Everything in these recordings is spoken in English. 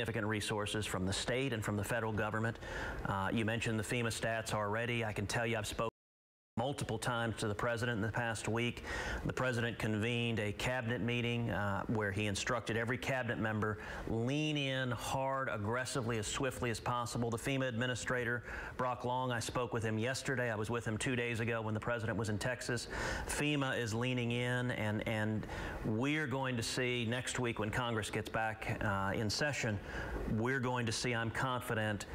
significant resources from the state and from the federal government. You mentioned the FEMA stats already. I can tell you I've spoken multiple times to the president in the past week. The president convened a cabinet meeting where he instructed every cabinet member lean in hard, aggressively, as swiftly as possible. The FEMA administrator, Brock Long, I spoke with him yesterday. I was with him 2 days ago when the president was in Texas. FEMA is leaning in, and we're going to see next week when Congress gets back in session, we're going to see, I'm confident,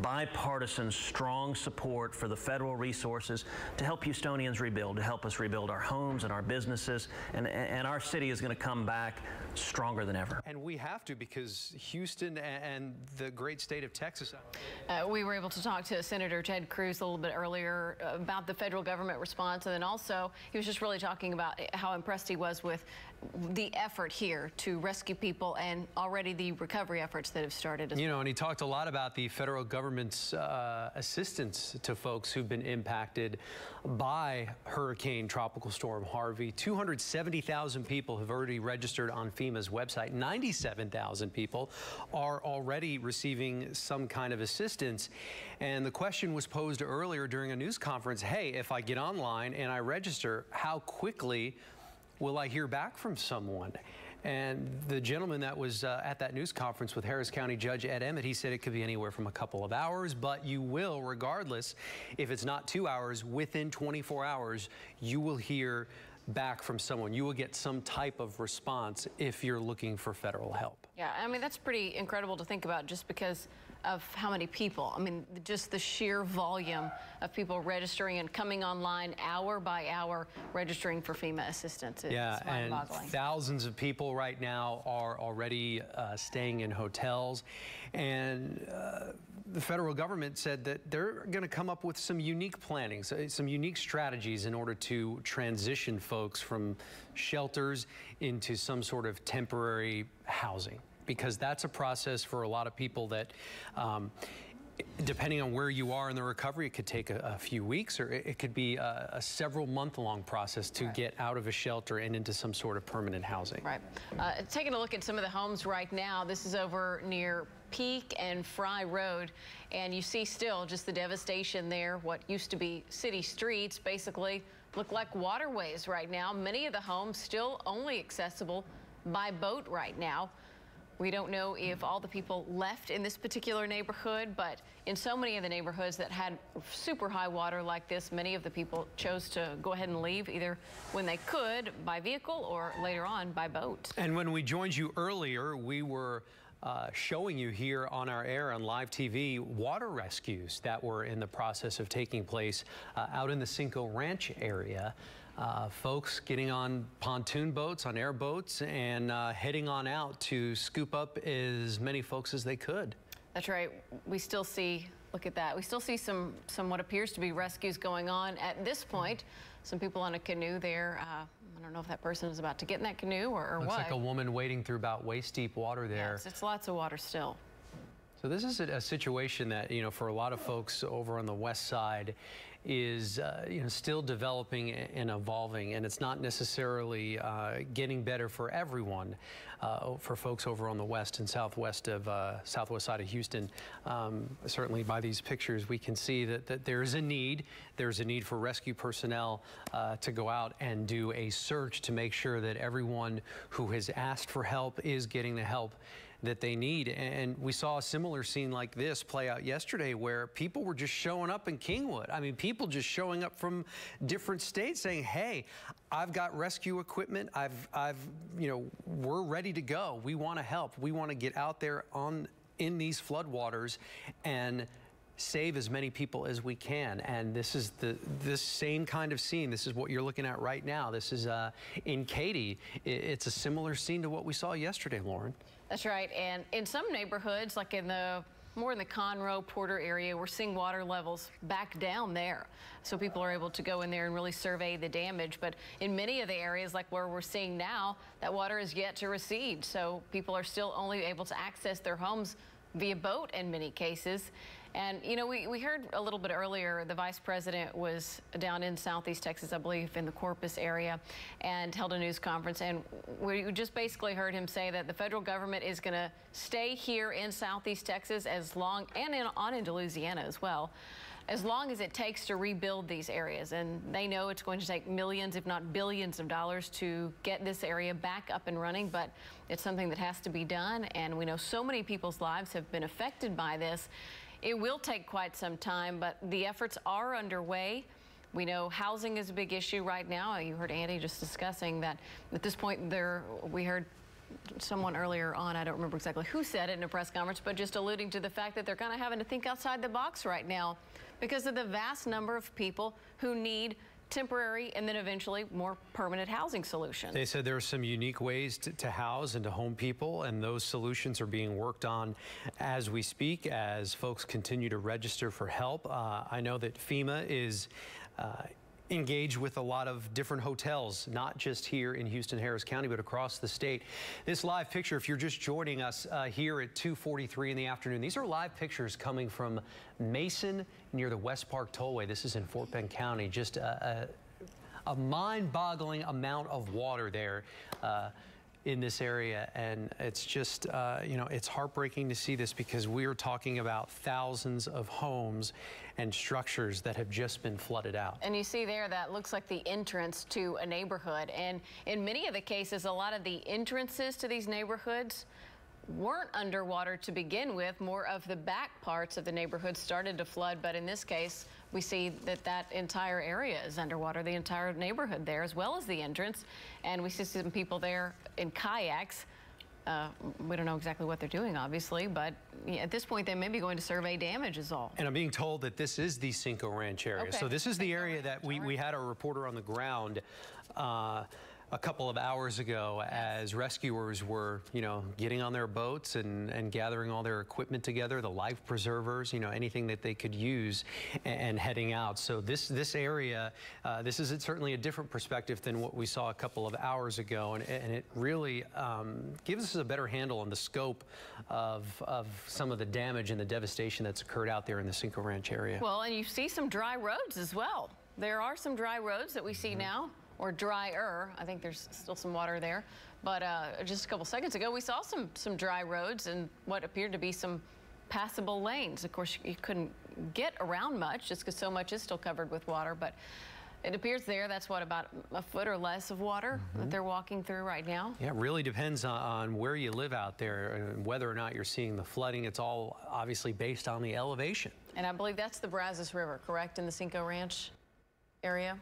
bipartisan strong support for the federal resources to help Houstonians rebuild, to help us rebuild our homes and our businesses, and our city is going to come back stronger than ever. And we have to, because Houston and the great state of Texas. We were able to talk to Senator Ted Cruz a little bit earlier about the federal government response, and then also he was just really talking about how impressed he was with the effort here to rescue people and already the recovery efforts that have started. You know, and he talked a lot about the federal government's assistance to folks who've been impacted by Hurricane Tropical Storm Harvey. 270,000 people have already registered on FEMA's website. 97,000 people are already receiving some kind of assistance. And the question was posed earlier during a news conference, hey, if I get online and I register, how quickly will I hear back from someone? And the gentleman that was at that news conference with Harris County Judge Ed Emmett, he said it could be anywhere from a couple of hours, but you will, regardless, if it's not 2 hours, within 24 hours, you will hear back from someone. You will get some type of response if you're looking for federal help. Yeah, I mean, that's pretty incredible to think about just because of how many people. I mean, just the sheer volume of people registering and coming online hour by hour registering for FEMA assistance. Yeah, and thousands of people right now are already staying in hotels. And the federal government said that they're going to come up with some unique planning, some unique strategies in order to transition folks from shelters into some sort of temporary housing, because that's a process for a lot of people that depending on where you are in the recovery, it could take a few weeks, or it could be a several month-long process to get out of a shelter and into some sort of permanent housing. Right. Taking a look at some of the homes right now, this is over near Peak and Fry Road, and you see still just the devastation there. What used to be city streets basically look like waterways right now. Many of the homes still only accessible by boat right now. We don't know if all the people left in this particular neighborhood, but in so many of the neighborhoods that had super high water like this, many of the people chose to go ahead and leave either when they could by vehicle or later on by boat. And when we joined you earlier, we were showing you here on our air on live TV water rescues that were in the process of taking place out in the Cinco Ranch area. Folks getting on pontoon boats, on airboats, and heading on out to scoop up as many folks as they could. That's right. We still see, look at that, we still see some what appears to be rescues going on at this point. Some people on a canoe there. I don't know if that person is about to get in that canoe or what. Looks like a woman wading through about waist-deep water there. Yes, it's lots of water still. So this is a situation that, you know, for a lot of folks over on the west side is, you know, still developing and evolving, and it's not necessarily getting better for everyone. For folks over on the west and southwest side of Houston, certainly by these pictures, we can see that there is a need. There's a need for rescue personnel to go out and do a search to make sure that everyone who has asked for help is getting the help that they need. And we saw a similar scene like this play out yesterday where people were just showing up in Kingwood. I mean, people just showing up from different states saying, hey, I've got rescue equipment. You know, we're ready to go. We want to help. We want to get out there in these floodwaters and save as many people as we can. And this is this same kind of scene. This is what you're looking at right now. This is in Katy. It's a similar scene to what we saw yesterday, Lauren. That's right. And in some neighborhoods, like more in the Conroe, Porter area, we're seeing water levels back down there. So people are able to go in there and really survey the damage. But in many of the areas, like where we're seeing now, that water is yet to recede. So people are still only able to access their homes via boat in many cases. And, you know, we heard a little bit earlier, the vice president was down in Southeast Texas, I believe, in the Corpus area, and held a news conference. And we just basically heard him say that the federal government is going to stay here in Southeast Texas as long, and on into Louisiana as well, as long as it takes to rebuild these areas. And they know it's going to take millions, if not billions of dollars to get this area back up and running, but it's something that has to be done. And we know so many people's lives have been affected by this. It will take quite some time, but the efforts are underway. We know housing is a big issue right now. You heard Andy just discussing that at this point we heard someone earlier on, I don't remember exactly who said it in a press conference, but just alluding to the fact that they're kind of having to think outside the box right now because of the vast number of people who need temporary and then eventually more permanent housing solutions. They said there are some unique ways to house and to home people, and those solutions are being worked on as we speak, as folks continue to register for help. I know that FEMA is engaged with a lot of different hotels, not just here in Houston, Harris County, but across the state. This live picture, if you're just joining us here at 2:43 in the afternoon, these are live pictures coming from Mason near the West Park Tollway. This is in Fort Bend County. Just a mind-boggling amount of water there in this area, and it's just you know, it's heartbreaking to see this because we are talking about thousands of homes and structures that have just been flooded out. And you see there that looks like the entrance to a neighborhood, and in many of the cases a lot of the entrances to these neighborhoods weren't underwater to begin with. More of the back parts of the neighborhood started to flood, but in this case we see that entire area is underwater, the entire neighborhood there, as well as the entrance. And we see some people there in kayaks. We don't know exactly what they're doing, obviously, but at this point they may be going to survey damage is all. And I'm being told that this is the Cinco Ranch area. Okay. So this is the area that we had a reporter on the ground a couple of hours ago as rescuers were, you know, getting on their boats and gathering all their equipment together, the life preservers, you know, anything that they could use, and heading out. So this area, this is certainly a different perspective than what we saw a couple of hours ago, and it really gives us a better handle on the scope of some of the damage and the devastation that's occurred out there in the Cinco Ranch area. Well, and you see some dry roads as well. There are some dry roads that we see now. Or drier. I think there's still some water there. But just a couple seconds ago, we saw some dry roads and what appeared to be some passable lanes. Of course, you couldn't get around much just because so much is still covered with water. But it appears there that's what, about a foot or less of water that they're walking through right now. Yeah, it really depends on where you live out there and whether or not you're seeing the flooding. It's all obviously based on the elevation. And I believe that's the Brazos River, correct, in the Cinco Ranch area?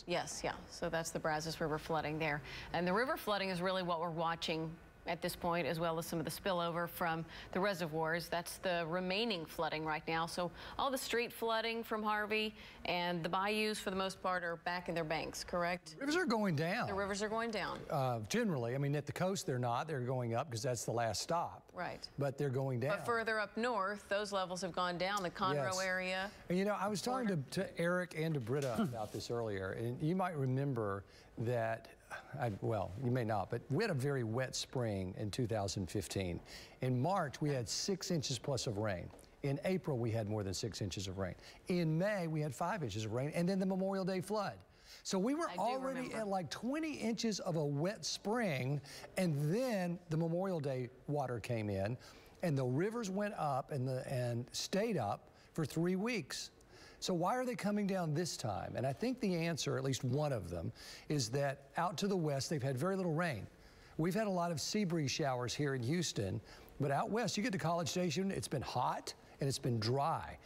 Yes, yeah. So that's the Brazos River flooding there. And the river flooding is really what we're watching at this point, as well as some of the spillover from the reservoirs. That's the remaining flooding right now. So all the street flooding from Harvey and the bayous, for the most part, are back in their banks, correct? The rivers are going down. The rivers are going down. Generally. I mean, at the coast, they're not. They're going up because that's the last stop. Right. But they're going down. But further up north, those levels have gone down, the Conroe area. And, you know, I was talking to Eric and to Britta about this earlier, and you might remember that, well, you may not, but we had a very wet spring in 2015. In March, we had 6 inches plus of rain. In April, we had more than 6 inches of rain. In May, we had 5 inches of rain, and then the Memorial Day flood. So we were already at like 20 inches of a wet spring, and then the Memorial Day water came in, and the rivers went up and stayed up for 3 weeks. So why are they coming down this time? And I think the answer, at least one of them, is that out to the west, they've had very little rain. We've had a lot of sea breeze showers here in Houston, but out west, you get to College Station, it's been hot and it's been dry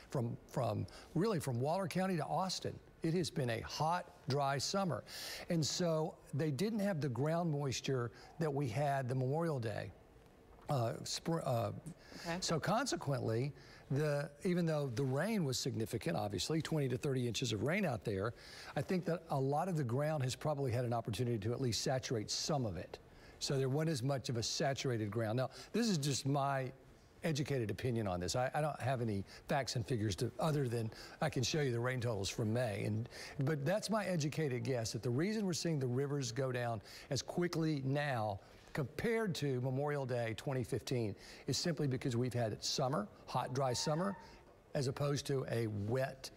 really from Waller County to Austin. It has been a hot, dry summer. And so they didn't have the ground moisture that we had the Memorial Day. So consequently, even though the rain was significant, obviously, 20 to 30 inches of rain out there, I think that a lot of the ground has probably had an opportunity to at least saturate some of it. So there wasn't as much of a saturated ground. Now, this is just my educated opinion on this. I don't have any facts and figures other than I can show you the rain totals from May. But that's my educated guess, that the reason we're seeing the rivers go down as quickly now compared to Memorial Day 2015 is simply because we've had summer, hot, dry summer, as opposed to a wet,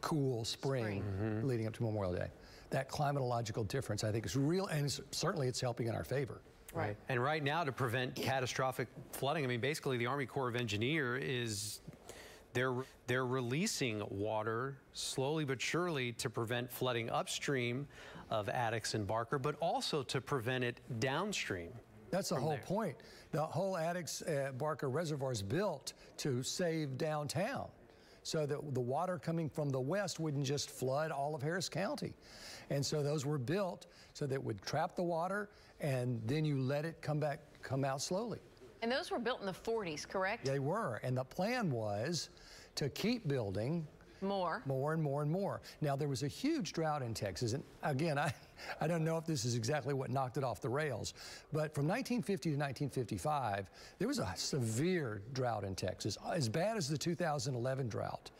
cool spring leading up to Memorial Day. That climatological difference, I think, is real, and certainly it's helping in our favor. Right. And right now, to prevent catastrophic flooding, I mean, basically the Army Corps of Engineers is they're releasing water slowly but surely to prevent flooding upstream of Addicks and Barker, but also to prevent it downstream. That's the whole point. The whole Addicks Barker Reservoir is built to save downtown, so that the water coming from the west wouldn't just flood all of Harris County. And so those were built so that it would trap the water, and then you let it come out slowly. And those were built in the 40s, correct? They were, and the plan was to keep building more and more and more. Now, there was a huge drought in Texas, and again, I don't know if this is exactly what knocked it off the rails, but from 1950 to 1955, there was a severe drought in Texas, as bad as the 2011 drought.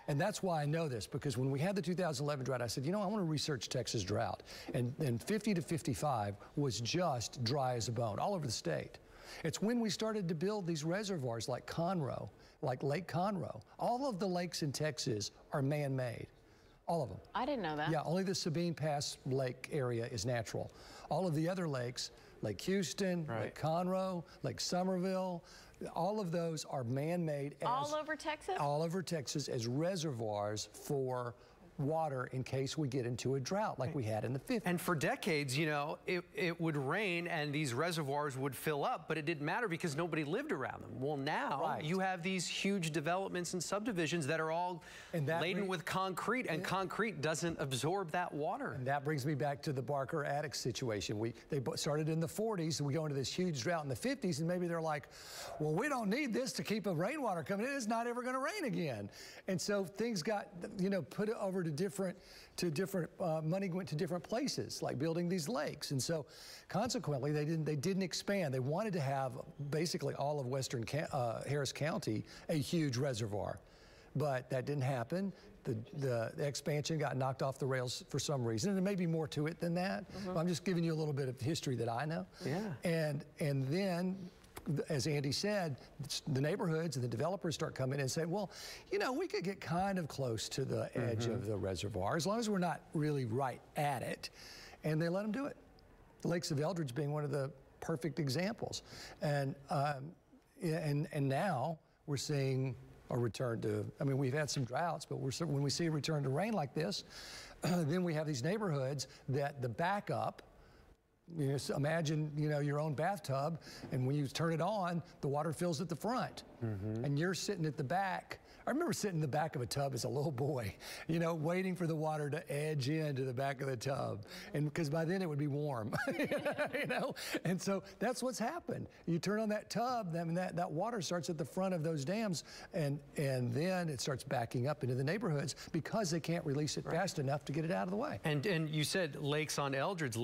And that's why I know this, because when we had the 2011 drought, I said, you know, I want to research Texas drought. And 50 to 55 was just dry as a bone all over the state. It's when we started to build these reservoirs like Conroe, like Lake Conroe. All of the lakes in Texas are man-made, all of them. I didn't know that. Yeah, only the Sabine Pass Lake area is natural. All of the other lakes, Lake Houston, Lake Conroe, Lake Somerville, all of those are man-made. All over Texas? All over Texas as reservoirs for water in case we get into a drought like we had in the 50s. And for decades, you know, it would rain and these reservoirs would fill up, but it didn't matter because nobody lived around them. Well, now you have these huge developments and subdivisions that are all laden with concrete, and concrete doesn't absorb that water. And that brings me back to the Barker Addicks situation. They started in the 40s, and we go into this huge drought in the 50s, and maybe they're like, well, we don't need this to keep the rainwater coming in. It's not ever going to rain again. And so things got, you know, put over to different money went to different places, like building these lakes. And so consequently, they didn't expand. They wanted to have basically all of western Harris County a huge reservoir, but that didn't happen. The expansion got knocked off the rails for some reason, and there may be more to it than that. But I'm just giving you a little bit of history that I know. Yeah. And then, as Andy said, the neighborhoods and the developers start coming in and saying, well, you know, we could get kind of close to the edge of the reservoir as long as we're not really right at it. And they let them do it. The Lakes of Eldridge being one of the perfect examples. And now we're seeing a return to, I mean, we've had some droughts, but when we see a return to rain like this, then we have these neighborhoods that the backup, you know, so imagine, you know, your own bathtub, and when you turn it on, the water fills at the front, and you're sitting at the back. I remember sitting in the back of a tub as a little boy, you know, waiting for the water to edge into the back of the tub, and because by then it would be warm, you know. And so that's what's happened. You turn on that tub, then that water starts at the front of those dams, and then it starts backing up into the neighborhoods because they can't release it fast enough to get it out of the way. And you said Lakes on Eldridge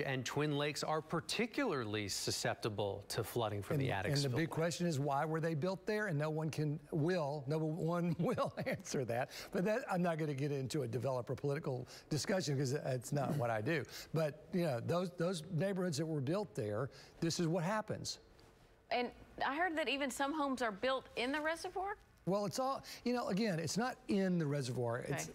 and Twin Lakes are particularly susceptible to flooding from the Addicks. And the big question is, why were they built there? And no one will answer that. But I'm not going to get into a developer political discussion because it's not what I do. But you know, those neighborhoods that were built there, this is what happens. And I heard that even some homes are built in the reservoir? Well, it's all, you know, again, it's not in the reservoir. It's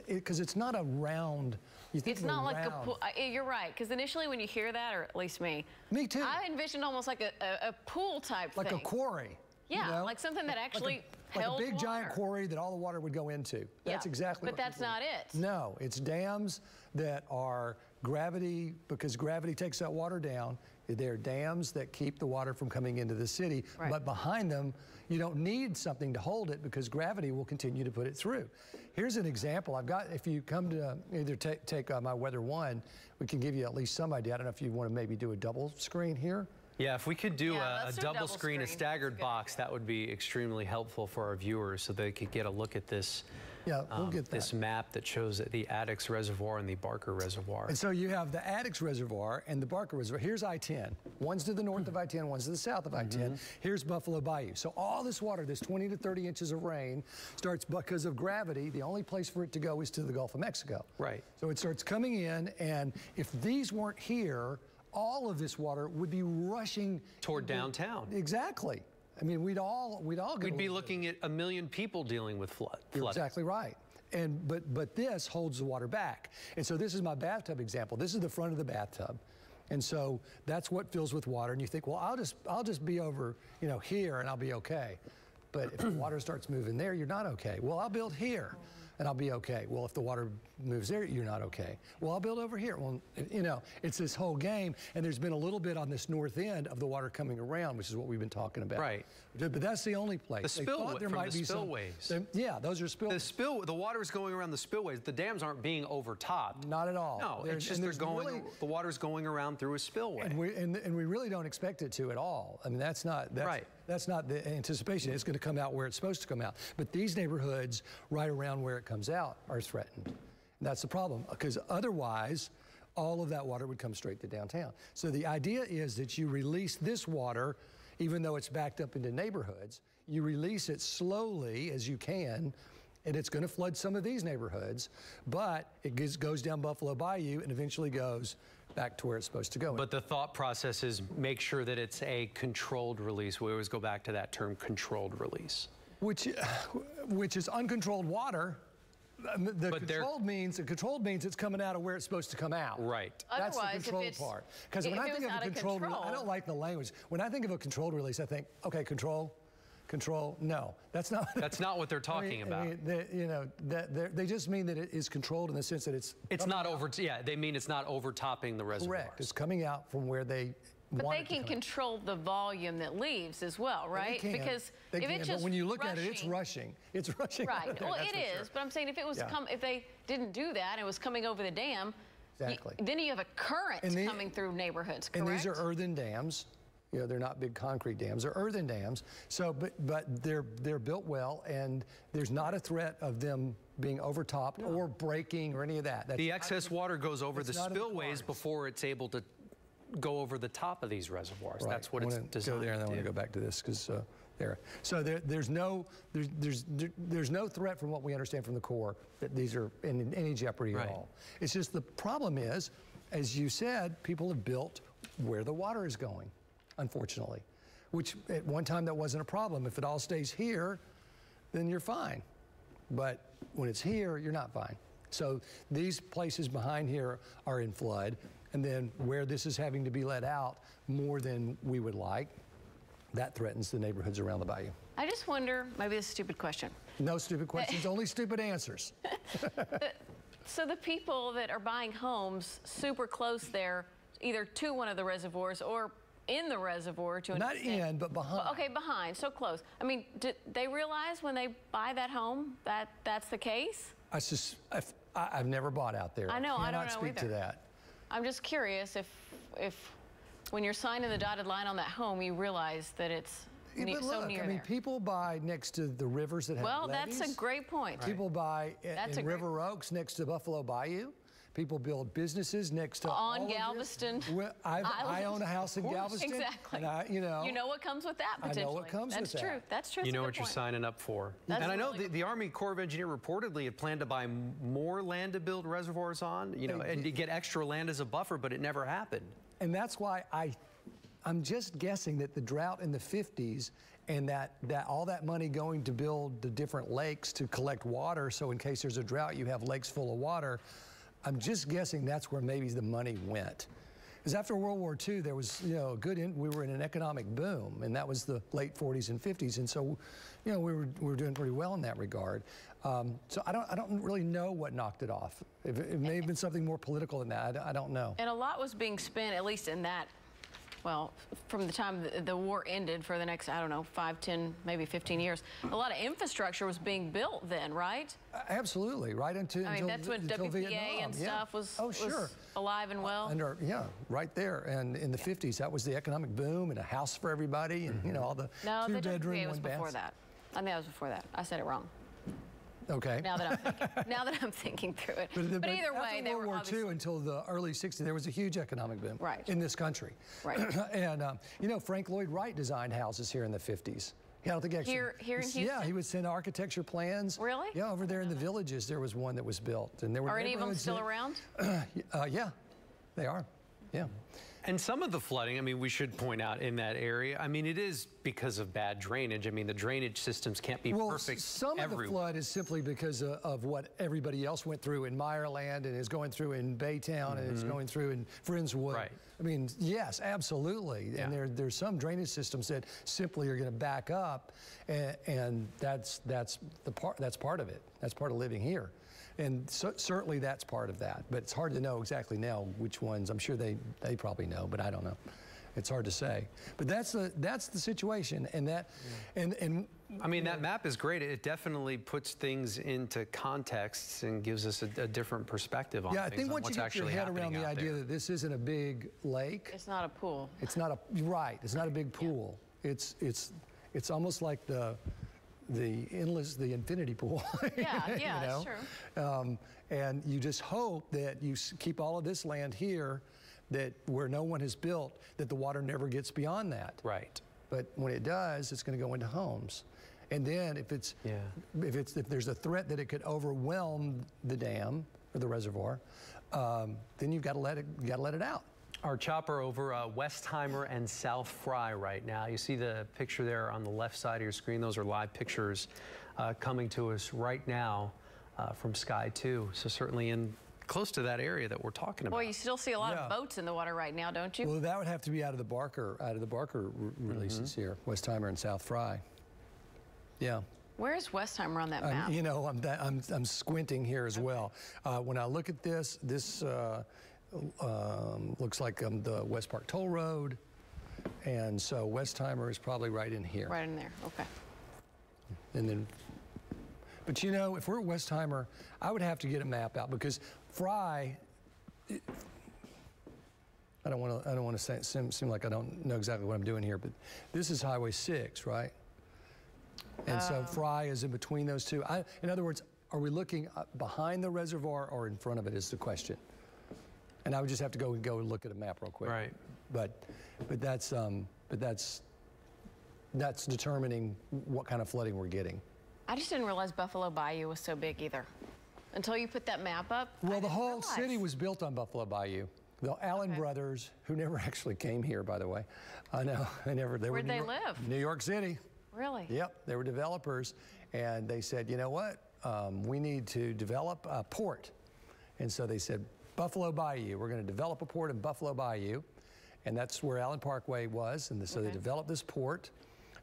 because it's not a round. It's not like a pool. You're right, because initially when you hear that, or at least me too, I envisioned almost like a pool type thing. Like a quarry. Yeah, you know? like something that actually held like a big water. giant quarry that all the water would go into. That's exactly but that's not it. No, it's dams that are gravity, because gravity takes that water down. They're dams that keep the water from coming into the city, but behind them, you don't need something to hold it because gravity will continue to put it through. Here's an example I've got. If you come to either take my Weather 1, we can give you at least some idea. I don't know if you want to maybe do a double screen here. Yeah, if we could do a double screen, a staggered box, that would be extremely helpful for our viewers so they could get a look at this. Yeah, we'll get that. This map that shows the Addicks Reservoir and the Barker Reservoir. And so you have the Addicks Reservoir and the Barker Reservoir. Here's I-10. One's to the north of I-10, one's to the south of I-10. Here's Buffalo Bayou. So all this water, this 20 to 30 inches of rain, starts because of gravity. The only place for it to go is to the Gulf of Mexico. Right. So it starts coming in, and if these weren't here, all of this water would be rushing toward downtown. Exactly. I mean, we'd all get. We'd be looking at 1 million people dealing with flooding. You're exactly right. And but this holds the water back. And so this is my bathtub example. This is the front of the bathtub. And so that's what fills with water. And you think, well, I'll just be over, here and I'll be okay. But if the water starts moving there, you're not okay. Well, I'll build here and I'll be okay. Well, if the water moves there, you're not okay. Well, I'll build over here. Well, it's this whole game. And there's been a little bit on this north end of the water coming around, which is what we've been talking about. Right. But that's the only place. The spillways. Yeah, those are spillways. The water is going around the spillways. The dams aren't being overtopped. Not at all. No, it's just the water's going around through a spillway. And we really don't expect it to at all. I mean, that's not the anticipation. It's going to come out where it's supposed to come out. But these neighborhoods right around where it comes out are threatened. And that's the problem, because otherwise all of that water would come straight to downtown. So the idea is that you release this water, even though it's backed up into neighborhoods, you release it slowly as you can, and it's going to flood some of these neighborhoods, but it goes down Buffalo Bayou and eventually goes back to where it's supposed to go. But the thought process is make sure that it's a controlled release. We always go back to that term, controlled release. Which is uncontrolled water. The controlled means it's coming out of where it's supposed to come out. Right. That's the controlled part. Because when I think of a controlled release, I don't like the language. When I think of a controlled release, I think, okay, control. No, that's not. That's not what they're talking about. They just mean that it is controlled in the sense that it's not over. Yeah, they mean it's not overtopping the reservoir. Correct. It's coming out from where they. But they can control the volume that leaves as well, right? Because if it's just when you look at it, it's rushing. It's rushing. Right. Well, it is. But I'm saying if it was if they didn't do that, and it was coming over the dam. Exactly. Then you have a current coming through neighborhoods. Correct. And these are earthen dams. They're not big concrete dams. They're earthen dams. So, but they're built well, and there's not a threat of them being overtopped or breaking or any of that. The excess water goes over the spillways before it's able to go over the top of these reservoirs. Right. That's what it's designed to do. And I want to go back to this because there's no threat from what we understand from the Corps that these are in any jeopardy at all. It's just the problem is, as you said, people have built where the water is going, unfortunately, which at one time that wasn't a problem. If it all stays here, then you're fine. But when it's here, you're not fine. So these places behind here are in flood. And then where this is having to be let out more than we would like, that threatens the neighborhoods around the bayou. I just wonder, maybe this is a stupid question. No stupid questions, only stupid answers. So the people that are buying homes super close there, either to one of the reservoirs or in the reservoir to an extent. Not in, but behind. Okay, behind, so close. I mean, do they realize when they buy that home that that's the case? I've never bought out there. I know, I don't know cannot speak to that. I'm just curious if when you're signing the dotted line on that home, you realize that it's so near there. I mean, people buy next to the rivers that have levees. That's a great point. People buy in River Oaks next to Buffalo Bayou. People build businesses next to on Galveston. I own a house in Galveston. Exactly. And you know what comes with that potentially. I know what comes with that. That's true. That's true. You know what you're signing up for. And I know the Army Corps of Engineers reportedly had planned to buy more land to build reservoirs on, and to get extra land as a buffer, but it never happened. And that's why I'm just guessing that the drought in the 50s and that all that money going to build the different lakes to collect water, so in case there's a drought, you have lakes full of water. I'm just guessing that's where maybe the money went. Because after World War II, there was, we were in an economic boom, and that was the late 40s and 50s, and so, we were doing pretty well in that regard. So I don't really know what knocked it off. It may have been something more political than that. I don't know. And a lot was being spent, at least in that. Well, from the time the war ended for the next, 5, 10, maybe 15 years, a lot of infrastructure was being built then, right? Absolutely, right until that's when WPA Vietnam. and stuff was alive and well. Right there. And in the 50s, that was the economic boom and a house for everybody and, all the two-bedroom, WPA was before that. I think that was before that. I said it wrong. Okay. Now that I'm thinking through it. But either way, they were World War II until the early 60s, there was a huge economic boom in this country. Right. And, Frank Lloyd Wright designed houses here in the 50s. Yeah, I don't think actually. Here in Houston? Yeah, he would send architecture plans. Really? Yeah, over there in the villages, there was one that was built. And there were Are any of them still around? Yeah, they are. Yeah. And some of the flooding, I mean, we should point out in that area, I mean, it is because of bad drainage. I mean, the drainage systems can't be perfect some of the flood is simply because of what everybody else went through in Meyerland and is going through in Baytown and is going through in Friendswood. Right. I mean, yes, absolutely. Yeah. And there's some drainage systems that simply are going to back up, and that's part of it. That's part of living here. And certainly that's part of that, but it's hard to know exactly now which ones. I'm sure they probably know, but I don't know. It's hard to say. But that's the situation, and that, and I mean, that map is great. It definitely puts things into contexts and gives us a different perspective on things. Yeah, I think once you get your head around the idea that this isn't a big lake. It's not a pool. It's not a, right, it's not a big pool. Yeah. It's almost like the infinity pool. Yeah, yeah, you know? Sure. And you just hope that you keep all of this land here, that where no one has built, that the water never gets beyond that. Right. But when it does, it's going to go into homes. And then if there's a threat that it could overwhelm the dam or the reservoir, then you've got to let it out. Our chopper over Westheimer and South Fry right now. You see the picture there on the left side of your screen. Those are live pictures coming to us right now from Sky 2. So certainly in close to that area that we're talking about. Boy, you still see a lot of boats in the water right now, don't you? Well, that would have to be out of the Barker releases here, Westheimer and South Fry. Yeah. Where is Westheimer on that map? You know, I'm squinting here as well. When I look at this looks like the West Park Toll Road, and so Westheimer is probably right in here. Right in there, okay. And then, but you know, if we're at Westheimer, I would have to get a map out because Fry. I don't want to seem like I don't know exactly what I'm doing here, but this is Highway 6, right? And so Fry is in between those two. In other words, are we looking behind the reservoir or in front of it is the question. And I would just have to go look at a map real quick. Right. But that's determining what kind of flooding we're getting. I just didn't realize Buffalo Bayou was so big either. Until you put that map up. Well, the whole city was built on Buffalo Bayou. The Allen brothers, who never actually came here, by the way. I know, Where'd they live? New York City. Really? Yep, they were developers, and they said, you know what? We need to develop a port. And so they said, Buffalo Bayou. We're going to develop a port in Buffalo Bayou, and that's where Allen Parkway was. And so they developed this port,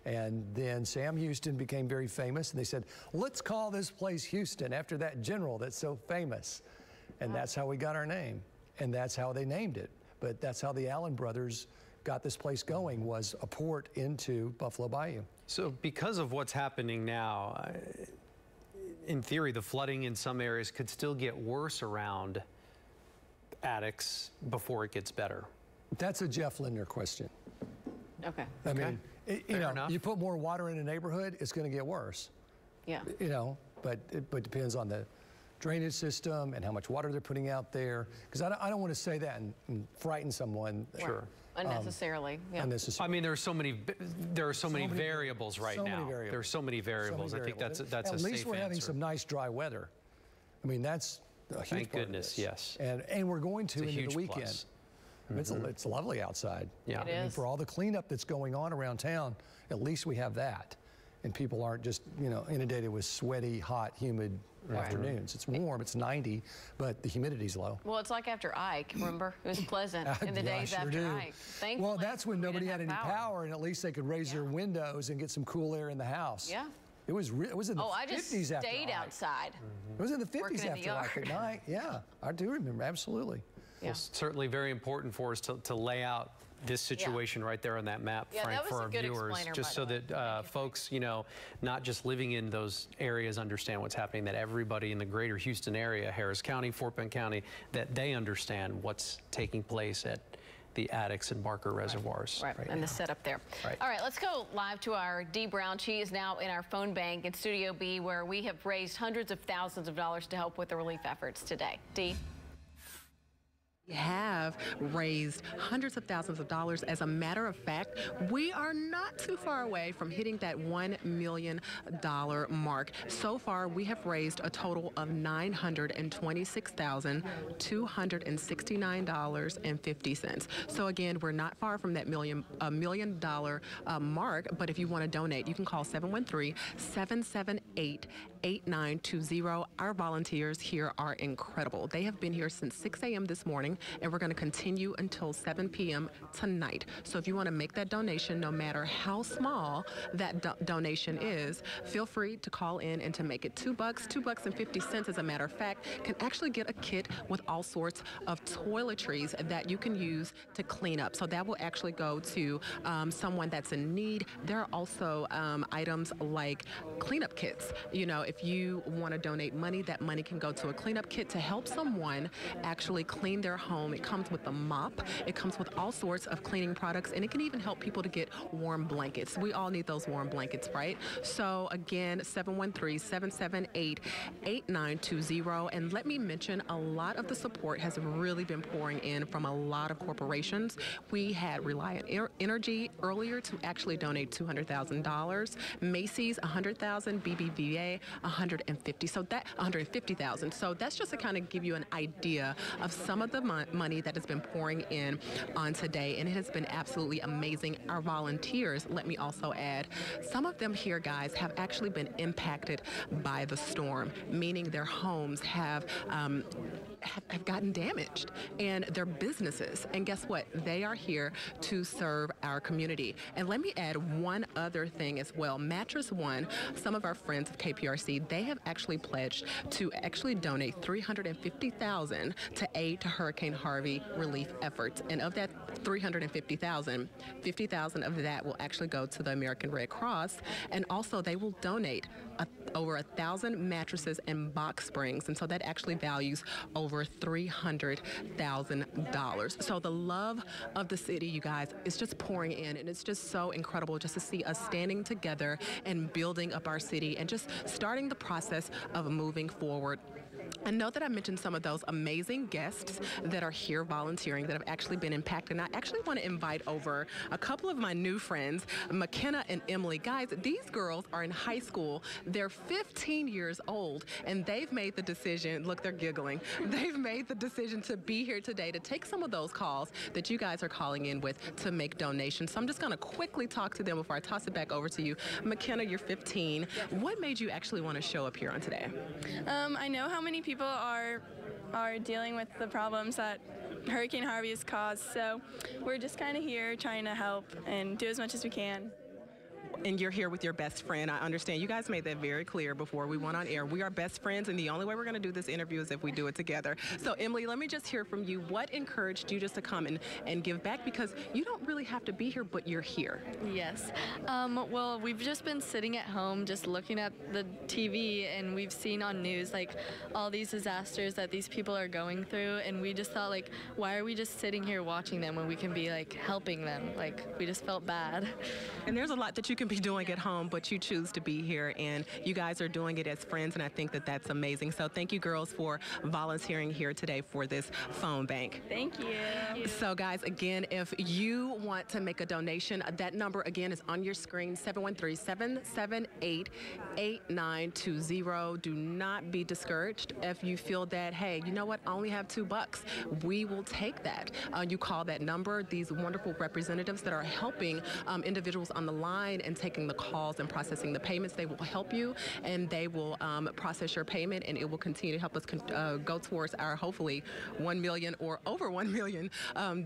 and then Sam Houston became very famous, and they said, let's call this place Houston after that general that's so famous. And that's how we got our name, and that's how they named it. But that's how the Allen brothers got this place going, was a port into Buffalo Bayou. So because of what's happening now, in theory, the flooding in some areas could still get worse around attics before it gets better. That's a Jeff Lindner question. Okay. I mean, you know, enough. you put more water in a neighborhood, it's going to get worse. Yeah. You know, but it depends on the drainage system and how much water they're putting out there. Because I don't want to say that and frighten someone. Sure. Unnecessarily. Yeah. Unnecessarily. I mean, there are so many variables right now. There are so many variables. I think that's a safe answer. At least we're having some nice dry weather. I mean, that's a huge Thank part goodness, of this. yes. And we're going to into the weekend. Plus. It's lovely outside. Yeah. It I mean, is. for all the cleanup that's going on around town, at least we have that. And people aren't just, you know, inundated with sweaty, hot, humid afternoons. It's warm, it's 90, but the humidity's low. Well, it's like after Ike, remember? It was pleasant in the days after Ike. Thankfully, well, that's when nobody had any power. power, and at least they could raise their windows and get some cool air in the house. Yeah. It was in the 50s I just after stayed Ike. outside. It was in the 50s Working in the after Ike at yard. night. Yeah, I do remember, absolutely. Yeah. Well, certainly very important for us to lay out this situation right there on that map, Yeah, Frank, that was for a our good viewers, explainer, just by so the that folks, you know, not just living in those areas understand what's happening, that everybody in the greater Houston area, Harris County, Fort Bend County, that they understand what's taking place at the Addicks and Barker reservoirs. Right, and the setup there. Right. All right, let's go live to our Dee Brown. She is now in our phone bank in Studio B, where we have raised hundreds of thousands of dollars to help with the relief efforts today. Dee? have raised hundreds of thousands of dollars. As a matter of fact, we are not too far away from hitting that $1 million mark. So far, we have raised a total of $926,269.50. So again, we're not far from that $1 million mark, but if you want to donate, you can call 713-778-8920. Our volunteers here are incredible. They have been here since 6 a.m. this morning, and we're going to continue until 7 p.m. tonight. So if you want to make that donation, no matter how small that donation is, feel free to call in and to make it $2.50, as a matter of fact, can actually get a kit with all sorts of toiletries that you can use to clean up. So that will actually go to someone that's in need. There are also items like cleanup kits. You know, if you want to donate money, that money can go to a cleanup kit to help someone actually clean their home. It comes with a mop. It comes with all sorts of cleaning products, and it can even help people to get warm blankets. We all need those warm blankets, right? So again, 713-778-8920. And let me mention, a lot of the support has really been pouring in from a lot of corporations. We had Reliant Energy earlier to actually donate $200,000, Macy's $100,000, BBVA $150,000. So that's just to kind of give you an idea of some of the money that has been pouring in on today, and it has been absolutely amazing. Our volunteers, let me also add, some of them here, guys, have actually been impacted by the storm, meaning their homes have gotten damaged, and their businesses. And guess what? They are here to serve our community. And let me add one other thing as well. Mattress One, some of our friends of KPRC, they have actually pledged to actually donate $350,000 to aid to Hurricane Harvey relief efforts. And of that $350,000, $50,000 of that will actually go to the American Red Cross, and also they will donate over 1,000 mattresses and box springs, and so that actually values over $300,000. So the love of the city, you guys, is just pouring in, and it's just so incredible just to see us standing together and building up our city and just starting the process of moving forward. I know that I mentioned some of those amazing guests that are here volunteering that have actually been impacted. And I actually want to invite over a couple of my new friends, McKenna and Emily. Guys, these girls are in high school. They're 15 years old, and they've made the decision, look, they're giggling. They've made the decision to be here today to take some of those calls that you guys are calling in with to make donations. So I'm just going to quickly talk to them before I toss it back over to you. McKenna, you're 15. What made you actually want to show up here on today? I know how many people are dealing with the problems that Hurricane Harvey has caused, so we're just kind of here trying to help and do as much as we can. And you're here with your best friend. I understand you guys made that very clear before we went on air. We are best friends, and the only way we're going to do this interview is if we do it together. So, Emily, let me just hear from you. What encouraged you just to come and give back? Because you don't really have to be here, but you're here. Yes. Well, we've just been sitting at home just looking at the TV, and we've seen on news, like, all these disasters that these people are going through, and we just thought, like, why are we just sitting here watching them when we can be, like, helping them? Like, we just felt bad. And there's a lot that you can be doing at home, but you choose to be here, and you guys are doing it as friends, and I think that that's amazing. So thank you, girls, for volunteering here today for this phone bank. Thank you. So guys, again, if you want to make a donation, that number again is on your screen, 713-778-8920. Do not be discouraged if you feel that, hey, you know what, I only have $2. We will take that. You call that number. These wonderful representatives that are helping individuals on the line and taking the calls and processing the payments, they will help you, and they will process your payment, and it will continue to help us go towards our hopefully $1 million or over $1 million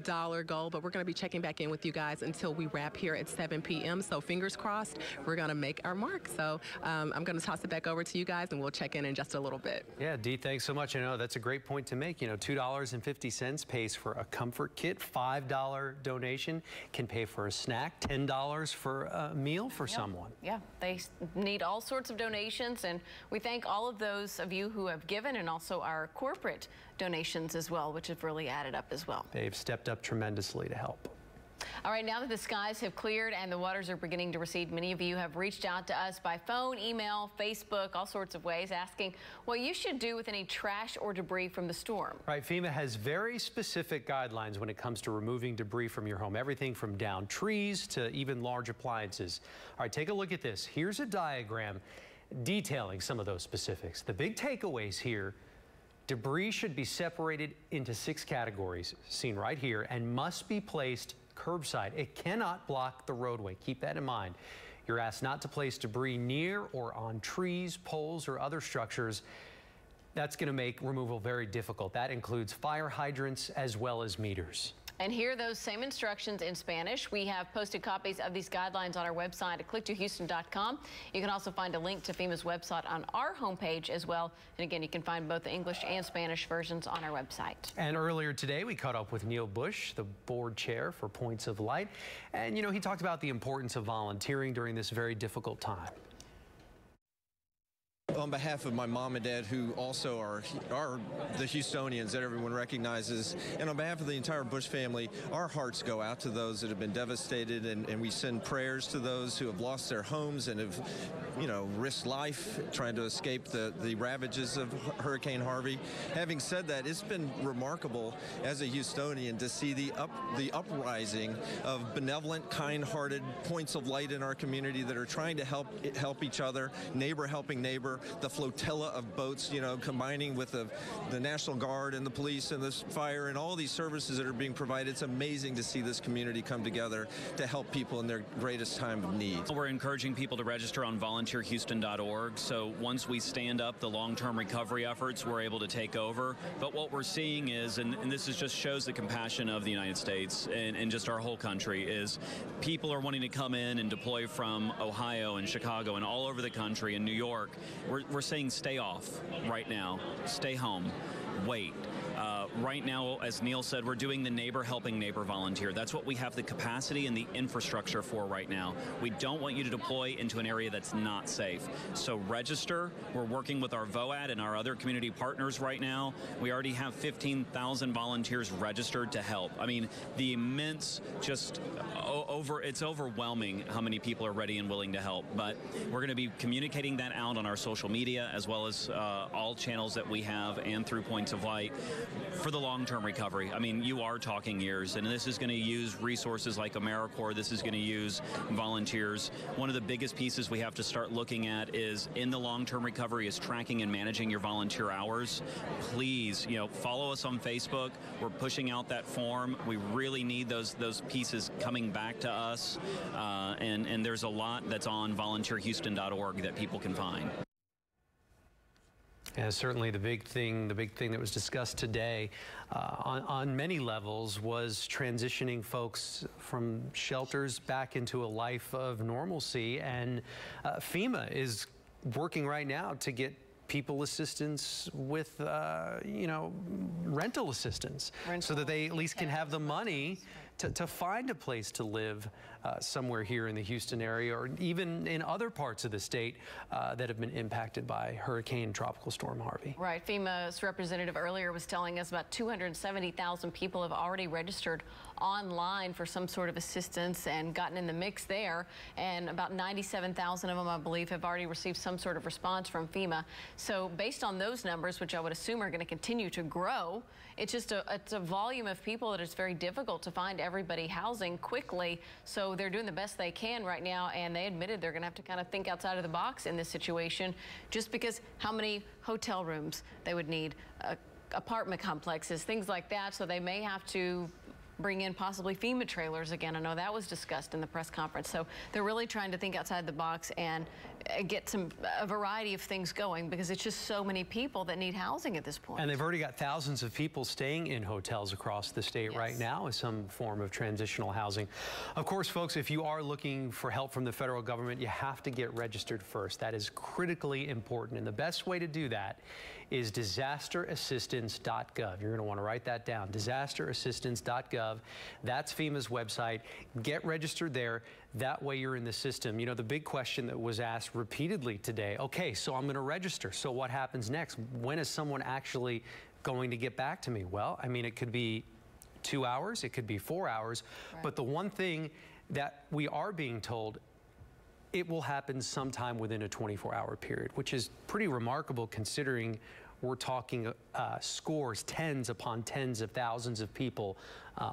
dollar goal. But we're going to be checking back in with you guys until we wrap here at 7 p.m. So fingers crossed, we're going to make our mark. So I'm going to toss it back over to you guys, and we'll check in just a little bit. Yeah, Dee, thanks so much. I know that's a great point to make. You know, $2.50 pays for a comfort kit. $5 donation can pay for a snack. $10 for a meal for someone. Yeah, they need all sorts of donations, and we thank all of those of you who have given, and also our corporate donations as well, which have really added up as well. They've stepped up tremendously to help. All right, now that the skies have cleared and the waters are beginning to recede, many of you have reached out to us by phone, email, Facebook, all sorts of ways, asking what you should do with any trash or debris from the storm. Right, FEMA has very specific guidelines when it comes to removing debris from your home, everything from downed trees to even large appliances. All right, take a look at this. Here's a diagram detailing some of those specifics. The big takeaways here: debris should be separated into 6 categories, seen right here, and must be placed curbside. It cannot block the roadway. Keep that in mind. You're asked not to place debris near or on trees, poles, or other structures. That's going to make removal very difficult. That includes fire hydrants as well as meters. And here are those same instructions in Spanish. We have posted copies of these guidelines on our website at Click2Houston.com. You can also find a link to FEMA's website on our homepage as well. And again, you can find both the English and Spanish versions on our website. And earlier today, we caught up with Neil Bush, the board chair for Points of Light. And, you know, he talked about the importance of volunteering during this very difficult time. On behalf of my mom and dad, who also are the Houstonians that everyone recognizes, and on behalf of the entire Bush family, our hearts go out to those that have been devastated, and we send prayers to those who have lost their homes and have, you know, risked life trying to escape the ravages of Hurricane Harvey. Having said that, it's been remarkable as a Houstonian to see the uprising of benevolent, kind-hearted points of light in our community that are trying to help each other, neighbor helping neighbor. The flotilla of boats, you know, combining with the National Guard and the police and the fire and all these services that are being provided. It's amazing to see this community come together to help people in their greatest time of need. We're encouraging people to register on volunteerhouston.org. So once we stand up the long-term recovery efforts, we're able to take over. But what we're seeing is, and this is just shows the compassion of the United States and just our whole country, is people are wanting to come in and deploy from Ohio and Chicago and all over the country and New York. We're saying stay off right now, stay home, wait. Right now, as Neil said, we're doing the neighbor helping neighbor volunteer. That's what we have the capacity and the infrastructure for right now. We don't want you to deploy into an area that's not safe. So register. We're working with our VOAD and our other community partners right now. We already have 15,000 volunteers registered to help. I mean, the immense, just it's overwhelming how many people are ready and willing to help. But we're going to be communicating that out on our social media as well as all channels that we have and through Points of Light for the long-term recovery. I mean, you are talking years, and this is going to use resources like AmeriCorps. This is going to use volunteers. One of the biggest pieces we have to start looking at is in the long-term recovery is tracking and managing your volunteer hours. Please, you know, follow us on Facebook. We're pushing out that form. We really need those pieces coming back to us, and there's a lot that's on volunteerhouston.org that people can find. Yeah, certainly the big thing that was discussed today on many levels was transitioning folks from shelters back into a life of normalcy. And FEMA is working right now to get people assistance with, you know, rental assistance, so that they at least can have the money to find a place to live somewhere here in the Houston area or even in other parts of the state that have been impacted by Hurricane Tropical Storm Harvey. Right. FEMA's representative earlier was telling us about 270,000 people have already registered online for some sort of assistance and gotten in the mix there. And about 97,000 of them, I believe, have already received some sort of response from FEMA. So based on those numbers, which I would assume are going to continue to grow, it's just it's a volume of people that it's very difficult to find everybody housing quickly. So they're doing the best they can right now, and they admitted they're going to have to kind of think outside of the box in this situation, just because how many hotel rooms they would need, apartment complexes, things like that. So they may have to bring in possibly FEMA trailers again. I know that was discussed in the press conference. So they're really trying to think outside the box and get a variety of things going, because it's just so many people that need housing at this point. And they've already got thousands of people staying in hotels across the state right now as some form of transitional housing. Of course, folks, if you are looking for help from the federal government, you have to get registered first. That is critically important. And the best way to do that is disasterassistance.gov. You're going to want to write that down, disasterassistance.gov. That's FEMA's website. Get registered there. That way you're in the system. You know, the big question that was asked repeatedly today, okay, so I'm going to register. So what happens next? When is someone actually going to get back to me? Well, I mean, it could be 2 hours, it could be 4 hours. Right. But the one thing that we are being told, it will happen sometime within a 24-hour period, which is pretty remarkable considering we're talking scores, tens upon tens of thousands of people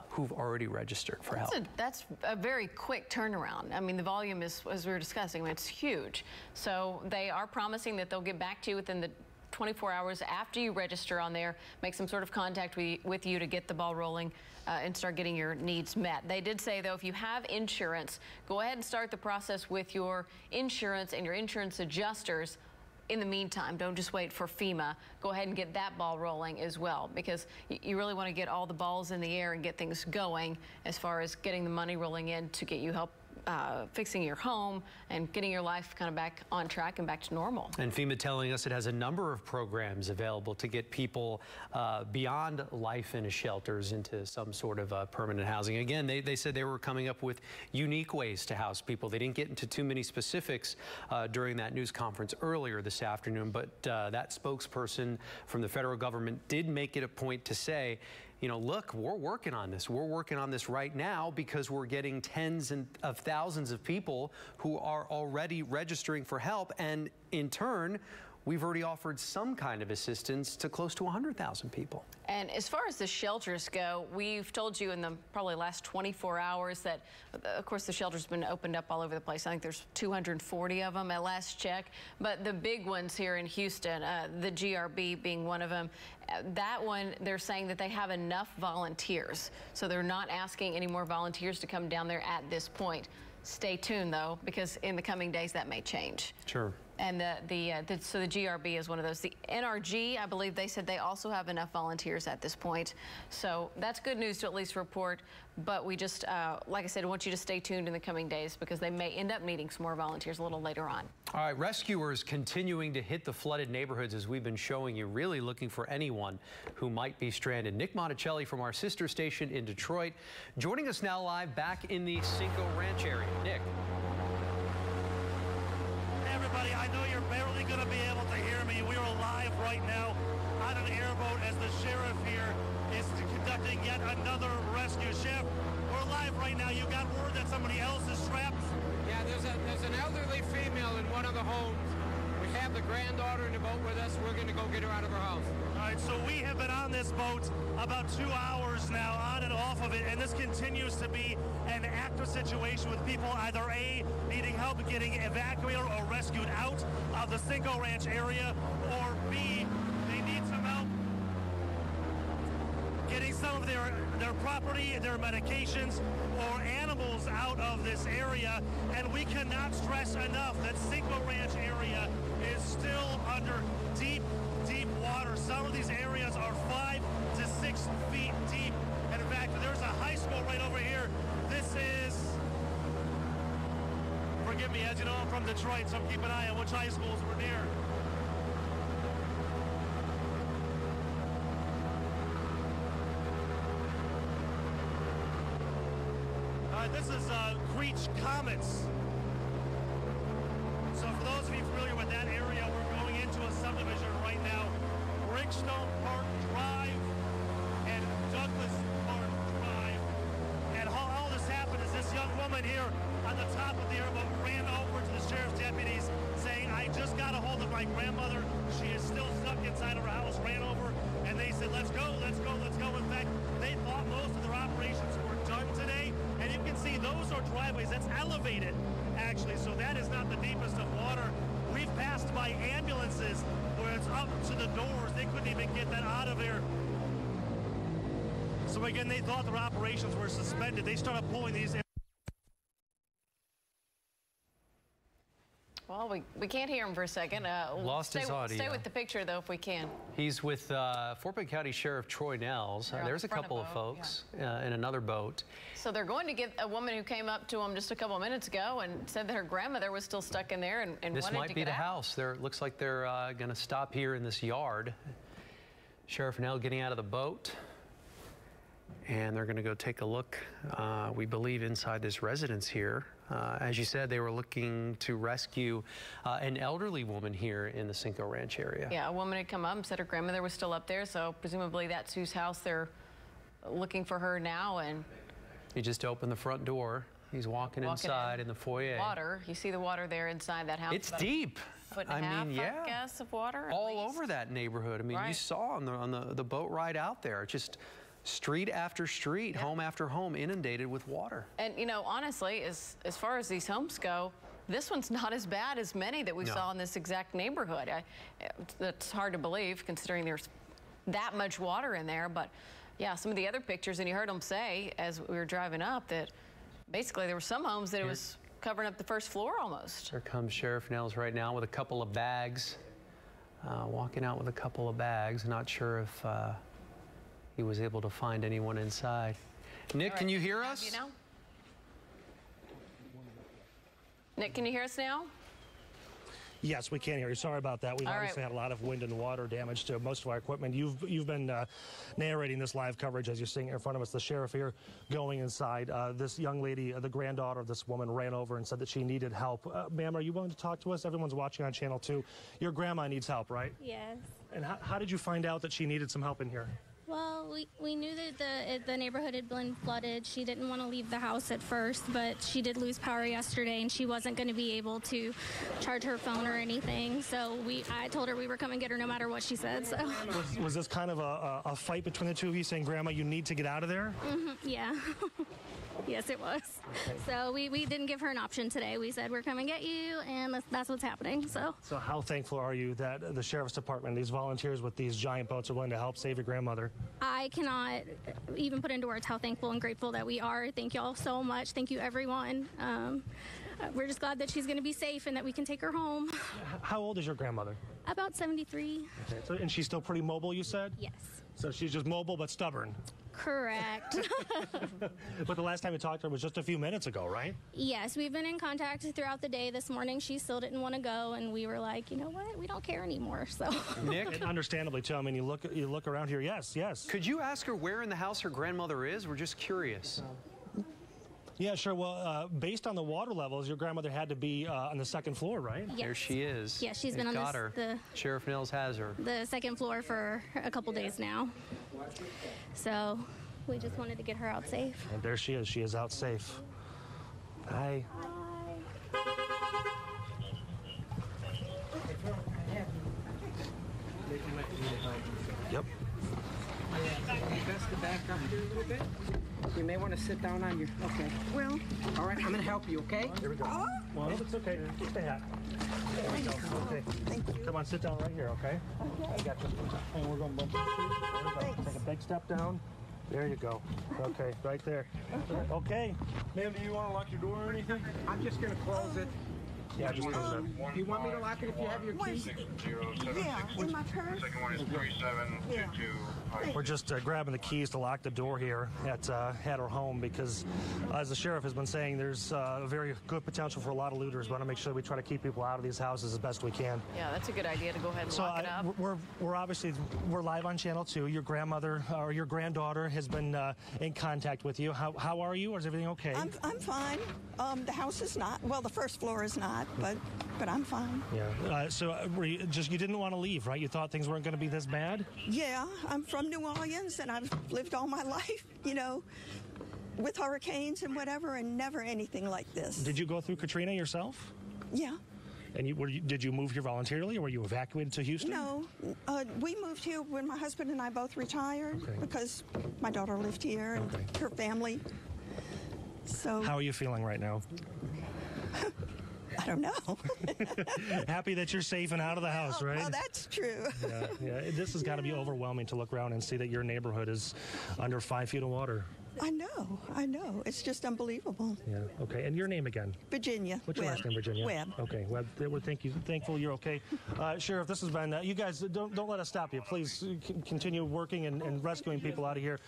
who've already registered for help. That's a very quick turnaround. I mean, the volume is, as we were discussing, it's huge. So they are promising that they'll get back to you within the 24 hours after you register on there, make some sort of contact with you to get the ball rolling and start getting your needs met. They did say, though, if you have insurance, go ahead and start the process with your insurance and your insurance adjusters. In the meantime, don't just wait for FEMA. Go ahead and get that ball rolling as well, because you really want to get all the balls in the air and get things going as far as getting the money rolling in to get you help fixing your home and getting your life kind of back on track and back to normal. And FEMA telling us it has a number of programs available to get people beyond life in shelters into some sort of permanent housing. Again, they said they were coming up with unique ways to house people. They didn't get into too many specifics during that news conference earlier this afternoon, but that spokesperson from the federal government did make it a point to say, you know, look, we're working on this. We're working on this right now because we're getting tens of thousands of people who are already registering for help. And in turn, we've already offered some kind of assistance to close to 100,000 people. And as far as the shelters go, we've told you in the probably last 24 hours that, of course, the shelter's been opened up all over the place. I think there's 240 of them at last check. But the big ones here in Houston, the GRB being one of them, that one, they're saying that they have enough volunteers. So they're not asking any more volunteers to come down there at this point. Stay tuned, though, because in the coming days that may change. Sure. And so the GRB is one of those. The NRG, I believe they said they also have enough volunteers at this point. So that's good news to at least report. But we just, like I said, I want you to stay tuned in the coming days because they may end up needing some more volunteers a little later on. All right, rescuers continuing to hit the flooded neighborhoods as we've been showing you, really looking for anyone who might be stranded. Nick Monticelli from our sister station in Detroit, joining us now live back in the Cinco Ranch area. Nick. Everybody, I know you're barely going to be able to hear me. We are live right now on an airboat as the sheriff here is conducting yet another rescue shift. We're live right now. You got word that somebody else is trapped? Yeah, there's an elderly female in one of the homes. We have the granddaughter in the boat with us. We're going to go get her out of her house. All right, so we have been on this boat about 2 hours now, on and off of it, and this continues to be an active situation with people either A, needing help getting evacuated or rescued out of the Cinco Ranch area, or B, they need some help getting some of their property, their medications, or animals out of this area. And we cannot stress enough that Cinco Ranch area is still under deep, deep water. Some of these areas are 5 to 6 feet deep. And in fact, there's a high school right over here. This is, forgive me, as you know, I'm from Detroit, so keep an eye on which high schools we're near. This is Creech Comets. So for those of you familiar with that area, we're going into a subdivision right now. Brickstone Park Drive and Douglas Park Drive. And how all this happened is this young woman here on the top of the airboat ran over to the sheriff's deputies saying, I just got a hold of my grandmother. She is still stuck inside of her house, ran over, and they said, let's go, let's go, let's go. In fact, they thought most of their operations were done today. And you can see those are driveways. That's elevated, actually, so that is not the deepest of water. We've passed by ambulances where it's up to the doors. They couldn't even get that out of there. So again, they thought their operations were suspended. They started pulling these. Well, we can't hear him for a second. Lost his audio. Stay with the picture, though, if we can. He's with Fort Bend County Sheriff Troy Nels. There's a couple of folks in another boat. So they're going to get a woman who came up to him just a couple of minutes ago and said that her grandmother was still stuck in there and wanted to get out. This might be the house. Looks like they're going to stop here in this yard. Sheriff Nell getting out of the boat. And they're going to go take a look, we believe, inside this residence here. As you said, they were looking to rescue an elderly woman here in the Cinco Ranch area. Yeah, a woman had come up and said her grandmother was still up there, so presumably that's whose house they're looking for her now, and he just opened the front door. He's walking inside in the foyer. Water. You see the water there inside that house. It's deep. Foot and a half, I guess, of water. All over that neighborhood. I mean, you saw on the boat ride out there, just street after street, home after home, inundated with water. And you know, honestly, as far as these homes go, this one's not as bad as many that we saw in this exact neighborhood. That's hard to believe, considering there's that much water in there. But yeah, some of the other pictures, and you heard them say as we were driving up that basically there were some homes that it was covering up the first floor almost. Here comes Sheriff Nels right now with a couple of bags, walking out with a couple of bags. Not sure if he was able to find anyone inside. Nick, can you hear us? You know? Nick, can you hear us now? Yes, we can hear you. Sorry about that. We've obviously had a lot of wind and water damage to most of our equipment. You've been narrating this live coverage as you're seeing in front of us. The sheriff here going inside. This young lady, the granddaughter of this woman, ran over and said that she needed help. Ma'am, are you willing to talk to us? Everyone's watching on Channel 2. Your grandma needs help, right? Yes. And how did you find out that she needed some help in here? Well, we knew that the neighborhood had been flooded. She didn't want to leave the house at first, but she did lose power yesterday, and she wasn't going to be able to charge her phone or anything. So I told her we were coming to get her no matter what she said. So was this kind of a fight between the two of you, saying, "Grandma, you need to get out of there"? Yeah. Yes, it was. Okay. So we didn't give her an option today. We said, we're coming to get you, and that's what's happening. So how thankful are you that the Sheriff's Department, these volunteers with these giant boats, are willing to help save your grandmother? I cannot even put into words how thankful and grateful that we are. Thank you all so much. Thank you, everyone. We're just glad that she's going to be safe and that we can take her home. How old is your grandmother? About 73. Okay. So, and she's still pretty mobile, you said? Yes. So she's just mobile but stubborn. Correct. But the last time you talked to her was just a few minutes ago, right? Yes, we've been in contact throughout the day. This morning she still didn't want to go, and we were like, you know what, we don't care anymore. So Nick, and understandably too. I mean, you look around here. Yes. Could you ask her where in the house her grandmother is? We're just curious. Yeah, sure. Well, based on the water levels, your grandmother had to be on the second floor, right? Yes. There she is. Yeah, she's been on the Sheriff Nels has her. The second floor for a couple days now. So we just wanted to get her out safe. And there she is. She is out safe. Bye. Yep. Best to back up here a little bit. You may want to sit down on your. Okay. Well. All right. I'm going to help you. Okay. Here we go. Oh. Well, it's okay. Just a hat. There we go. Okay. Thank you. Come on, sit down right here. Okay. Okay. I got you. And we're going to bump. There we go. Take a big step down. There you go. Okay, right there. Okay. Ma'am, do you want to lock your door or anything? I'm just going to close it. Yeah, just close it. Do you want me to lock it if you have your key? Yeah, in my purse. Second one is 3722. We're just grabbing the keys to lock the door here at her home because, as the sheriff has been saying, there's very good potential for a lot of looters. We want to make sure we try to keep people out of these houses as best we can. Yeah, that's a good idea to go ahead and lock it up. We're obviously live on Channel 2. Your grandmother or your granddaughter has been in contact with you. How are you? Is everything okay? I'm fine. The house is not. Well, the first floor is not, but I'm fine. Yeah. So you didn't want to leave, right? You thought things weren't going to be this bad? Yeah, I'm from New Orleans, and I've lived all my life, with hurricanes and whatever, and never anything like this. Did you go through Katrina yourself? Yeah. And did you move here voluntarily, or were you evacuated to Houston? No, we moved here when my husband and I both retired because my daughter lived here and her family. So. How are you feeling right now? I don't know. Happy that you're safe and out of the house, right? Oh, that's true. Yeah. This has got to be overwhelming to look around and see that your neighborhood is under 5 feet of water. I know. It's just unbelievable. Yeah, okay. And your name again? Virginia. What's your last name, Virginia? Webb. Okay, Webb. We're thankful you're okay. Sheriff, this has been, you guys, don't let us stop you. Please continue working and rescuing people out of here.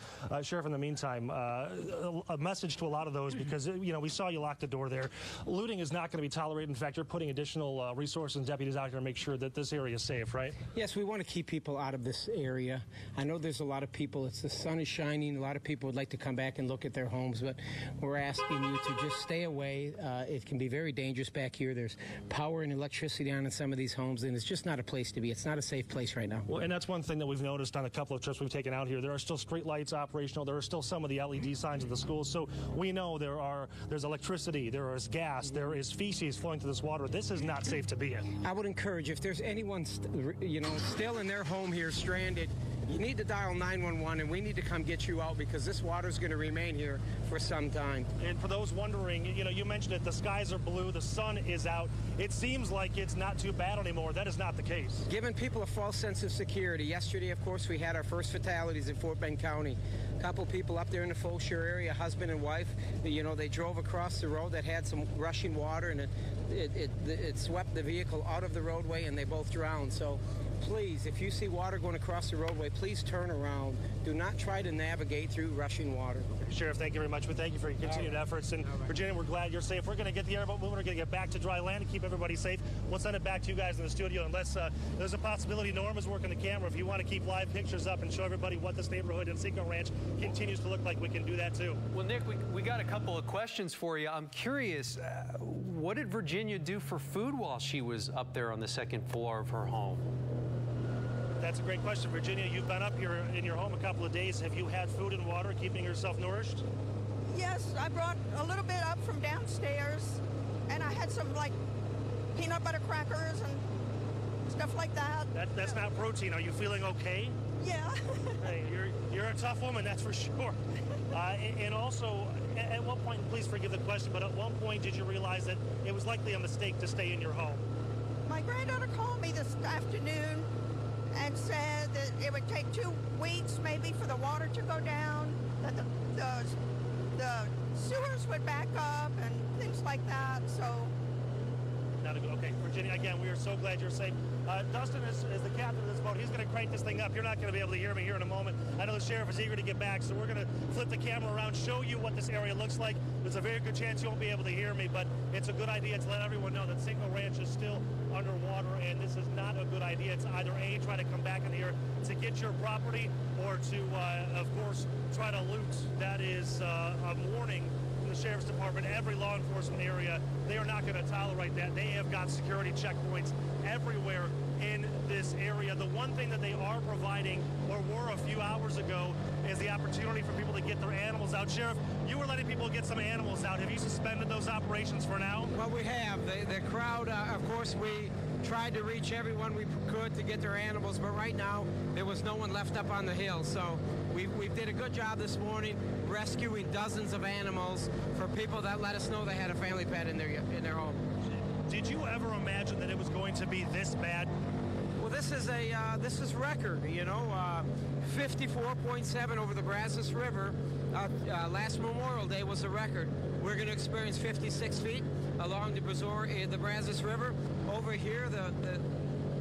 Sheriff, in the meantime, a message to a lot of those, because, we saw you lock the door there. Looting is not going to be tolerated. In fact, you're putting additional resources and deputies out here to make sure that this area is safe, right? Yes, we want to keep people out of this area. I know there's a lot of people. The sun is shining. A lot of people would like to come come back and look at their homes, but we're asking you to just stay away. It can be very dangerous back here. There's power and electricity on in some of these homes, and it's just not a place to be. It's not a safe place right now. Well, and that's one thing that we've noticed on a couple of trips we've taken out here. There are still street lights operational. There are still some of the LED signs of the schools. So we know there's electricity, there is gas, there is feces flowing through this water. This is not safe to be in. I would encourage, if there's anyone still in their home here stranded, you need to dial 911, and we need to come get you out because this water is going to remain here for some time. And for those wondering, you mentioned it, the skies are blue, the sun is out. It seems like it's not too bad anymore. That is not the case. Giving people a false sense of security. Yesterday, of course, we had our first fatalities in Fort Bend County. A couple people up there in the Fulshire area, husband and wife, they drove across the road that had some rushing water, and it swept the vehicle out of the roadway, and they both drowned. So please, if you see water going across the roadway, please turn around. Do not try to navigate through rushing water. Sheriff, thank you very much. We thank you for your continued efforts. And Virginia, we're glad you're safe. We're going to get the airboat moving. We're going to get back to dry land and keep everybody safe. We'll send it back to you guys in the studio. Unless there's a possibility Norm is working the camera. If you want to keep live pictures up and show everybody what this neighborhood in Cinco Ranch continues to look like, we can do that too. Well, Nick, we got a couple of questions for you. I'm curious, what did Virginia do for food while she was up there on the second floor of her home? That's a great question. Virginia, you've been up here in your home a couple of days. Have you had food and water, keeping yourself nourished? Yes, I brought a little bit up from downstairs, and I had some peanut butter crackers and stuff like that. That's not protein. Are you feeling okay? Yeah. Hey, you're a tough woman, that's for sure. And also, at what point, please forgive the question, but at one point did you realize that it was likely a mistake to stay in your home? My granddaughter called me this afternoon and said that it would take 2 weeks maybe for the water to go down, that the sewers would back up and things like that. So not a good. Okay, Virginia, again, we are so glad you're safe. Dustin is the captain of this boat. He's going to crank this thing up. You're not going to be able to hear me here in a moment. I know the sheriff is eager to get back, so we're going to flip the camera around, show you what this area looks like. There's a very good chance you won't be able to hear me, but it's a good idea to let everyone know that Cinco Ranch is still underwater, and this is not a good idea. It's either A, try to come back in here to get your property, or to, of course, try to loot. That is a warning from the Sheriff's Department. Every law enforcement area, they are not going to tolerate that. They have got security checkpoints everywhere in this area. The one thing that they are providing, or were a few hours ago, is the opportunity for people to get their animals out. Sheriff, you were letting people get some animals out. Have you suspended those operations for now? Well, we have. The crowd, of course, we tried to reach everyone we could to get their animals, but right now there was no one left up on the hill. So we did a good job this morning rescuing dozens of animals for people that let us know they had a family pet in their home. Did you ever imagine that it was going to be this bad? Well, this is record, 54.7 over the Brazos River. Last Memorial Day was a record. We're going to experience 56 feet along the Brazos River. Over here,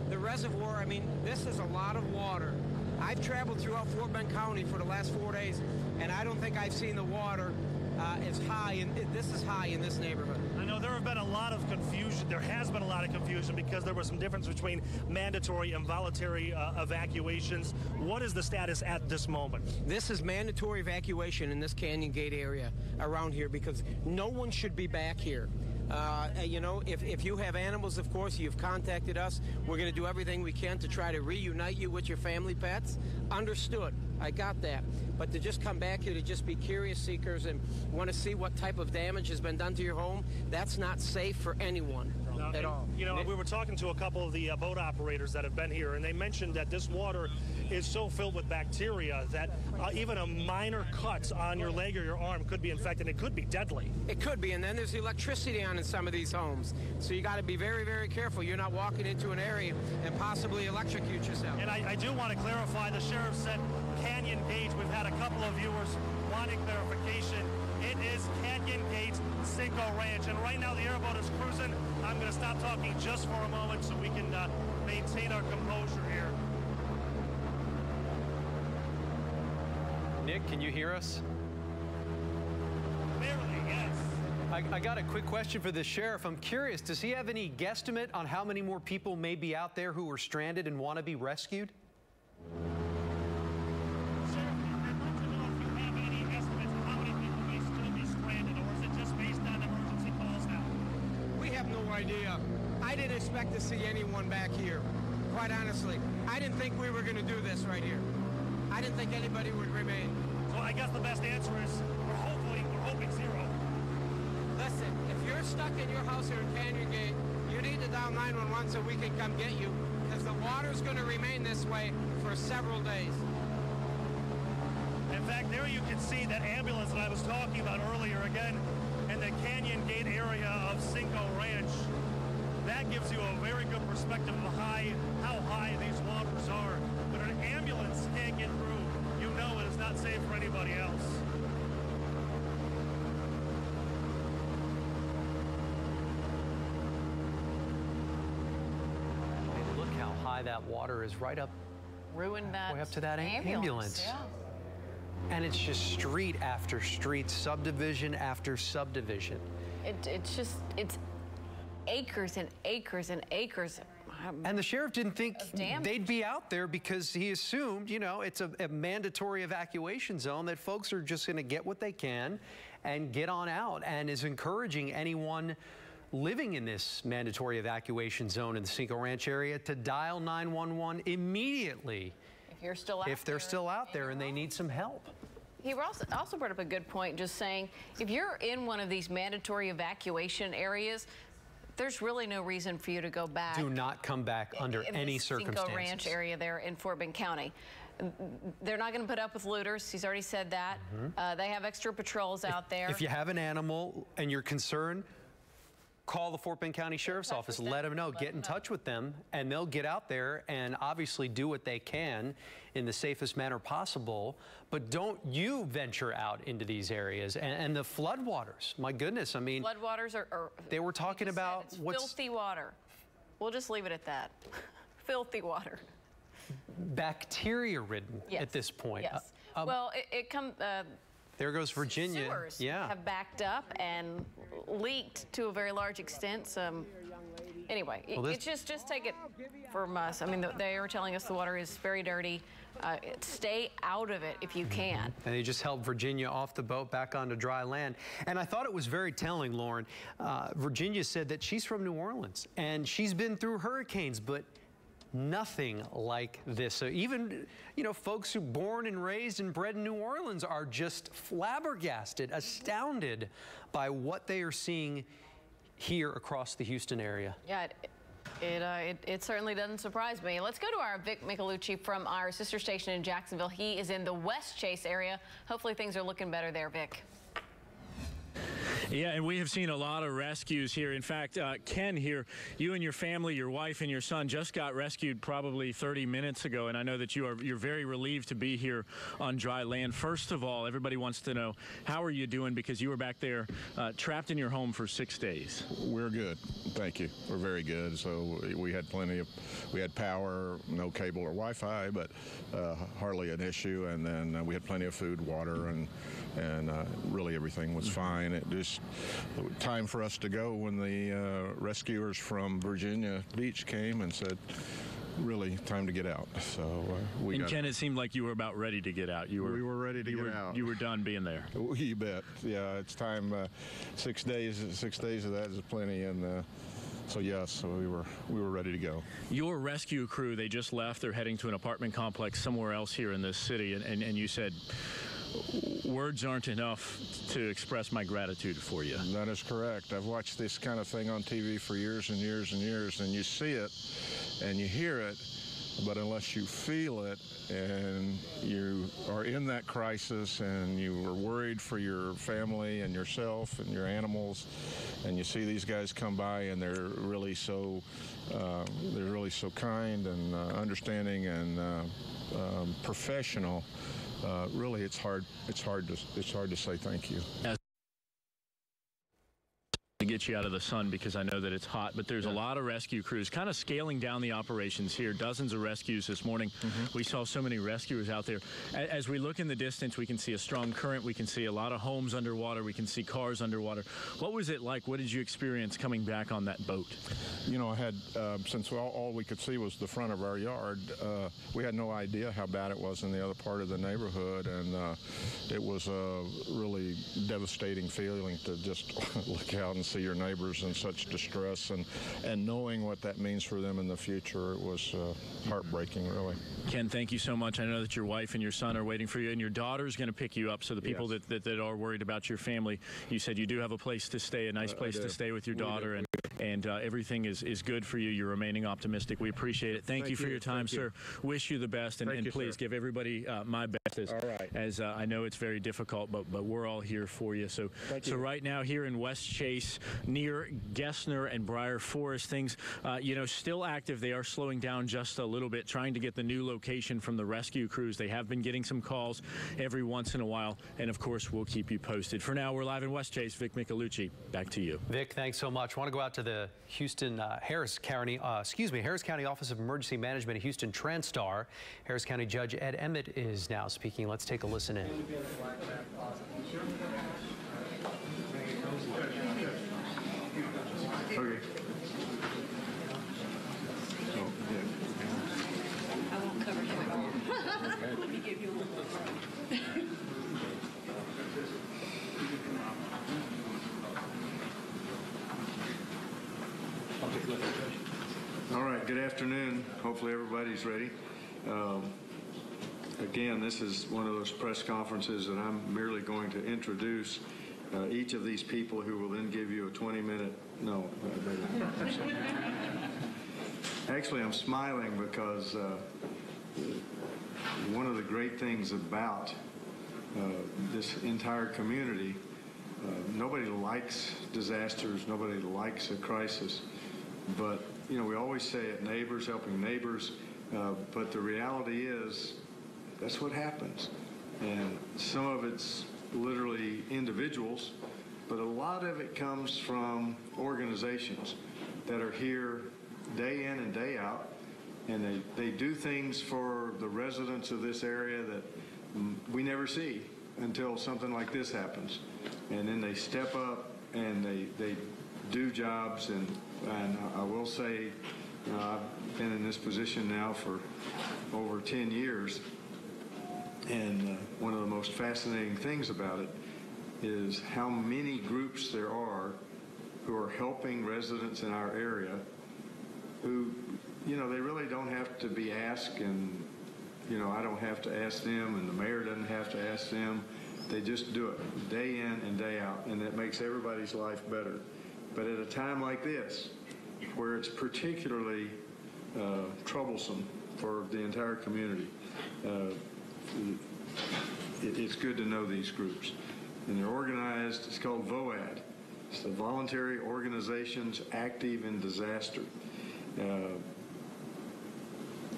the reservoir, I mean, this is a lot of water. I've traveled throughout Fort Bend County for the last 4 days, and I don't think I've seen the water as high, and this is high in this neighborhood. I know there have been a lot of confusion. There has been a lot of confusion because there was some difference between mandatory and voluntary evacuations. What is the status at this moment? This is mandatory evacuation in this Canyon Gate area around here because no one should be back here. If you have animals, of course, you've contacted us. We're going to do everything we can to try to reunite you with your family pets. Understood. I got that. But to just come back here to just be curious seekers and want to see what type of damage has been done to your home, that's not safe for anyone at all. We were talking to a couple of the boat operators that have been here, and they mentioned that this water is so filled with bacteria that even a minor cut on your leg or your arm could be infected. It could be deadly. It could be, and then there's electricity on in some of these homes. So you got to be very, very careful. You're not walking into an area and possibly electrocute yourself. And I do want to clarify, the sheriff said Canyon Gate. We've had a couple of viewers wanting clarification. It is Canyon Gate, Cinco Ranch, and right now the airboat is cruising. I'm going to stop talking just for a moment so we can maintain our composure here. Nick, can you hear us? Barely, yes. I got a quick question for the sheriff. I'm curious, does he have any guesstimate on how many more people may be out there who are stranded and want to be rescued? Sheriff, I'd like to know if you have any estimates. idea. I didn't expect to see anyone back here, quite honestly. I didn't think we were going to do this right here. I didn't think anybody would remain. So I guess the best answer is we're hoping zero. Listen, if you're stuck in your house here in Canyon Gate, you need to dial 911 so we can come get you, because the water's going to remain this way for several days. In fact, there you can see that ambulance that I was talking about earlier, again, in the Canyon Gate area of Cinco Ranch. That gives you a very good perspective of how high these waters are. But an ambulance can't get through. You know it is not safe for anybody else. Hey, look how high that water is right up. Ruined that way up to that ambulance. Yeah. And it's just street after street, subdivision after subdivision. It's acres and acres and acres. And the sheriff didn't think they'd be out there because he assumed, you know, it's a mandatory evacuation zone that folks are just going to get what they can and get on out, and is encouraging anyone living in this mandatory evacuation zone in the Cinco Ranch area to dial 911 immediately. If you're still out if they're still out there and they need some help. He also brought up a good point, just saying, if you're in one of these mandatory evacuation areas, there's really no reason for you to go back. Do not come back under any circumstances. Cinco Ranch area there in Fort Bend County. They're not going to put up with looters. He's already said that. They have extra patrols out there. If you have an animal and you're concerned, call the Fort Bend County Sheriff's Office. Let them know. Get in touch with them, and they'll get out there and obviously do what they can in the safest manner possible. But don't you venture out into these areas. And the floodwaters, my goodness, I mean. Floodwaters are they were talking about what's filthy water. We'll just leave it at that. Filthy water. Bacteria-ridden at this point. Yes. Well, it comes. There goes Virginia. Sewers have backed up and leaked to a very large extent. Anyway, it's just take it from us. I mean, they are telling us the water is very dirty. Stay out of it if you can. And they just helped Virginia off the boat back onto dry land. And I thought it was very telling, Lauren. Virginia said that she's from New Orleans and she's been through hurricanes, but nothing like this. So even, you know, folks who born and raised and bred in New Orleans are just flabbergasted, astounded by what they are seeing here across the Houston area. Yeah, it certainly doesn't surprise me. Let's go to our Vic Michelucci from our sister station in Jacksonville. He is in the West Chase area. Hopefully things are looking better there, Vic. Yeah, and we have seen a lot of rescues here. In fact, Ken here, you and your family, your wife and your son just got rescued probably 30 minutes ago, and I know that you're very relieved to be here on dry land. First of all, everybody wants to know, how are you doing, because you were back there trapped in your home for 6 days. We're good, thank you. We're very good. So we had we had power, no cable or Wi-Fi, but hardly an issue, and then we had plenty of food, water, and really everything was fine. It just time for us to go when the rescuers from Virginia Beach came and said, really time to get out. So Ken, it seemed like you were about ready to get out. We were ready to get out. You were done being there. You bet. Yeah, it's time. 6 days. 6 days of that is plenty, and so yes, we were ready to go. Your rescue crew, they just left. They're heading to an apartment complex somewhere else here in this city, and you said, words aren't enough to express my gratitude for you. That is correct. I've watched this kind of thing on TV for years and years and years, and you see it and you hear it, but unless you feel it and you are in that crisis and you are worried for your family and yourself and your animals, and you see these guys come by and they're really so kind and understanding and professional. Really, it's hard to say thank you. To get you out of the sun, because I know that it's hot, but there's a lot of rescue crews kind of scaling down the operations here. Dozens of rescues this morning. We saw so many rescuers out there. As we look in the distance, we can see a strong current. We can see a lot of homes underwater. We can see cars underwater. What was it like? What did you experience coming back on that boat? You know, I had, since all we could see was the front of our yard, we had no idea how bad it was in the other part of the neighborhood, and it was a really devastating feeling to just look out and see your your neighbors in such distress, and knowing what that means for them in the future, it was heartbreaking, really. Ken, thank you so much. I know that your wife and your son are waiting for you, and your daughter's going to pick you up. So the people that are worried about your family, you said you do have a place to stay, a nice place to stay with your daughter, and everything is good for you. You're remaining optimistic. We appreciate it. Thank you for your time, sir. Wish you the best, and please give everybody my best, as I know it's very difficult, but we're all here for you. So right now here in West Chase, near Gessner and Briar Forest, things still active. They are slowing down just a little bit, trying to get the new location from the rescue crews. They have been getting some calls every once in a while, and of course we'll keep you posted. For now, we're live in West Chase. Vic Michelucci, back to you. Vic, thanks so much. I want to go out to the Harris County Office of Emergency Management at Houston TranStar. Harris County Judge Ed Emmett is now speaking. Let's take a listen in. Okay. I won't cover him at all. Let me give you a little All right, good afternoon. Hopefully everybody's ready. Again, this is one of those press conferences that I'm merely going to introduce each of these people, who will then give you a 20-minute, Actually, I'm smiling because one of the great things about this entire community, nobody likes disasters, nobody likes a crisis, but we always say it, neighbors helping neighbors, but the reality is that's what happens. And some of it's literally individuals, but a lot of it comes from organizations that are here day in and day out, and they do things for the residents of this area that we never see until something like this happens. And then they step up and they do jobs, and I will say, I've been in this position now for over 10 years, and one of the most fascinating things about it is how many groups there are who are helping residents in our area who, they really don't have to be asked, and, I don't have to ask them, and the mayor doesn't have to ask them. They just do it day in and day out, and it makes everybody's life better. But at a time like this, where it's particularly troublesome for the entire community, it's good to know these groups. And they're organized, it's called VOAD. It's the Voluntary Organizations Active in Disaster.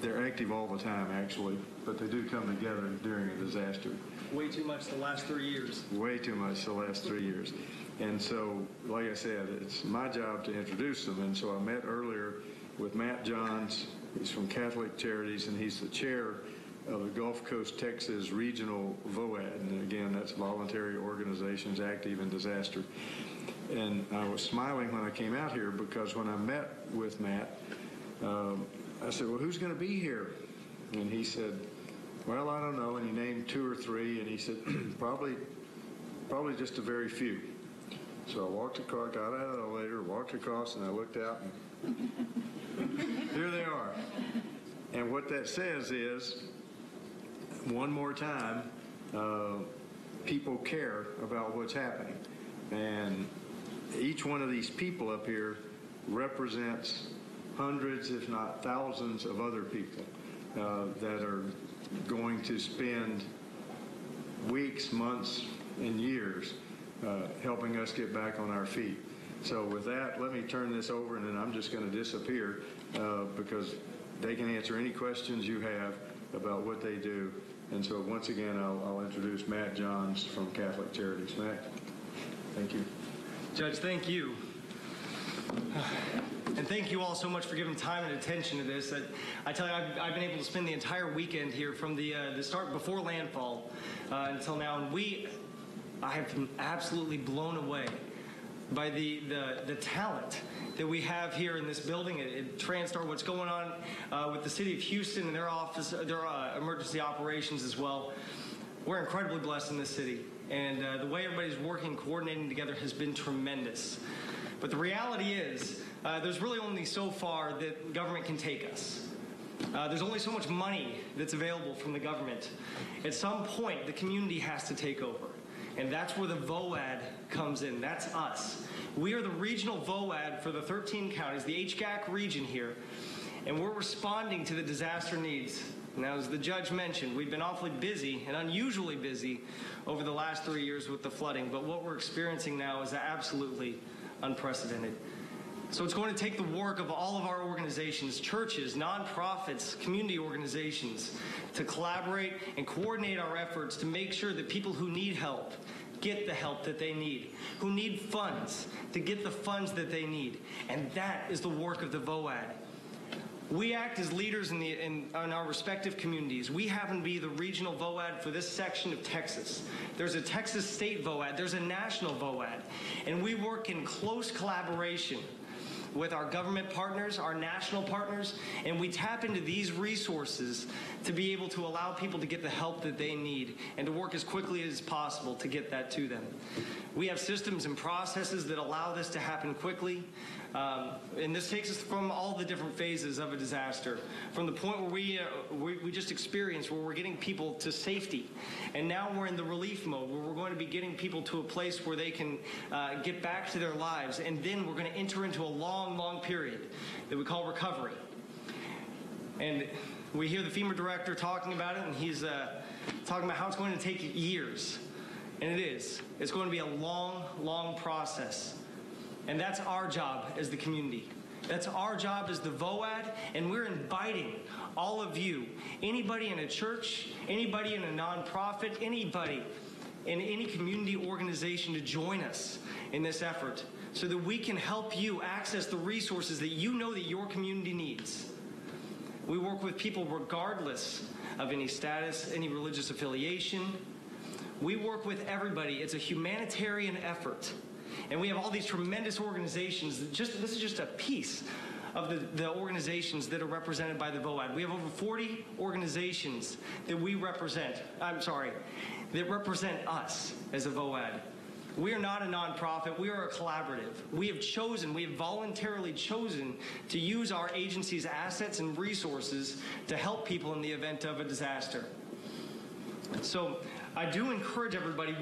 They're active all the time, actually, but they do come together during a disaster. Way too much the last 3 years. Way too much the last 3 years. And so, like I said, it's my job to introduce them. And so I met earlier with Matt Johns. He's from Catholic Charities, and he's the chair of the Gulf Coast, Texas Regional VOAD. And again, that's Voluntary Organizations Active in Disaster. And I was smiling when I came out here, because when I met with Matt, I said, well, who's going to be here? And he said, well, I don't know. And he named 2 or 3, and he said, probably just a very few. So I walked across, got out of the elevator, walked across, and I looked out, and here they are. And what that says is, one more time, people care about what's happening. And each one of these people up here represents hundreds, if not thousands, of other people that are going to spend weeks, months, and years helping us get back on our feet. So with that, let me turn this over, and then I'm just going to disappear because they can answer any questions you have about what they do. And so once again, I'll introduce Matt Johns from Catholic Charities. Matt, thank you. Judge, thank you. And thank you all so much for giving time and attention to this. I tell you, I've been able to spend the entire weekend here from the start before landfall until now, and I have been absolutely blown away by the talent that we have here in this building at TranStar, what's going on with the city of Houston and their office, their emergency operations as well. We're incredibly blessed in this city, and the way everybody's working, coordinating together has been tremendous. But the reality is, there's really only so far that government can take us. There's only so much money that's available from the government. At some point, the community has to take over. And that's where the VOAD comes in. That's us. We are the regional VOAD for the 13 counties, the HGAC region here, and we're responding to the disaster needs. Now, as the judge mentioned, we've been awfully busy and unusually busy over the last 3 years with the flooding, but what we're experiencing now is absolutely unprecedented. So it's going to take the work of all of our organizations, churches, nonprofits, community organizations, to collaborate and coordinate our efforts to make sure that people who need help get the help that they need, who need funds to get the funds that they need. And that is the work of the VOAD. We act as leaders in our respective communities. We happen to be the regional VOAD for this section of Texas. There's a Texas state VOAD, there's a national VOAD, and we work in close collaboration with our government partners, our national partners, and we tap into these resources to be able to allow people to get the help that they need and to work as quickly as possible to get that to them. We have systems and processes that allow this to happen quickly. And this takes us from all the different phases of a disaster, from the point where we just experienced, where we're getting people to safety, and now we're in the relief mode, where we're going to be getting people to a place where they can get back to their lives, and then we're going to enter into a long period that we call recovery. And we hear the FEMA director talking about it, and he's talking about how it's going to take years, and it is. It's going to be a long process. And that's our job as the community. That's our job as the VOAD, and we're inviting all of you, anybody in a church, anybody in a nonprofit, anybody in any community organization to join us in this effort so that we can help you access the resources that you know that your community needs. We work with people regardless of any status, any religious affiliation. We work with everybody. It's a humanitarian effort. And we have all these tremendous organizations. This is just a piece of the organizations that are represented by the VOAD. We have over 40 organizations that we represent. That represent us as a VOAD. We are not a nonprofit. We are a collaborative. We have voluntarily chosen to use our agency's assets and resources to help people in the event of a disaster. So I do encourage everybody,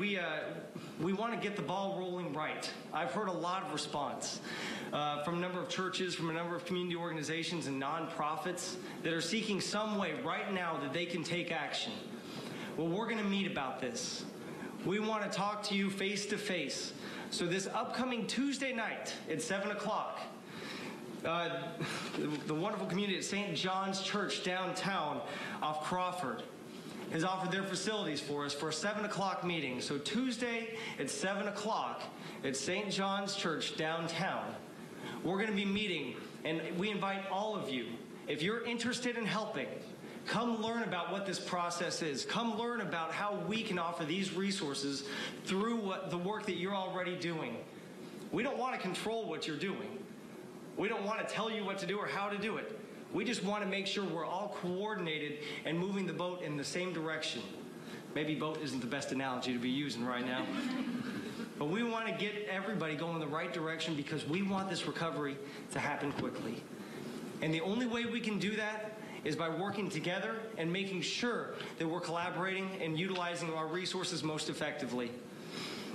we want to get the ball rolling right. I've heard a lot of response from a number of churches, from a number of community organizations and nonprofits that are seeking some way right now that they can take action. Well, we're going to meet about this. We want to talk to you face to face. So this upcoming Tuesday night at 7 o'clock, the wonderful community at St. John's Church downtown off Crawford has offered their facilities for us for a 7 o'clock meeting. So Tuesday at 7 o'clock at St. John's Church downtown, we're going to be meeting, and we invite all of you, if you're interested in helping, come learn about what this process is. Come learn about how we can offer these resources through the work that you're already doing. We don't want to control what you're doing. We don't want to tell you what to do or how to do it. We just want to make sure we're all coordinated and moving the boat in the same direction. Maybe boat isn't the best analogy to be using right now. But we want to get everybody going in the right direction because we want this recovery to happen quickly. And the only way we can do that is by working together and making sure that we're collaborating and utilizing our resources most effectively.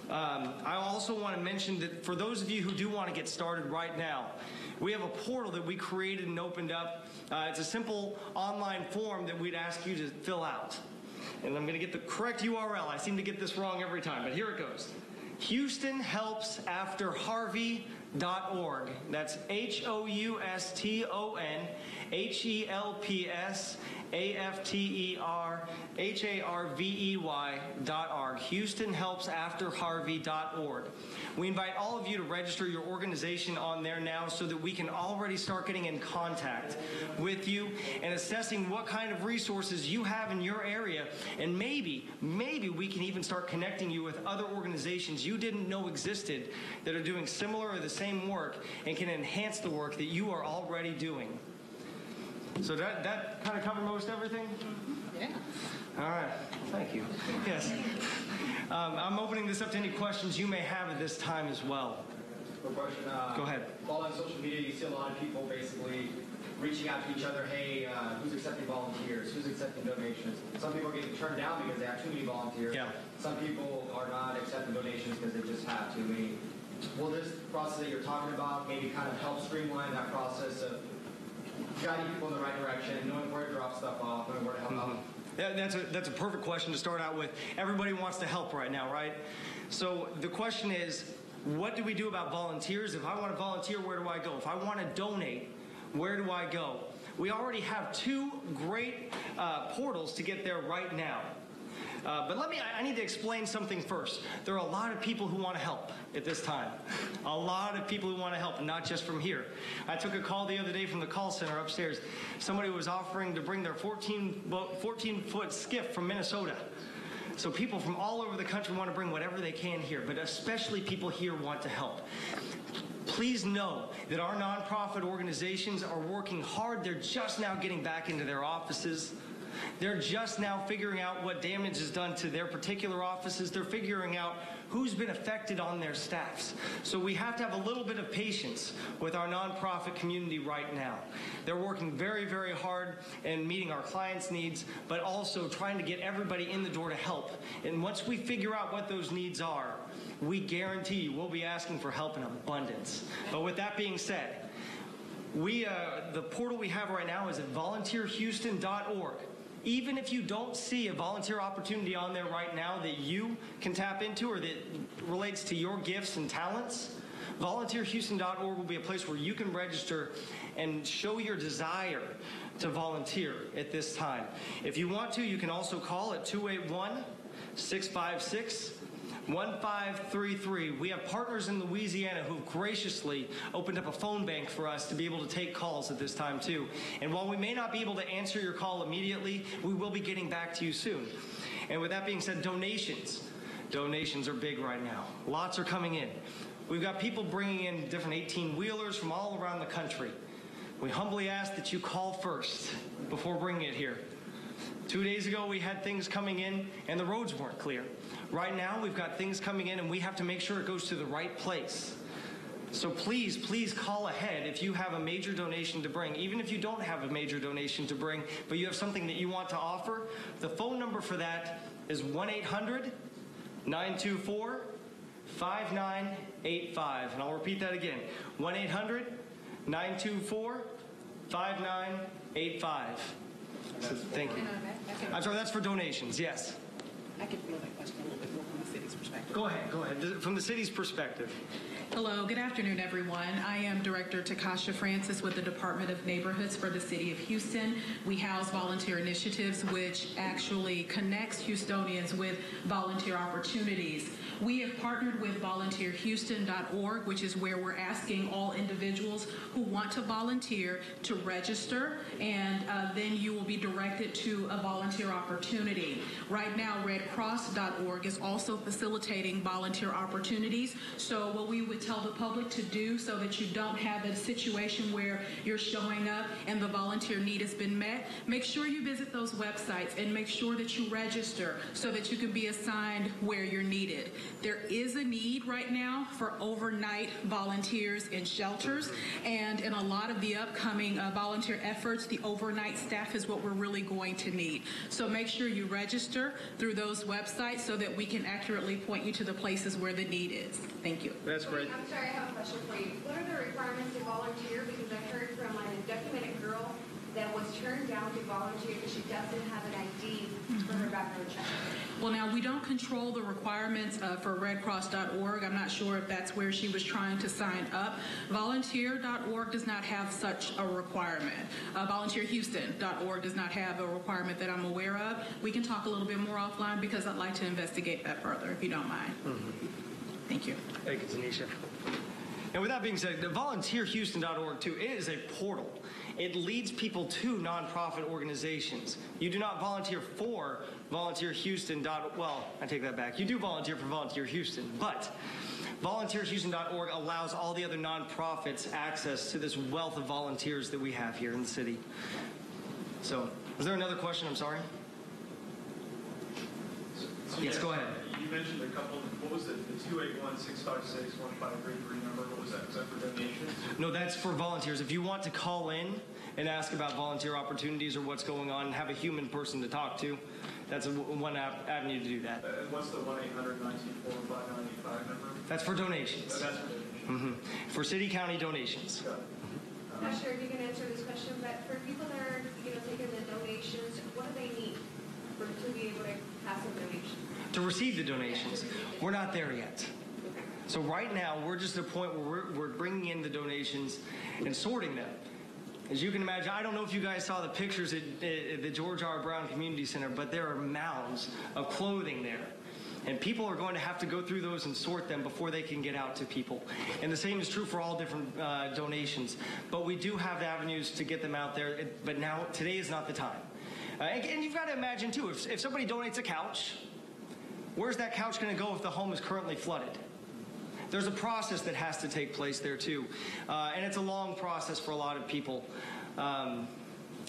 I also want to mention that for those of you who do want to get started right now, we have a portal that we created and opened up. It's a simple online form that we'd ask you to fill out. And I'm going to get the correct URL. I seem to get this wrong every time, but here it goes. HoustonHelpsAfterHarvey.org. That's HoustonHelpsAfterHarvey.org. HoustonHelpsAfterHarvey.org. We invite all of you to register your organization on there now so that we can already start getting in contact with you and assessing what kind of resources you have in your area, and maybe we can even start connecting you with other organizations you didn't know existed that are doing similar or the same work and can enhance the work that you are already doing. So that kind of cover most everything? Yeah. All right. Thank you. Yes. I'm opening this up to any questions you may have at this time as well. Quick question. Go ahead. While on social media, you see a lot of people basically reaching out to each other, hey, who's accepting volunteers? Who's accepting donations? Some people are getting turned down because they have too many volunteers. Yeah. Some people are not accepting donations because they just have to. I mean, will this process that you're talking about maybe kind of help streamline that process of guiding people in the right direction, knowing where to drop stuff off, knowing where to help out? Yeah, that's a perfect question to start out with. Everybody wants to help right now, right? So the question is, what do we do about volunteers? If I want to volunteer, where do I go? If I want to donate, where do I go? We already have two great portals to get there right now. But I need to explain something first. There are a lot of people who want to help at this time. A lot of people who want to help, not just from here. I took a call the other day from the call center upstairs. Somebody was offering to bring their 14-foot skiff from Minnesota. So people from all over the country want to bring whatever they can here, but especially people here want to help. Please know that our nonprofit organizations are working hard. They're just now getting back into their offices. They're just now figuring out what damage is done to their particular offices. They're figuring out who's been affected on their staffs. So we have to have a little bit of patience with our nonprofit community right now. They're working very, very hard in meeting our clients' needs, but also trying to get everybody in the door to help. And once we figure out what those needs are, we guarantee you we'll be asking for help in abundance. But with that being said, the portal we have right now is at volunteerhouston.org. Even if you don't see a volunteer opportunity on there right now that you can tap into or that relates to your gifts and talents, volunteerhouston.org will be a place where you can register and show your desire to volunteer at this time. If you want to, you can also call at 281-656-1533. We have partners in Louisiana who've graciously opened up a phone bank for us to be able to take calls at this time too. And while we may not be able to answer your call immediately, we will be getting back to you soon. And with that being said, donations. Donations are big right now. Lots are coming in. We've got people bringing in different 18-wheelers from all around the country. We humbly ask that you call first before bringing it here. 2 days ago, we had things coming in and the roads weren't clear. Right now, we've got things coming in and we have to make sure it goes to the right place. So please, please call ahead if you have a major donation to bring. Even if you don't have a major donation to bring, but you have something that you want to offer, the phone number for that is 1-800-924-5985. And I'll repeat that again, 1-800-924-5985. So thank you. I'm sorry, that's for donations, yes. I could feel that question a little bit more from the city's perspective. Go ahead. From the city's perspective. Hello, good afternoon, everyone. I am Director Takasha Francis with the Department of Neighborhoods for the City of Houston. We house volunteer initiatives, which actually connects Houstonians with volunteer opportunities. We have partnered with volunteerhouston.org, which is where we're asking all individuals who want to volunteer to register, and then you will be directed to a volunteer opportunity. Right now, redcross.org is also facilitating volunteer opportunities. So what we would tell the public to do so that you don't have a situation where you're showing up and the volunteer need has been met, make sure you visit those websites and make sure that you register so that you can be assigned where you're needed. There is a need right now for overnight volunteers in shelters, and in a lot of the upcoming volunteer efforts, the overnight staff is what we're really going to need. So make sure you register through those websites so that we can accurately point you to the places where the need is. Thank you. That's great. I'm sorry, I have a question for you. What are the requirements to volunteer? Because I heard from an undocumented girl that was turned down to volunteer because she doesn't have an ID for her background check. Well, now, we don't control the requirements for redcross.org. I'm not sure if that's where she was trying to sign up. Volunteer.org does not have such a requirement. Volunteerhouston.org does not have a requirement that I'm aware of. We can talk a little bit more offline because I'd like to investigate that further, if you don't mind. Thank you. Thank you, Tanisha. And with that being said, the volunteerhouston.org, too, is a portal. It leads people to nonprofit organizations. You do not volunteer for Volunteer Houston. Well, I take that back. You do volunteer for Volunteer Houston, but VolunteerHouston.org allows all the other nonprofits access to this wealth of volunteers that we have here in the city. So, was there another question? I'm sorry. So yes, go ahead. You mentioned a couple. What was it? The 281-656-1533 number. What was that? Was that for donations? No, that's for volunteers. If you want to call in and ask about volunteer opportunities or what's going on, and have a human person to talk to, that's one avenue to do that. What's the 1-800-924-5985 number? That's for donations. Oh, that's for donations. Mm-hmm. For city-county donations. I'm not sure if you can answer this question, but for people that are, taking the donations, what do they need to be able to pass a donation? To receive the donations. We're not there yet. So right now, we're just at a point where we're bringing in the donations and sorting them. As you can imagine, I don't know if you guys saw the pictures at the George R. Brown Community Center, but there are mounds of clothing there. And people are going to have to go through those and sort them before they can get out to people. And the same is true for all different donations. But we do have avenues to get them out there, but now, today is not the time. And you've got to imagine, too, if somebody donates a couch, where's that couch going to go if the home is currently flooded? There's a process that has to take place there, too. And it's a long process for a lot of people.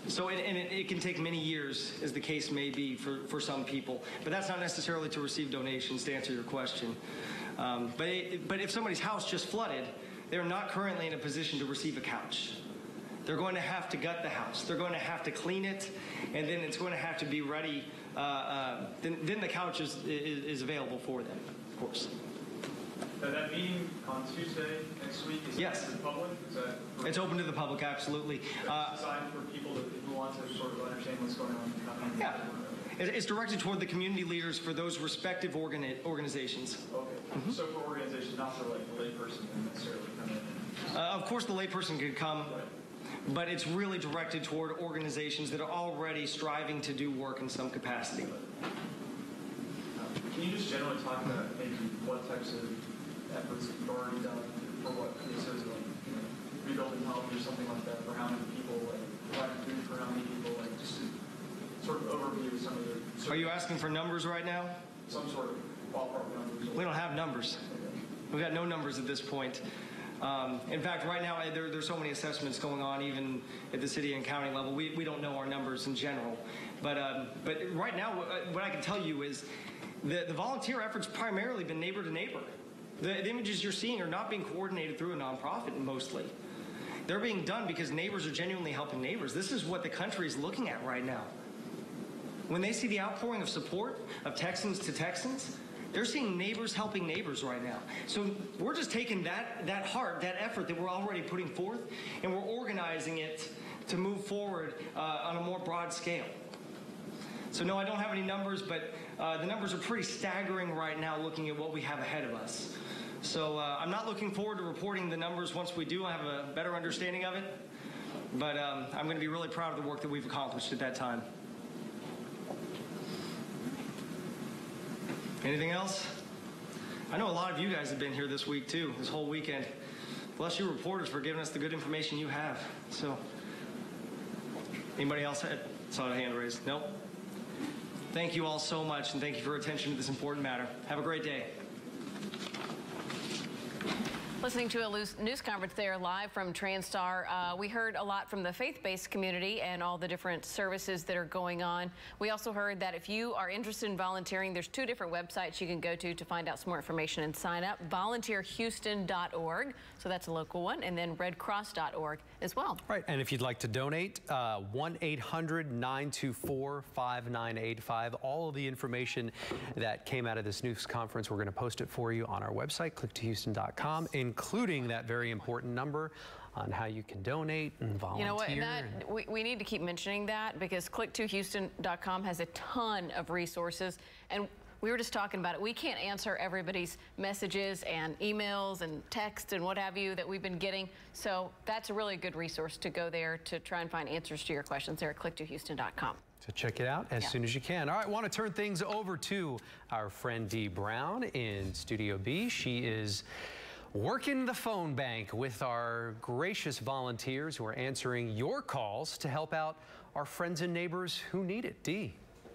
So it can take many years, as the case may be for some people. But that's not necessarily to receive donations, to answer your question. But if somebody's house just flooded, they're not currently in a position to receive a couch. They're going to have to gut the house. They're going to have to clean it, and then it's going to have to be ready. Then the couch is available for them, of course. That meeting on Tuesday next week is open to the public? It's open to the public, absolutely. It's designed for people who want to sort of understand what's going on. Yeah. It's directed toward the community leaders for those respective organizations. Okay. So for organizations, not for like the layperson to necessarily come in? Of course the layperson could come, but it's really directed toward organizations that are already striving to do work in some capacity. Can you just generally talk about maybe what types of efforts you've already done for what cases, like rebuilding homes or something like that, for how many people, like providing food for how many people, like just to sort of overview some of the... Are you asking for numbers right now? Some sort of ballpark numbers. We don't have numbers. We've got no numbers at this point. In fact, right now, there's so many assessments going on, even at the city and county level. We don't know our numbers in general. But right now, what I can tell you is the volunteer effort's primarily been neighbor to neighbor. The images you're seeing are not being coordinated through a nonprofit mostly. They're being done because neighbors are genuinely helping neighbors. This is what the country is looking at right now. When they see the outpouring of support of Texans to Texans, they're seeing neighbors helping neighbors right now. So we're just taking that heart, that effort that we're already putting forth, and we're organizing it to move forward on a more broad scale. So no, I don't have any numbers, but the numbers are pretty staggering right now looking at what we have ahead of us. So I'm not looking forward to reporting the numbers once we do have a better understanding of it, but I'm going to be really proud of the work that we've accomplished at that time. Anything else? I know a lot of you guys have been here this week too, this whole weekend. Bless you reporters for giving us the good information you have. So, anybody else saw a hand raised? Nope. Thank you all so much, and thank you for your attention to this important matter. Have a great day. Listening to a news conference there live from Transtar, we heard a lot from the faith-based community and all the different services that are going on. We also heard that if you are interested in volunteering, there's 2 different websites you can go to find out some more information and sign up. VolunteerHouston.org, so that's a local one, and then RedCross.org as well. Right, and if you'd like to donate, 1-800-924-5985. All of the information that came out of this news conference, we're going to post it for you on our website, Click2Houston.com, including that very important number on how you can donate and volunteer. You know what, we need to keep mentioning that because Click2Houston.com has a ton of resources, and we were just talking about it. We can't answer everybody's messages and emails and texts and what have you that we've been getting, so that's a really good resource to go there to try and find answers to your questions there at Click2Houston.com. So check it out as soon as you can. All right, want to turn things over to our friend Dee Brown in Studio B. She is working the phone bank with our gracious volunteers who are answering your calls to help out our friends and neighbors who need it. Dee.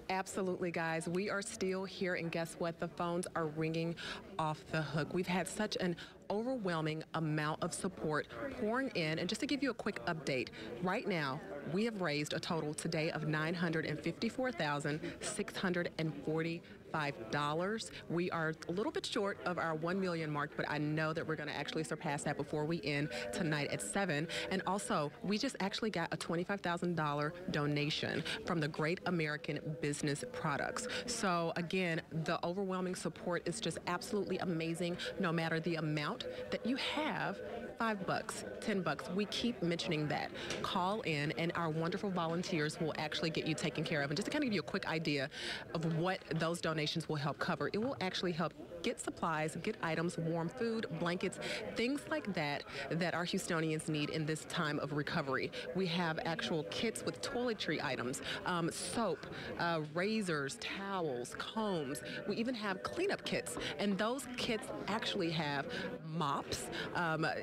Absolutely, guys. We are still here, and guess what? The phones are ringing off the hook. We've had such an overwhelming amount of support pouring in, and just to give you a quick update, right now we have raised a total today of $954,645. $5. We are a little bit short of our 1 million mark, but I know that we're going to actually surpass that before we end tonight at 7. And also, we just actually got a $25,000 donation from the Great American Business Products. So again, the overwhelming support is just absolutely amazing. No matter the amount that you have, $5, $10, we keep mentioning that. Call in and our wonderful volunteers will actually get you taken care of. And just to kind of give you a quick idea of what those donations will help cover, it will actually help get supplies, get items, warm food, blankets, things like that that our Houstonians need in this time of recovery. We have actual kits with toiletry items, soap, razors, towels, combs. We even have cleanup kits, and those kits actually have mops,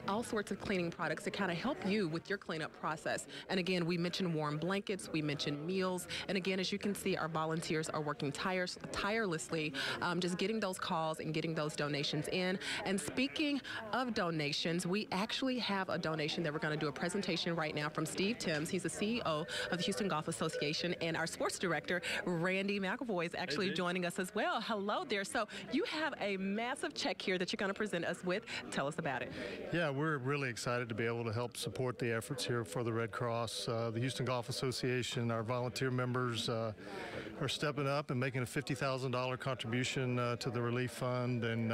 all sorts of cleaning products to kind of help you with your cleanup process. And again, we mentioned warm blankets, we mentioned meals, and again, as you can see, our volunteers are working tirelessly, just getting those calls and getting those donations in. And speaking of donations, we actually have a donation that we're going to do a presentation right now from Steve Timms. He's the CEO of the Houston Golf Association, and our sports director, Randy McEvoy, is actually joining us as well. Hello there. So you have a massive check here that you're going to present us with. Tell us about it. Yeah, we're really excited to be able to help support the efforts here for the Red Cross. The Houston Golf Association, our volunteer members are stepping up and making a $50,000 contribution to the relief fund. And,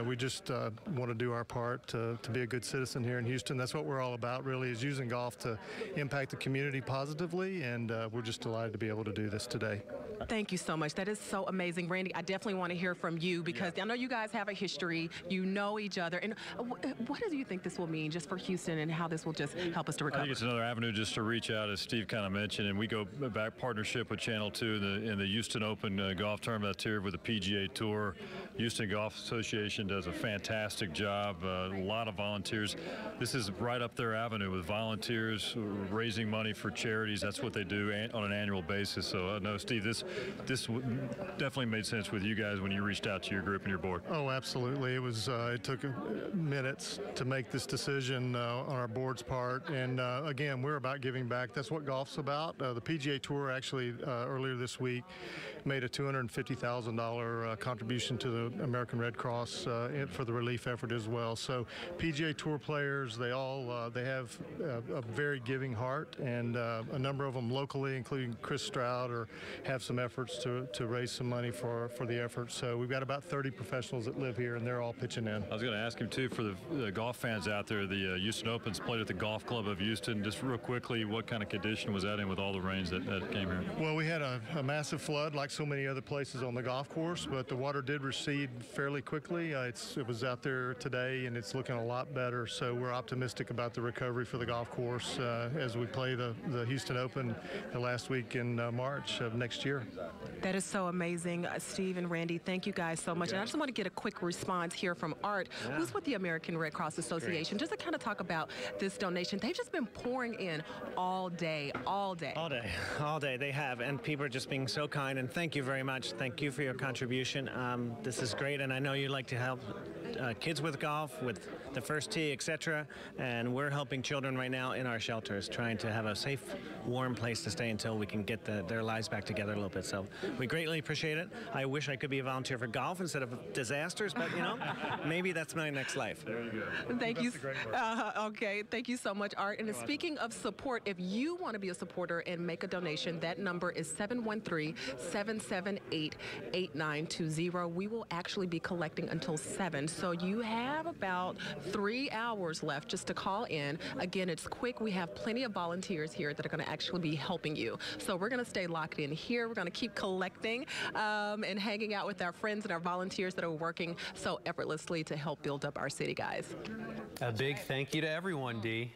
we just want to do our part to be a good citizen here in Houston. That's what we're all about, really, is using golf to impact the community positively. And we're just delighted to be able to do this today. Thank you so much. That is so amazing. Randy, I definitely want to hear from you because I know you guys have a history. You know each other. And what do you think this will mean just for Houston and how this will just help us to recover? I think it's another avenue just to reach out, as Steve kind of mentioned, and we go back partnership with Channel 2 in the Houston Open golf tournament here with the PGA Tour. Houston Golf Association does a fantastic job. A lot of volunteers. This is right up their avenue with volunteers raising money for charities. That's what they do on an annual basis. So no, Steve, this definitely made sense with you guys when you reached out to your group and your board. Oh, absolutely. It was. It took minutes to make this decision on our board's part. And again, we're about giving back. That's what golf's about. The PGA Tour actually earlier this week made a $250,000 contribution to the American Red Cross for the relief effort as well. So PGA Tour players, they have a very giving heart, and a number of them locally, including Chris Stroud, have some efforts to raise some money for the effort. So we've got about 30 professionals that live here, and they're all pitching in. I was going to ask him too, for the golf fans out there, the Houston Open's played at the Golf Club of Houston. Just real quickly, what kind of condition was that in with all the rains that came here? Well, we had a massive flood like so many other places on the golf course, but the water did recede fairly quickly. It was out there today, and it's looking a lot better. So we're optimistic about the recovery for the golf course as we play the Houston Open the last week in March of next year. That is so amazing. Steve and Randy, thank you guys so much. And I just want to get a quick response here from Art, who's with the American Red Cross Association, just to kind of talk about this donation. They've just been pouring in all day. All day they have, and people are just being so kind, and thank you very much. Thank you for your contribution. This is great, and I know you'd like to help kids with golf, with the first tee, etc. And we're helping children right now in our shelters, trying to have a safe, warm place to stay until we can get their lives back together a little bit. So we greatly appreciate it. I wish I could be a volunteer for golf instead of disasters, but maybe that's my next life. There you go. Thank you. Okay, thank you so much, Art. And speaking of support, if you want to be a supporter and make a donation, that number is 713-778-8920. We will actually be collecting until 7. So you have about 3 hours left just to call in. Again, it's quick. We have plenty of volunteers here that are going to actually be helping you. So we're going to stay locked in here. We're going to keep collecting and hanging out with our friends and our volunteers that are working so effortlessly to help build up our city, guys. A big thank you to everyone, Dee.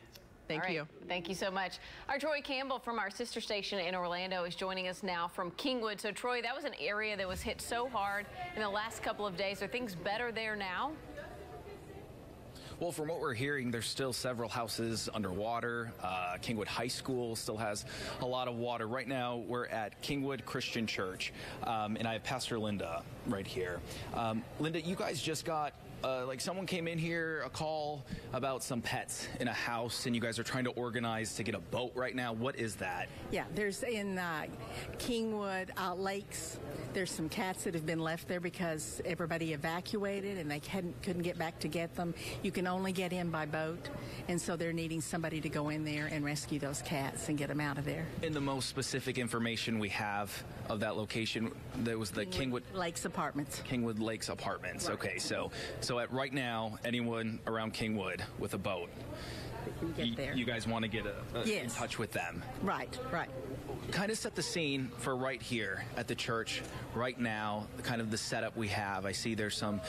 Thank you. Thank you so much. Our Troy Campbell from our sister station in Orlando is joining us now from Kingwood. So, Troy, that was an area that was hit so hard in the last couple of days. Are things better there now? Well, from what we're hearing, there's still several houses underwater. Kingwood High School still has a lot of water. Right now, we're at Kingwood Christian Church, and I have Pastor Linda right here. Linda, you guys just got like someone came in here, a call about some pets in a house, and you guys are trying to organize to get a boat right now. What is that? Yeah, there's in Kingwood Lakes, there's some cats that have been left there because everybody evacuated and they couldn't get back to get them. You can only get in by boat, and so they're needing somebody to go in there and rescue those cats and get them out of there. And the most specific information we have of that location, there was the Kingwood Lakes Apartments. Kingwood Lakes Apartments. Right. Okay, so at right now, anyone around Kingwood with a boat, get there. You guys want to get in touch with them. Right. Kind of set the scene for right here at the church right now, kind of the setup we have. I see there's some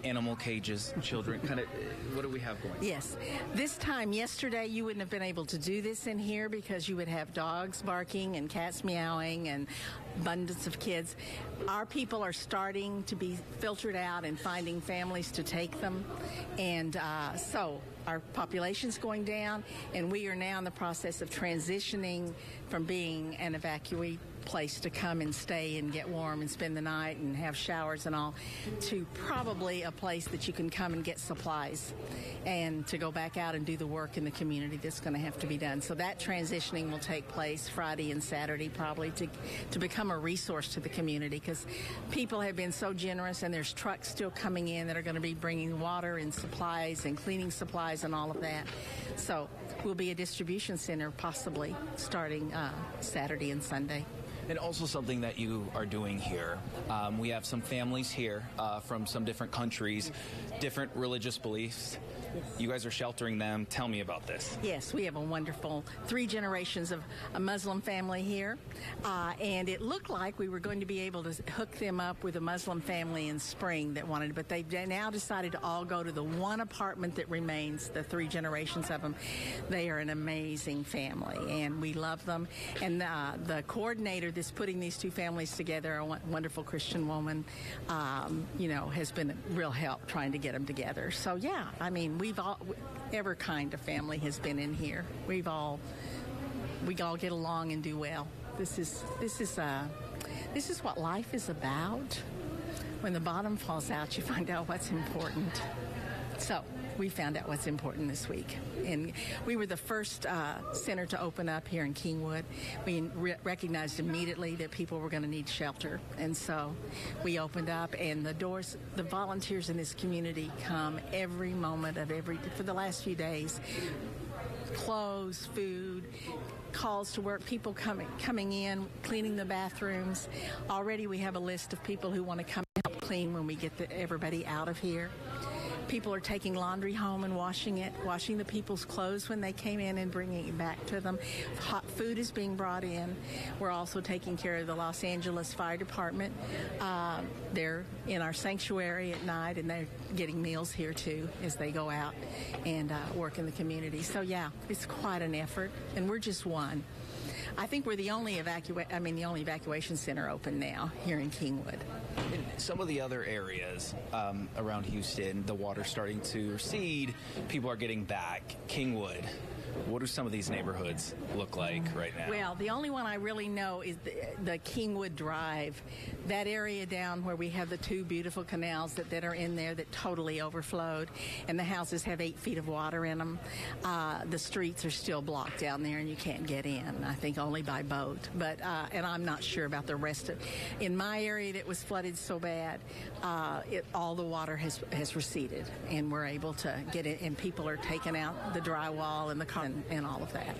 animal cages, children. Kind of, what do we have going? Yes. This time yesterday, you wouldn't have been able to do this in here because you would have dogs barking and cats meowing and abundance of kids. Our people are starting to be filtered out and finding families to take them. And so our population's going down, and we are now in the process of transitioning from being an evacuee place to come and stay and get warm and spend the night and have showers and all, to probably a place that you can come and get supplies and to go back out and do the work in the community that's going to have to be done. So that transitioning will take place Friday and Saturday probably to become a resource to the community, because people have been so generous, and there's trucks still coming in that are going to be bringing water and supplies and cleaning supplies and all of that. So we'll be a distribution center possibly starting Saturday and Sunday. And also something that you are doing here. We have some families here from some different countries, different religious beliefs. You guys are sheltering them. Tell me about this. Yes, we have a wonderful 3 generations of a Muslim family here. And it looked like we were going to be able to hook them up with a Muslim family in spring that wanted, but they've now decided to all go to the one apartment that remains, the 3 generations of them. They are an amazing family, and we love them. And the coordinator that's putting these 2 families together, a wonderful Christian woman, has been a real help trying to get them together. So, yeah, I mean, every kind of family has been in here. We all get along and do well. This is what life is about. When the bottom falls out, you find out what's important. So we found out what's important this week. And we were the first center to open up here in Kingwood. We recognized immediately that people were going to need shelter. And so we opened up, and the volunteers in this community come every moment of for the last few days. Clothes, food, calls to work, people coming in, cleaning the bathrooms. Already we have a list of people who want to come help clean when we get everybody out of here. People are taking laundry home and washing the people's clothes when they came in and bringing it back to them. Hot food is being brought in. We're also taking care of the Los Angeles Fire Department. They're in our sanctuary at night, and they're getting meals here too as they go out and work in the community. So yeah, it's quite an effort, and we're just one. I think we're the only evacuation center open now here in Kingwood. In some of the other areas around Houston, the water's starting to recede. People are getting back. Kingwood, what do some of these neighborhoods look like right now? Well, the only one I really know is the Kingwood Drive. That area down where we have the 2 beautiful canals that are in there that totally overflowed, and the houses have 8 feet of water in them. The streets are still blocked down there, and you can't get in, I think only by boat. But and I'm not sure about the rest of in my area that was flooded so bad, all the water has receded, and we're able to get it, and people are taking out the drywall and the car and all of that.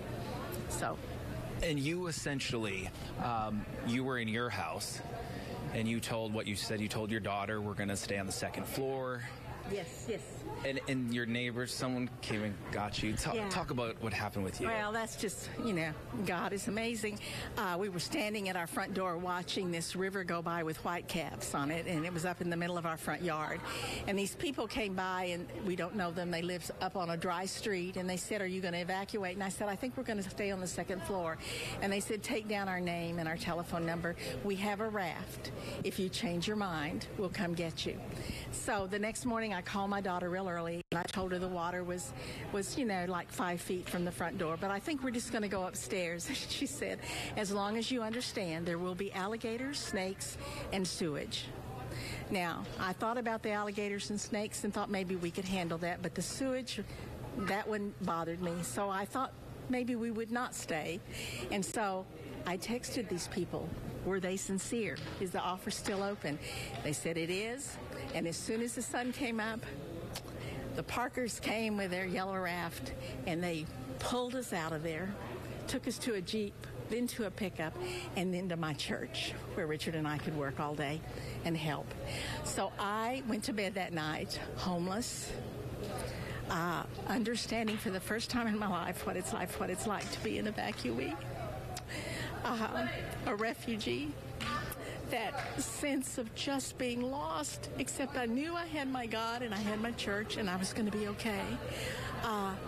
So. And you essentially, you were in your house, and you told your daughter, we're going to stay on the 2nd floor. Yes. And your neighbors, someone came and got you. Talk about what happened with you. Well, that's just, God is amazing. We were standing at our front door watching this river go by with whitecaps on it, and it was up in the middle of our front yard. And these people came by, and we don't know them. They live up on a dry street, and they said, "Are you going to evacuate?" And I said, "I think we're going to stay on the 2nd floor." And they said, "Take down our name and our telephone number. We have a raft. If you change your mind, we'll come get you." So the next morning, I called my daughter real early, and I told her the water was like 5 feet from the front door. But I think we're just going to go upstairs. She said, "As long as you understand, there will be alligators, snakes, and sewage." Now, I thought about the alligators and snakes and thought maybe we could handle that, but the sewage, that one bothered me. So I thought maybe we would not stay. And so I texted these people. Were they sincere? Is the offer still open? They said it is. And as soon as the sun came up, the Parkers came with their yellow raft, and they pulled us out of there, took us to a Jeep, then to a pickup, and then to my church, where Richard and I could work all day and help. So I went to bed that night, homeless, understanding for the first time in my life what it's like to be an evacuee, a refugee. That sense of just being lost, except I knew I had my God and I had my church and I was going to be okay.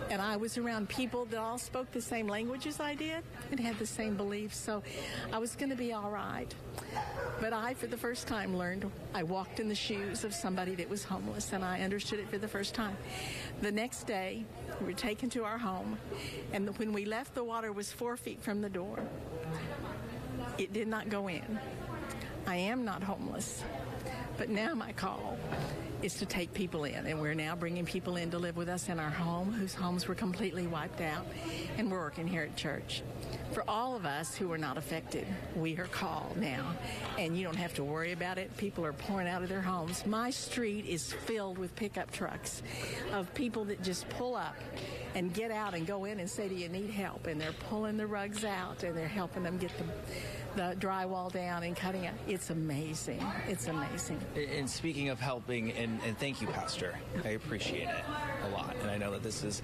And I was around people that all spoke the same language as I did and had the same beliefs, so I was going to be all right. But I, for the first time, learned I walked in the shoes of somebody that was homeless, and I understood it for the first time. The next day, we were taken to our home, and when we left, the water was 4 feet from the door. It did not go in. I am not homeless, but now my call is to take people in, and we're now bringing people in to live with us in our home whose homes were completely wiped out, and we're working here at church. For all of us who are not affected, we are called now, and you don't have to worry about it. People are pouring out of their homes. My street is filled with pickup trucks of people that just pull up and get out and go in and say, do you need help? And they're pulling the rugs out, and they're helping them get the drywall down and cutting it. It's amazing. It's amazing. And speaking of helping, and thank you, Pastor. I appreciate it a lot. And I know that this is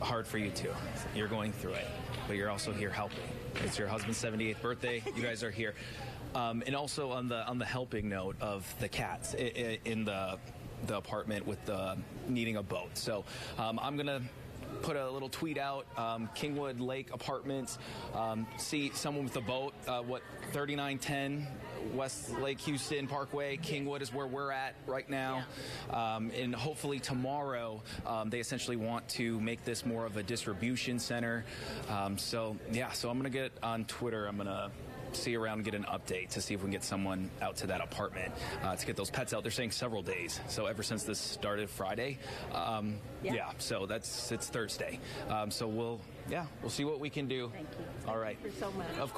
hard for you too. You're going through it, but you're also here helping. It's your husband's 78th birthday. You guys are here. And also on the helping note of the cats in the apartment with the needing a boat. So I'm going to put a little tweet out, Kingwood Lake Apartments, see someone with a boat, 3910 West Lake Houston Parkway, Kingwood is where we're at right now. And hopefully tomorrow, they essentially want to make this more of a distribution center. So I'm going to get on Twitter. I'm going to see around and get an update to see if we can get someone out to that apartment to get those pets out. They're saying several days. So ever since this started Friday, so it's Thursday. So we'll see what we can do. Thank you. All right. Thank you so much. Of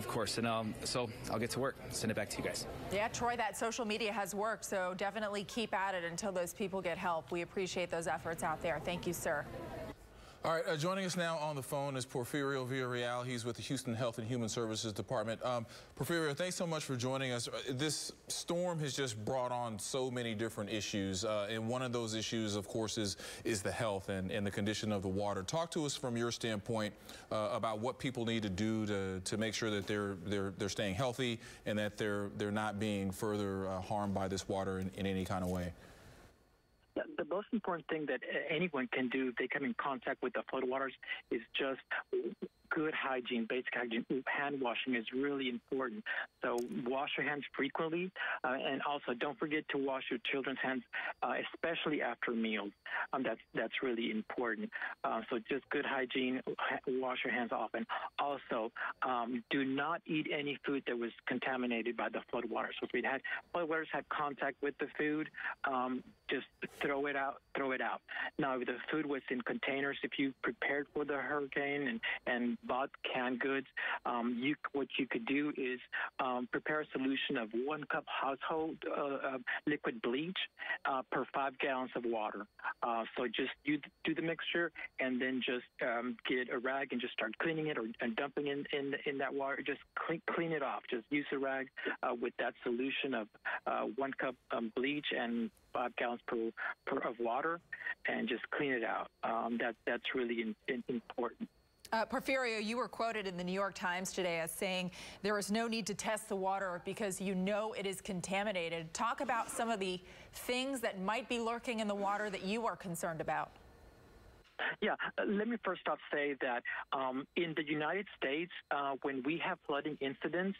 course. And so I'll get to work. Send it back to you guys. Yeah, Troy, that social media has worked, so definitely keep at it until those people get help. We appreciate those efforts out there. Thank you, sir. All right, joining us now on the phone is Porfirio Villarreal. He's with the Houston Health and Human Services Department. Porfirio, thanks so much for joining us. This storm has just brought on so many different issues, and one of those issues, of course, is the health and the condition of the water. Talk to us from your standpoint about what people need to do to make sure that they're staying healthy and that they're not being further harmed by this water in any kind of way. The most important thing that anyone can do if they come in contact with the floodwaters is just good hygiene, basic hygiene. Hand washing is really important. So wash your hands frequently, and also don't forget to wash your children's hands, especially after meals. That's really important. So just good hygiene, wash your hands often. Also, do not eat any food that was contaminated by the floodwaters. So if floodwaters had contact with the food, just throw it out. Now, if the food was in containers, if you prepared for the hurricane and bought canned goods, what you could do is prepare a solution of 1 cup household liquid bleach per 5 gallons of water. So just you do the mixture and then just get a rag and just start cleaning it and dumping in that water. Just clean it off. Just use a rag with that solution of 1 cup bleach and 5 gallons of water, and just clean it out. That's really important. Porfirio, you were quoted in the New York Times today as saying there is no need to test the water because you know it is contaminated. Talk about some of the things that might be lurking in the water that you are concerned about. Yeah, let me first off say that in the United States, when we have flooding incidents,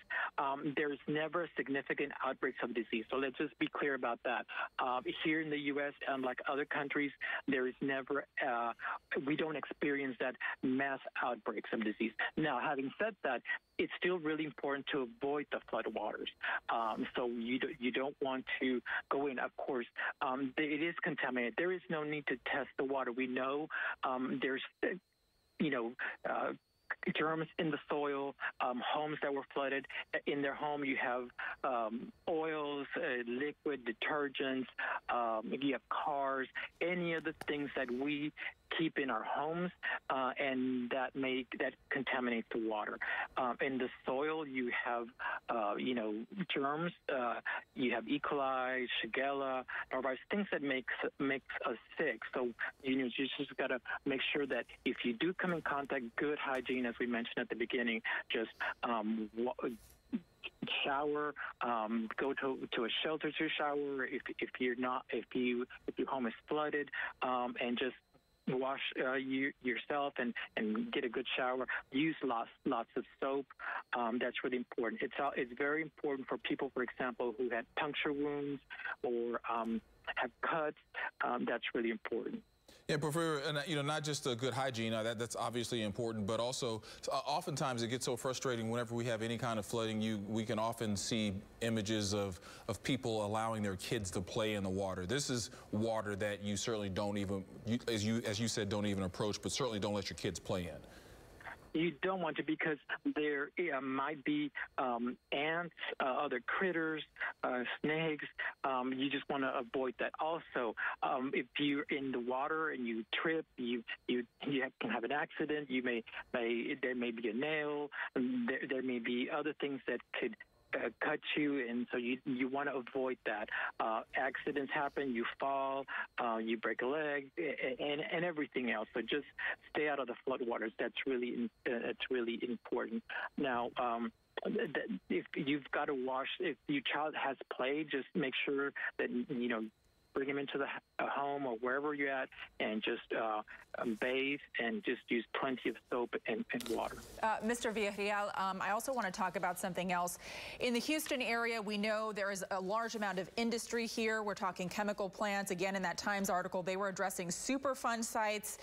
there's never significant outbreaks of disease. So let's just be clear about that. Here in the U.S., unlike other countries, there is never, we don't experience that mass outbreaks of disease. Now, having said that, it's still really important to avoid the floodwaters. So you don't want to go in. Of course, it is contaminated. There is no need to test the water. We know there's, germs in the soil, homes that were flooded. In their home, you have oils, liquid detergents, you have cars, any of the things that we keep in our homes, and that contaminates the water. In the soil, you have, germs. You have E. coli, Shigella, norovirus, things that makes us sick. So you just got to make sure that if you do come in contact, good hygiene, as we mentioned at the beginning, just shower, go to a shelter to shower if your home is flooded, and just wash yourself and get a good shower. Use lots of soap. That's really important. It's very important for people, for example, who had puncture wounds or have cuts. That's really important. Yeah, Porfirio, and not just a good hygiene, that's obviously important, but also oftentimes it gets so frustrating whenever we have any kind of flooding. We can often see images of people allowing their kids to play in the water. This is water that you certainly don't even, as you said, don't even approach, but certainly don't let your kids play in. You don't want to, because there might be ants, other critters, snakes. You just want to avoid that. Also, if you're in the water and you trip, you can have an accident. There may be a nail. There may be other things that could cut you, and so you want to avoid that. Accidents happen, you fall, you break a leg, and everything else. So just stay out of the floodwaters. That's really important. Now, if you've got to wash, if your child has played, just make sure that bring him into the home or wherever you're at, and just bathe and just use plenty of soap and water. Mr. Villarreal, I also want to talk about something else. In the Houston area, we know there is a large amount of industry here. We're talking chemical plants. Again, in that Times article, they were addressing Superfund sites.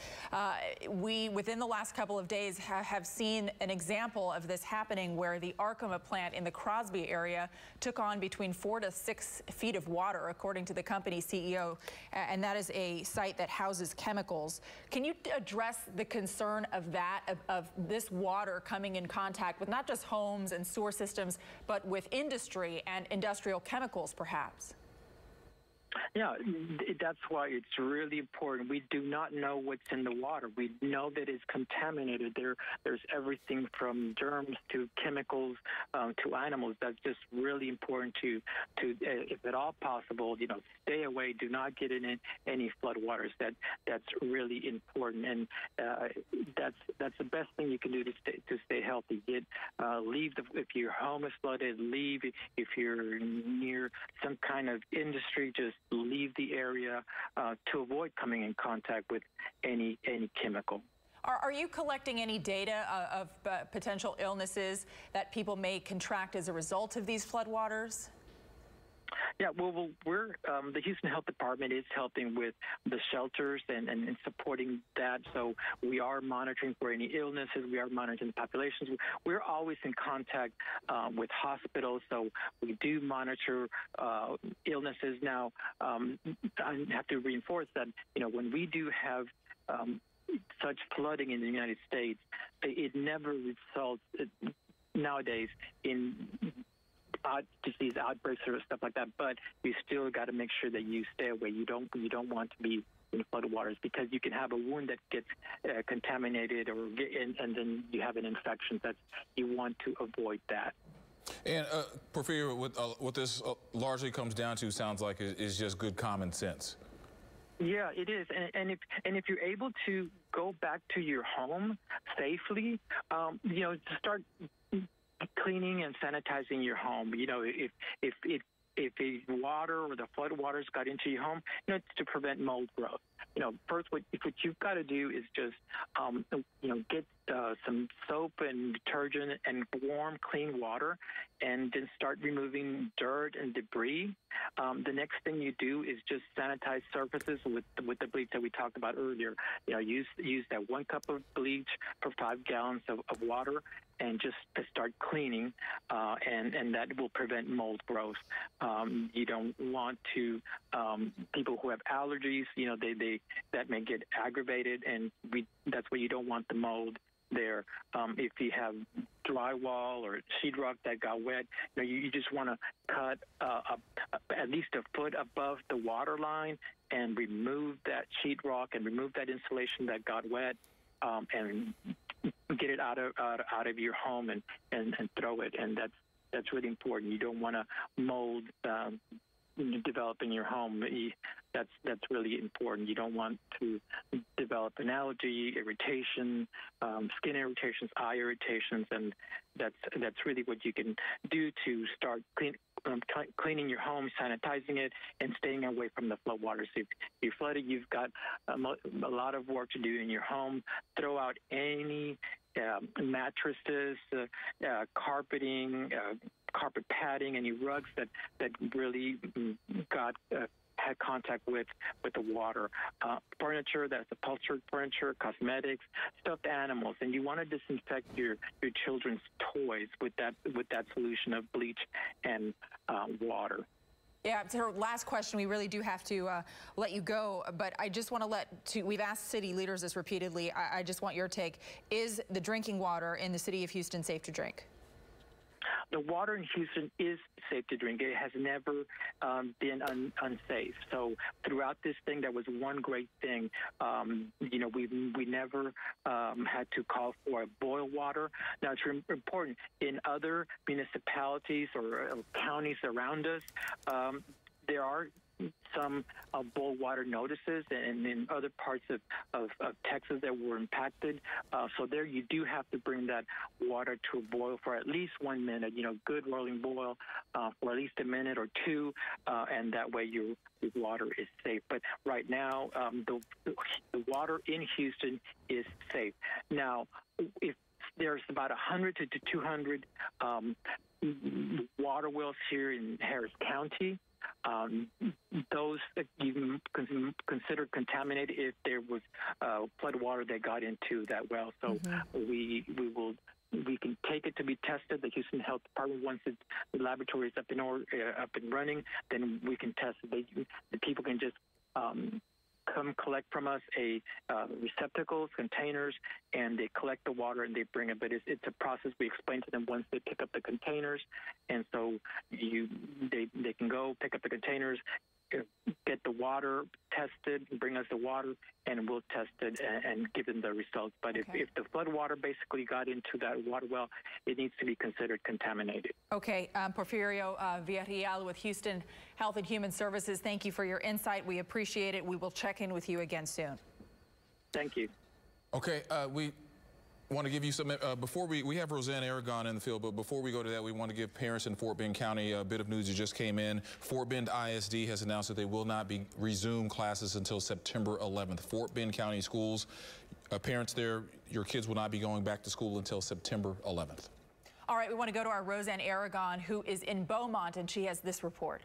We, within the last couple of days, have seen an example of this happening, where the Arkema plant in the Crosby area took on between 4 to 6 feet of water, according to the company's CEO, and that is a site that houses chemicals. Can you address the concern of that, of this water coming in contact with not just homes and sewer systems, but with industry and industrial chemicals, perhaps? Yeah, that's why it's really important. We do not know what's in the water. We know that it's contaminated. There's everything from germs to chemicals to animals. That's just really important to if at all possible, stay away. Do not get in any floodwaters. That's really important, and that's the best thing you can do to stay healthy. Leave if your home is flooded. Leave if you're near some kind of industry. Just leave the area to avoid coming in contact with any chemical. Are you collecting any data of potential illnesses that people may contract as a result of these floodwaters? Yeah, well, we're the Houston Health Department is helping with the shelters and supporting that. So we are monitoring for any illnesses. We are monitoring the populations. We're always in contact with hospitals, so we do monitor illnesses. Now, I have to reinforce that when we do have such flooding in the United States, it never results nowadays in disease outbreaks or stuff like that, but you still got to make sure that you stay away. You don't want to be in flooded waters, because you can have a wound that gets contaminated, and then you have an infection. That you want to avoid that. And Porfirio, what this largely comes down to, sounds like, is just good common sense. Yeah, it is, and if you're able to go back to your home safely, to start cleaning and sanitizing your home. If if the water or the flood waters got into your home, it's to prevent mold growth. First, what you've got to do is just, get some soap and detergent and warm, clean water, and then start removing dirt and debris. The next thing you do is just sanitize surfaces with the bleach that we talked about earlier. Use that 1 cup of bleach for 5 gallons of water, and just to start cleaning, and that will prevent mold growth. You don't want to, people who have allergies, that may get aggravated, and that's where you don't want the mold there. If you have drywall or sheetrock that got wet, you just want to cut at least a foot above the water line and remove that sheetrock and remove that insulation that got wet, and get it out of your home and throw it. And that's really important. You don't want to mold develop in your home. That's really important. You don't want to develop an allergy, irritation, skin irritations, eye irritations, and that's really what you can do to start cleaning your home, sanitizing it, and staying away from the flood waters. If you're flooded, you've got a lot of work to do in your home. Throw out any mattresses, carpeting, carpet padding, any rugs that really had contact with the water, furniture that's upholstered furniture, cosmetics, stuffed animals, and you want to disinfect your children's toys with that solution of bleach and water. Yeah, to her last question, we really do have to let you go, but I just want to we've asked city leaders this repeatedly. I just want your take. Is the drinking water in the city of Houston safe to drink? The water in Houston is safe to drink. It has never been unsafe. So throughout this thing, that was one great thing. We never had to call for boil water. Now, it's important in other municipalities or counties around us. There are some boil water notices, and in other parts of Texas that were impacted. So there you do have to bring that water to a boil for at least 1 minute, good rolling boil for at least a minute or two, and that way your water is safe. But right now, the water in Houston is safe. Now, if there's about 100 to 200 water wells here in Harris County. Those you can consider contaminated if there was flood water that got into that well. So we can take it to be tested. The Houston Health Department, once the laboratory is up and running, then we can test it. The people can just come collect from us receptacles, containers, and they collect the water and they bring it. But it's a process we explain to them once they pick up the containers, and so they can go pick up the containers, get the water tested, bring us the water, and we'll test it and give them the results. But if the flood water basically got into that water well, it needs to be considered contaminated. Okay, Porfirio Villarreal with Houston Health and Human Services, thank you for your insight. We appreciate it. We will check in with you again soon. Thank you. Okay, we want to give you some, before we have Roseanne Aragon in the field, but before we go to that, we want to give parents in Fort Bend County a bit of news that just came in. Fort Bend ISD has announced that they will not resume classes until September 11th. Fort Bend County schools, parents there, your kids will not be going back to school until September 11th. All right, we want to go to our Roseanne Aragon, who is in Beaumont, and she has this report.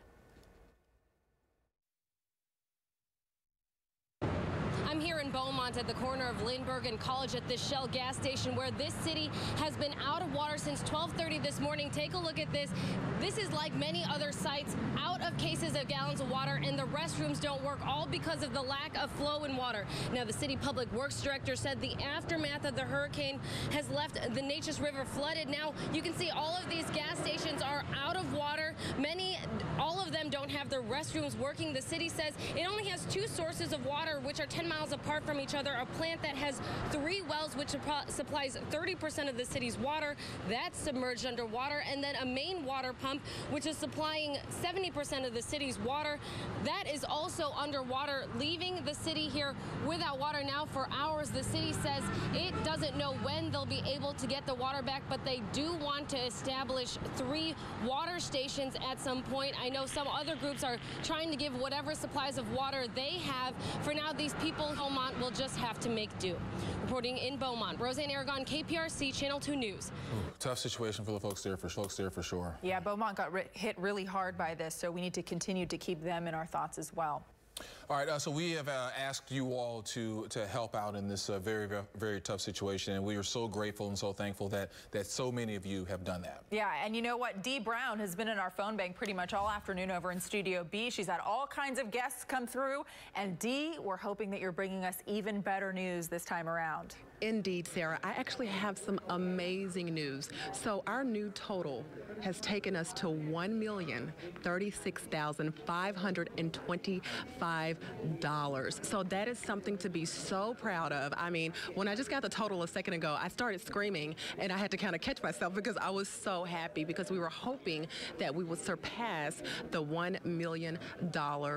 I'm here in Beaumont at the corner of Lindbergh and College at this Shell gas station where this city has been out of water since 12:30 this morning. Take a look at this. This is like many other sites, out of cases of gallons of water, and the restrooms don't work, all because of the lack of flow in water. Now, the city public works director said the aftermath of the hurricane has left the Neches River flooded. Now, you can see all of these gas stations are out of water. All of them don't have their restrooms working. The city says it only has 2 sources of water, which are 10 miles miles apart from each other, a plant that has 3 wells, which supplies 30% of the city's water. That's submerged underwater. And then a main water pump, which is supplying 70% of the city's water. That is also underwater, leaving the city here without water now for hours. The city says it doesn't know when they'll be able to get the water back, but they do want to establish 3 water stations at some point. I know some other groups are trying to give whatever supplies of water they have. For now, these people in Beaumont will just have to make do. Reporting in Beaumont, Roseanne Aragon, KPRC Channel 2 News. Tough situation for the folks there for sure. Yeah, Beaumont got hit really hard by this, so we need to continue to keep them in our thoughts as well. All right, so we have asked you all to help out in this very tough situation, and we are so grateful and so thankful that so many of you have done that. Yeah, and you know what? Dee Brown has been in our phone bank pretty much all afternoon over in Studio B. She's had all kinds of guests come through, and Dee, we're hoping that you're bringing us even better news this time around. Indeed, Sarah. I actually have some amazing news. So our new total has taken us to $1,036,525. So that is something to be so proud of. I mean, when I just got the total a second ago, I started screaming and I had to kind of catch myself because I was so happy because we were hoping that we would surpass the $1 million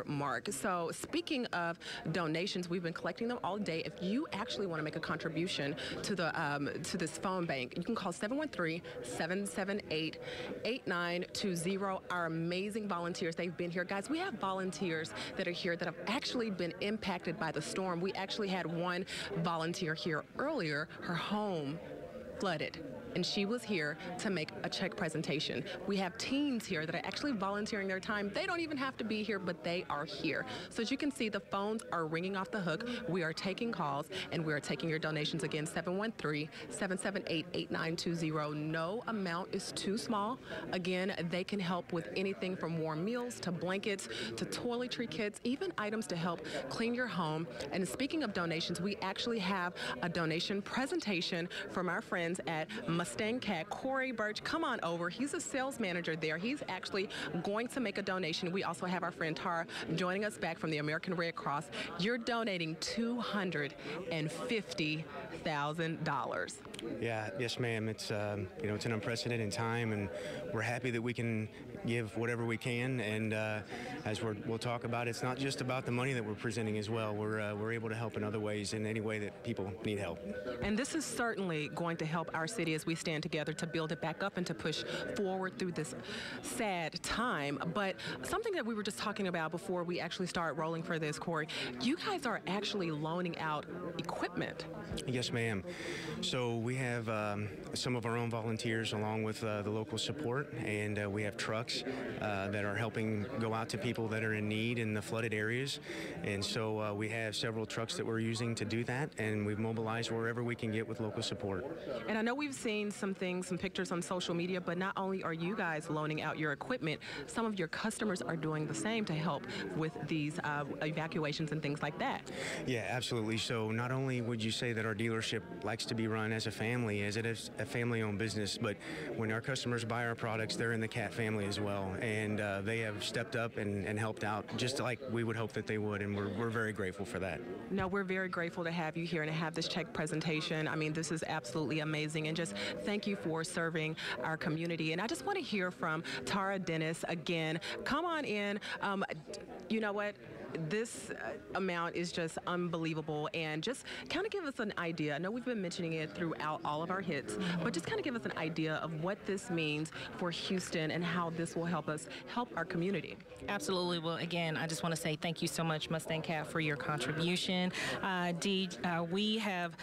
mark. So speaking of donations, we've been collecting them all day. If you actually want to make a contribution to the to this phone bank, you can call 713-778-8920. Our amazing volunteers, they've been here. Guys, we have volunteers that are here that have actually been impacted by the storm. We actually had one volunteer here earlier. Her home flooded, and she was here to make a check presentation. We have teens here that are actually volunteering their time. They don't even have to be here, but they are here. So as you can see, the phones are ringing off the hook. We are taking calls, and we are taking your donations again, 713-778-8920. No amount is too small. Again, they can help with anything from warm meals to blankets to toiletry kits, even items to help clean your home. And speaking of donations, we actually have a donation presentation from our friends at Mustang Cat. Corey Birch, come on over. He's a sales manager there. He's actually going to make a donation. We also have our friend Tara joining us back from the American Red Cross. You're donating $250,000. Yeah, yes, ma'am. It's you know, it's an unprecedented time, and we're happy that we can give whatever we can. And as we'll talk about, it's not just about the money that we're presenting as well. We're able to help in other ways, in any way that people need help. And this is certainly going to help our city as we stand together to build it back up and to push forward through this sad time. But something that we were just talking about before we actually start rolling for this, Corey, you guys are actually loaning out equipment. Yes, ma'am. So we have some of our own volunteers along with the local support, and we have trucks that are helping go out to people that are in need in the flooded areas. And so we have several trucks that we're using to do that, and we've mobilized wherever we can get with local support. And I know we've seen some things, some pictures on social media, but not only are you guys loaning out your equipment, some of your customers are doing the same to help with these evacuations and things like that. Yeah, absolutely. So not only would you say that our dealership likes to be run as a family, as it is a family-owned business, but when our customers buy our products, they're in the Cat family as well, and they have stepped up and helped out just like we would hope that they would, and we're very grateful for that. No, we're very grateful to have you here and to have this check presentation. I mean, this is absolutely amazing, and just thank you for serving our community. And I just want to hear from Tara Dennis again. Come on in. You know what? This amount is just unbelievable, and just kind of give us an idea. I know we've been mentioning it throughout all of our hits, but just kind of give us an idea of what this means for Houston and how this will help us help our community. Absolutely. Well, again, I just want to say thank you so much, Mustang Cat, for your contribution. Dee, we have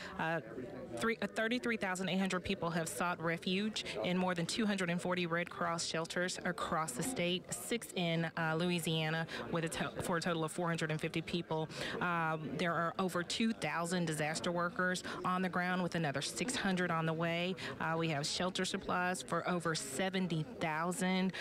33,800 people have sought refuge in more than 240 Red Cross shelters across the state, 6 in Louisiana, with for a total of 450 people. There are over 2,000 disaster workers on the ground, with another 600 on the way. We have shelter supplies for over 70,000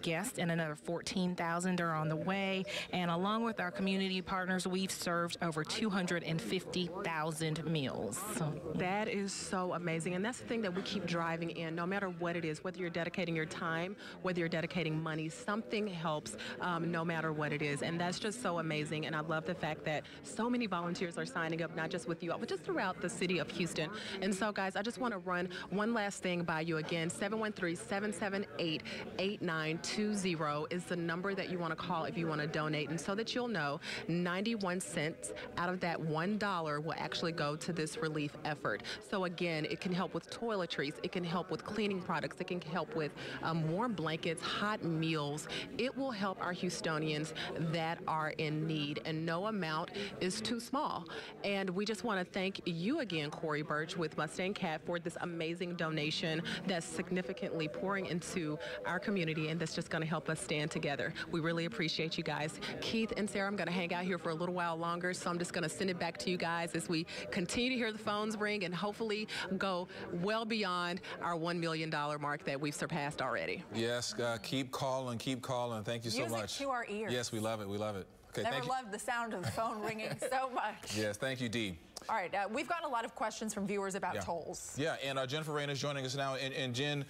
guests, and another 14,000 are on the way. And along with our community partners, we've served over 250,000 meals. So That is so amazing, and that's the thing that we keep driving in, no matter what it is, whether you're dedicating your time, whether you're dedicating money, something helps no matter what it is, and that's just so amazing. And I love the fact that so many volunteers are signing up, not just with you all, but just throughout the city of Houston. And so, guys, I just want to run one last thing by you again. 713-778-8920 is the number that you want to call if you want to donate, and so that you'll know 91 cents out of that $1 will actually go to this relief effort. So again, it can help with toiletries, it can help with cleaning products, it can help with warm blankets, hot meals. It will help our Houstonians that are in need, and no amount is too small. And we just want to thank you again, Corey Birch with Mustang Cat, for this amazing donation that's significantly pouring into our community, and that's just going to help us stand together. We really appreciate you guys. Keith and Sarah, I'm going to hang out here for a little while longer, so I'm just going to send it back to you guys as we continue to hear the phones ring and hopefully go well beyond our $1 million mark that we've surpassed already. Yes, keep calling, keep calling. Thank you so much. Music to our ears. Yes, we love it, we love it. Okay, Never loved the sound of the phone ringing so much. Yes, thank you, Dee. All right, we've gotten a lot of questions from viewers about tolls. Yeah, and Jennifer Rain is joining us now. And Jen,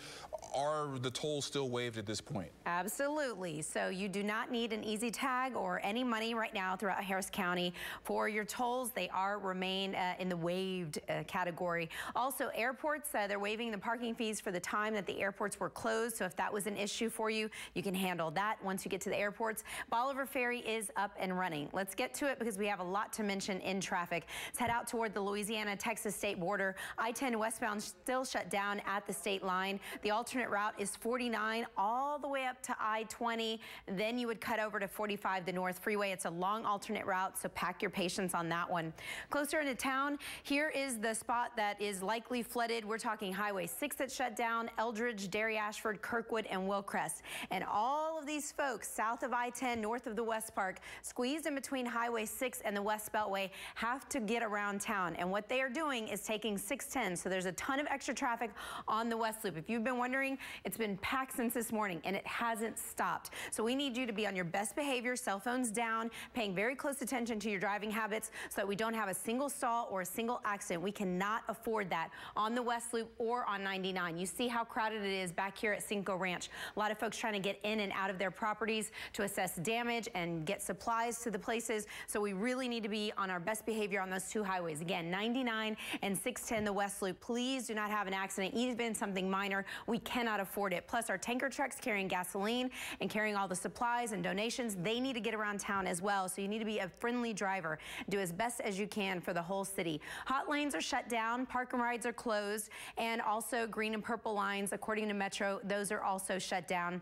are the tolls still waived at this point? Absolutely. So you do not need an easy tag or any money right now throughout Harris County for your tolls. They remain in the waived category. Also, airports, they're waiving the parking fees for the time that the airports were closed. So if that was an issue for you, you can handle that once you get to the airports. Bolivar Ferry is up and running. Let's get to it because we have a lot to mention in traffic. Let's head out toward the Louisiana-Texas state border. I-10 westbound still shut down at the state line. The alternate route is 49 all the way up to I-20. Then you would cut over to 45, the North Freeway. It's a long alternate route, so pack your patience on that one. Closer into town, here is the spot that is likely flooded. We're talking Highway 6 that shut down, Eldridge, Derry Ashford, Kirkwood, and Willcrest. And all of these folks south of I-10, north of the West Park, squeezed in between Highway 6 and the West Beltway, have to get around town. And what they are doing is taking 610. So there's a ton of extra traffic on the West Loop. If you've been wondering, it's been packed since this morning and it hasn't stopped. So we need you to be on your best behavior, cell phones down, paying very close attention to your driving habits so that we don't have a single stall or a single accident. We cannot afford that on the West Loop or on 99. You see how crowded it is back here at Cinco Ranch. A lot of folks trying to get in and out of their properties to assess damage and get supplies to the places. So we really need to be on our best behavior on those two highways. Again, 99 and 610, the West Loop. Please do not have an accident, even something minor. We cannot afford it. Plus, our tanker trucks carrying gasoline and carrying all the supplies and donations, they need to get around town as well. So you need to be a friendly driver. Do as best as you can for the whole city. Hot lanes are shut down, park and rides are closed, and also green and purple lines, according to Metro, those are also shut down.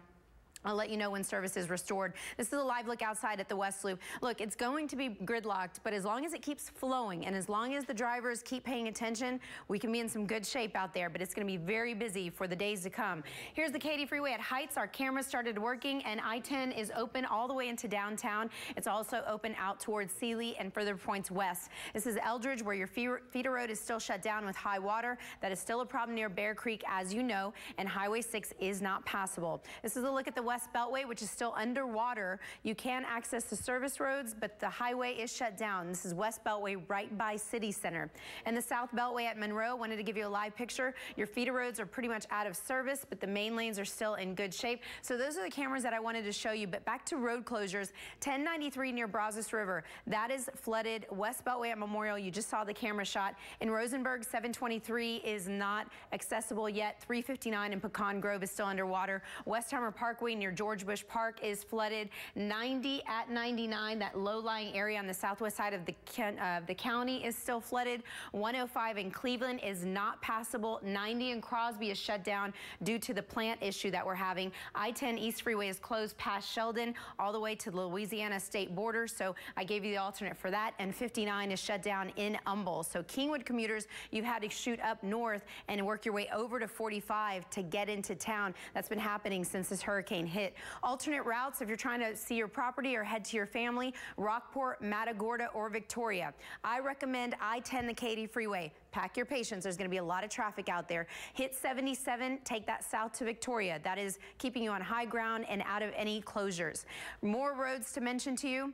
I'll let you know when service is restored. This is a live look outside at the West Loop. Look, it's going to be gridlocked, but as long as it keeps flowing and as long as the drivers keep paying attention, we can be in some good shape out there, but it's going to be very busy for the days to come. Here's the Katy Freeway at Heights. Our cameras started working, and I-10 is open all the way into downtown. It's also open out towards Sealy and further points west. This is Eldridge, where your feeder road is still shut down with high water. That is still a problem near Bear Creek, as you know, and Highway 6 is not passable. This is a look at the West Beltway, which is still underwater. You can access the service roads, but the highway is shut down. This is West Beltway right by City Center. And the South Beltway at Monroe, wanted to give you a live picture. Your feeder roads are pretty much out of service, but the main lanes are still in good shape. So those are the cameras that I wanted to show you. But back to road closures, 1093 near Brazos River. That is flooded. West Beltway at Memorial, you just saw the camera shot. In Rosenberg, 723 is not accessible yet. 359 in Pecan Grove is still underwater. Westheimer Parkway near George Bush Park is flooded. 90 at 99, that low-lying area on the southwest side of the county is still flooded. 105 in Cleveland is not passable. 90 in Crosby is shut down due to the plant issue that we're having. I-10 East Freeway is closed past Sheldon all the way to the Louisiana state border, so I gave you the alternate for that. And 59 is shut down in Humble. So Kingwood commuters, you've had to shoot up north and work your way over to 45 to get into town. That's been happening since this hurricane hit. Alternate routes if you're trying to see your property or head to your family: Rockport, Matagorda, or Victoria. I recommend I-10, the Katy Freeway. Pack your patience. There's going to be a lot of traffic out there. Hit 77, take that south to Victoria. That is keeping you on high ground and out of any closures. More roads to mention to you.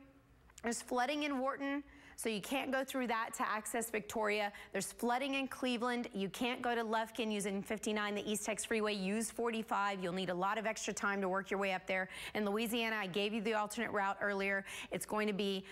There's flooding in Wharton. so you can't go through that to access Victoria. There's flooding in Cleveland. You can't go to Lufkin using 59, the East Tex Freeway. Use 45. You'll need a lot of extra time to work your way up there. In Louisiana, I gave you the alternate route earlier. It's going to be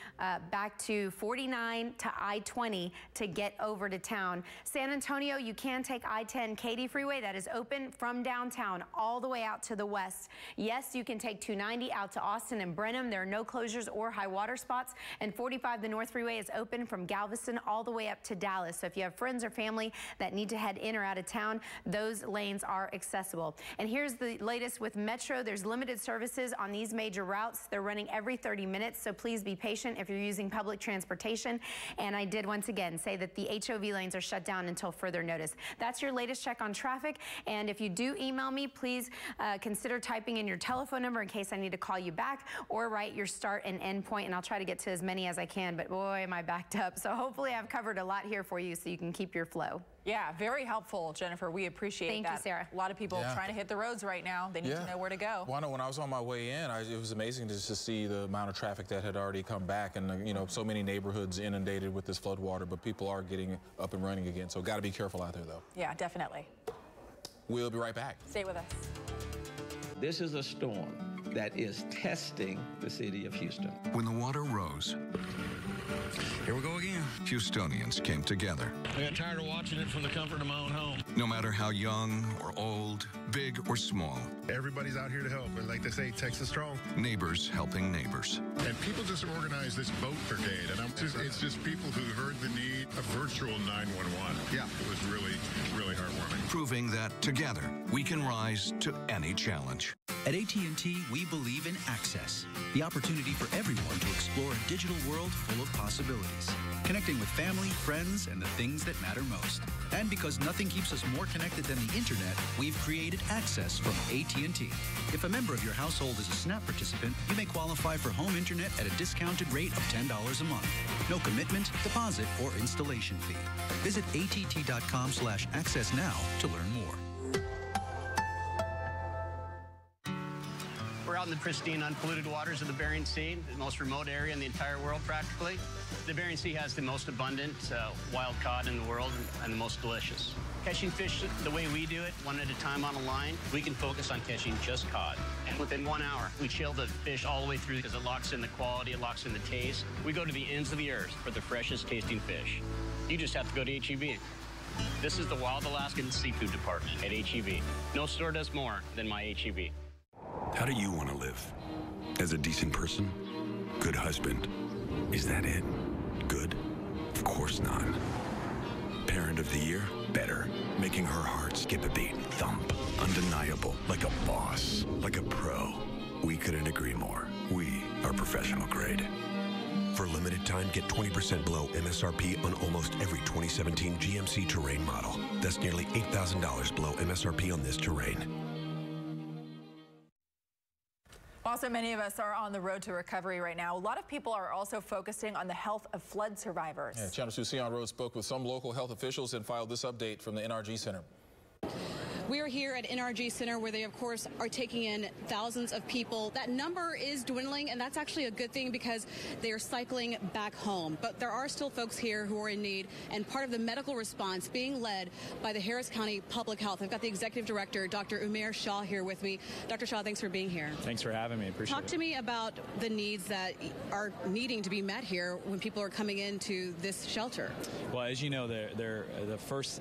back to 49 to I-20 to get over to town. San Antonio, you can take I-10 Katy Freeway. That is open from downtown all the way out to the west. Yes, you can take 290 out to Austin and Brenham. There are no closures or high water spots. And 45, the North Freeway, is open from Galveston all the way up to Dallas. So if you have friends or family that need to head in or out of town, those lanes are accessible. And here's the latest with Metro. There's limited services on these major routes. They're running every 30 minutes, so please be patient if you're using public transportation. And I did once again say that the HOV lanes are shut down until further notice. That's your latest check on traffic. And if you do email me, please consider typing in your telephone number in case I need to call you back, or write your start and end point, and I'll try to get to as many as I can, but boy, am I backed up. So hopefully I've covered a lot here for you so you can keep your flow. Yeah, very helpful, Jennifer. We appreciate that. Thank you, Sarah. A lot of people trying to hit the roads right now. They need to know where to go. Well, I know when I was on my way in, it was amazing just to see the amount of traffic that had already come back, and you know, so many neighborhoods inundated with this flood water, but people are getting up and running again. So got to be careful out there, though. Yeah, definitely. We'll be right back. Stay with us. This is a storm that is testing the city of Houston. When the water rose, here we go again. Houstonians came together. I got tired of watching it from the comfort of my own home. No matter how young or old, big or small. Everybody's out here to help, and like they say, Texas strong. Neighbors helping neighbors. And people just organized this boat brigade, and it's just people who heard the need, a virtual 911. Yeah, it was really, really heartwarming. Proving that together we can rise to any challenge. At AT&T, we believe in access, the opportunity for everyone to explore a digital world full of possibilities, connecting with family, friends, and the things that matter most. And because nothing keeps us more connected than the internet, we've created Access from AT&T. If a member of your household is a SNAP participant, you may qualify for home internet at a discounted rate of $10 a month. No commitment, deposit, or installation fee. Visit att.com/access now to learn more. We're out in the pristine, unpolluted waters of the Bering Sea, the most remote area in the entire world, practically. The Bering Sea has the most abundant wild cod in the world and the most delicious. Catching fish the way we do it, one at a time on a line, we can focus on catching just cod. And within 1 hour, we chill the fish all the way through because it locks in the quality, it locks in the taste. We go to the ends of the earth for the freshest tasting fish. You just have to go to HEB. This is the Wild Alaskan Seafood Department at HEB. No store does more than my HEB. How do you want to live? As a decent person? Good husband? Is that it? Good? Of course not. Parent of the year? Better. Making her heart skip a beat. Thump. Undeniable. Like a boss. Like a pro. We couldn't agree more. We are professional grade. For a limited time, get 20% below MSRP on almost every 2017 GMC Terrain model. That's nearly $8,000 below MSRP on this Terrain. Also, many of us are on the road to recovery right now. A lot of people are also focusing on the health of flood survivors. Yeah, Channel 2 Sion Road spoke with some local health officials and filed this update from the NRG Center. We are here at NRG Center where they, of course, are taking in thousands of people. That number is dwindling, and that's actually a good thing because they are cycling back home. But there are still folks here who are in need, and part of the medical response being led by the Harris County Public Health. I've got the Executive Director, Dr. Umair Shah, here with me. Dr. Shah, thanks for being here. Thanks for having me. Appreciate it. Talk to me about the needs that are needing to be met here when people are coming into this shelter. Well, as you know, the first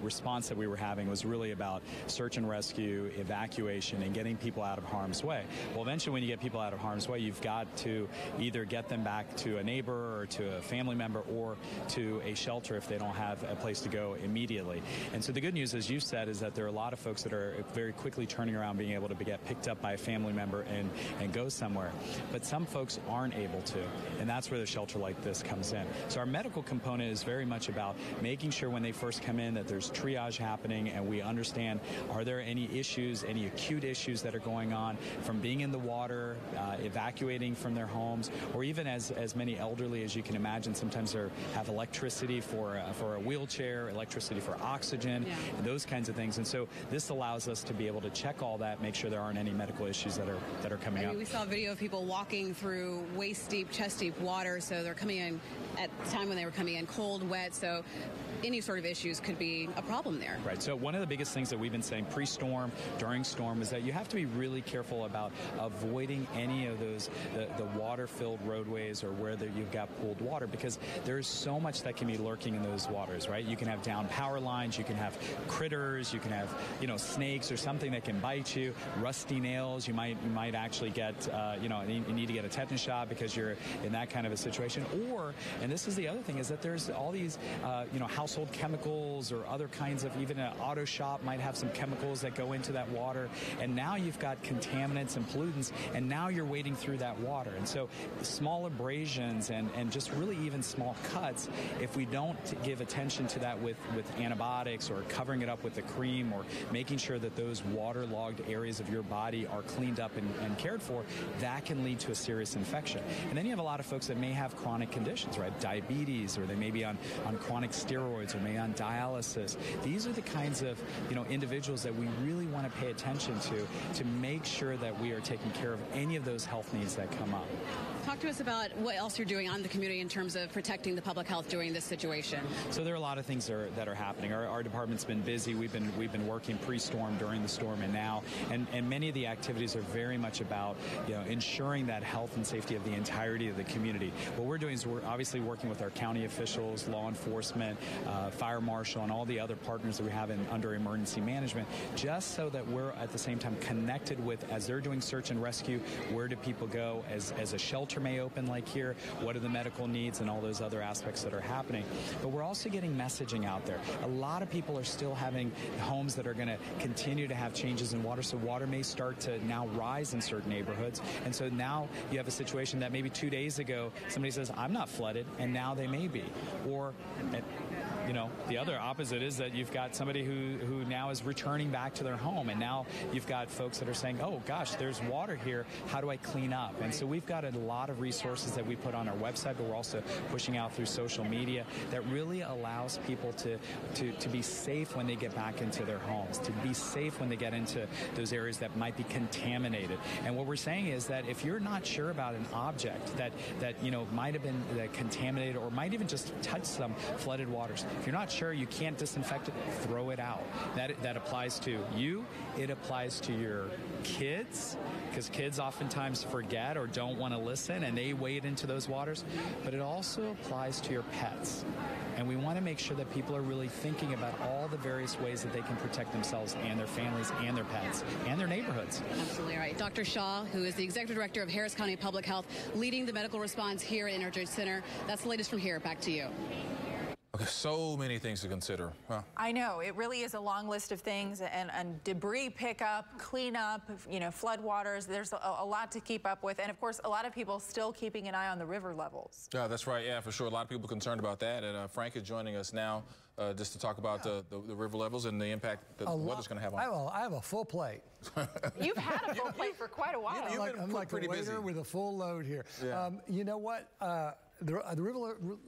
response that we were having was really about search and rescue, evacuation, and getting people out of harm's way. Well, eventually when you get people out of harm's way, you've got to either get them back to a neighbor or to a family member or to a shelter if they don't have a place to go immediately. And so the good news, as you said, is that there are a lot of folks that are very quickly turning around, being able to get picked up by a family member and go somewhere. But some folks aren't able to, and that's where the shelter like this comes in. So our medical component is very much about making sure when they first come in that there's triage happening and we understand, are there any issues, any acute issues that are going on from being in the water, evacuating from their homes, or even as many elderly as you can imagine, sometimes they have electricity for a wheelchair, electricity for oxygen, and those kinds of things. And so this allows us to be able to check all that, make sure there aren't any medical issues that are coming up. We saw a video of people walking through waist-deep, chest-deep water, so they're coming in at the time when they were coming in, cold, wet, so any sort of issues could be a problem there. Right. So one of the biggest things that we've been saying pre-storm, during storm, is that you have to be really careful about avoiding any of those the water-filled roadways or where you've got pooled water, because there's so much that can be lurking in those waters, right? You can have down power lines, you can have critters, you can have snakes or something that can bite you, rusty nails. You might actually get you need to get a tetanus shot because you're in that kind of a situation. Or, and this is the other thing, is that there's all these household chemicals or other kinds of, even an auto shop might have some chemicals that go into that water, and now you've got contaminants and pollutants, and now you're wading through that water. And so small abrasions and just really even small cuts, if we don't give attention to that with antibiotics or covering it up with a cream or making sure that those waterlogged areas of your body are cleaned up and cared for, that can lead to a serious infection. And then you have a lot of folks that may have chronic conditions, right? Diabetes, or they may be on chronic steroids, or may on dialysis. These are the kinds of individuals that we really want to pay attention to make sure that we are taking care of any of those health needs that come up. Talk to us about what else you're doing on the community in terms of protecting the public health during this situation. So there are a lot of things that are happening. Our department's been busy. We've been working pre-storm, during the storm, and now. And many of the activities are very much about ensuring that health and safety of the entirety of the community. What we're doing is we're obviously working with our county officials, law enforcement, fire marshal, and all the other partners that we have under emergency management, just so that we're at the same time connected with, as they're doing search and rescue, where do people go, as a shelter may open like here, what are the medical needs, and all those other aspects that are happening. But we're also getting messaging out there. A lot of people are still having homes that are going to continue to have changes in water, so water may start to now rise in certain neighborhoods. And so now you have a situation that maybe 2 days ago somebody says, I'm not flooded, and now they may be. Or the other opposite is that you've got somebody who now is returning back to their home, and now you've got folks that are saying, oh gosh, there's water here, how do I clean up? And so we've got a lot of resources that we put on our website, but we're also pushing out through social media that really allows people to be safe when they get back into their homes, to be safe when they get into those areas that might be contaminated. And what we're saying is that if you're not sure about an object that might have been contaminated or might even just touch some flooded waters, if you're not sure, you can't disinfect it, throw it out. That applies to you. It applies to your kids, because kids oftentimes forget or don't want to listen, and they wade into those waters. But it also applies to your pets. And we want to make sure that people are really thinking about all the various ways that they can protect themselves and their families and their pets and their neighborhoods. Absolutely right. Dr. Shaw, who is the Executive Director of Harris County Public Health, leading the medical response here at Energy Center. That's the latest from here. Back to you. Okay, so many things to consider. Huh? I know. It really is a long list of things, and debris pickup, cleanup, floodwaters. There's a lot to keep up with. And, of course, a lot of people still keeping an eye on the river levels. Yeah, that's right. Yeah, for sure. A lot of people concerned about that. And Frank is joining us now just to talk about the river levels and the impact that the weather's going to have on. I have a full plate. You've had a full plate for quite a while. I'm like a waiter with a full load here. Yeah. You know what? The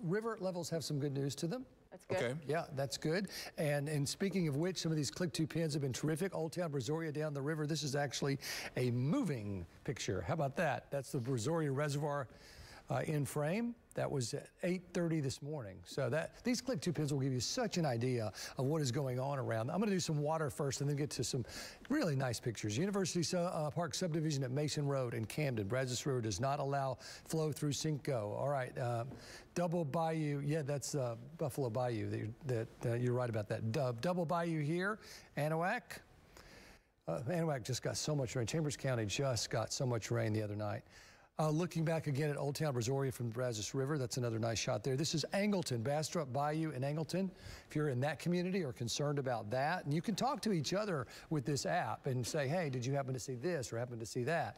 river levels have some good news to them. That's good. Okay. Yeah, that's good. And speaking of which, some of these Click2 pins have been terrific. Old Town Brazoria down the river. This is actually a moving picture. How about that? That's the Brazoria Reservoir in frame. That was at 8:30 this morning. So these Click2 pins will give you such an idea of what is going on around. I'm going to do some water first and then get to some really nice pictures. University Park subdivision at Mason Road in Camden. Brazos River does not allow flow through Cinco. All right. Double Bayou. Yeah, that's Buffalo Bayou. You're right about that. Double Bayou here. Anahuac. Anahuac just got so much rain. Chambers County just got so much rain the other night. Looking back again at Old Town Brazoria from the Brazos River, that's another nice shot there. This is Angleton, Bastrop Bayou in Angleton. If you're in that community or concerned about that, and you can talk to each other with this app and say, hey, did you happen to see this or happen to see that?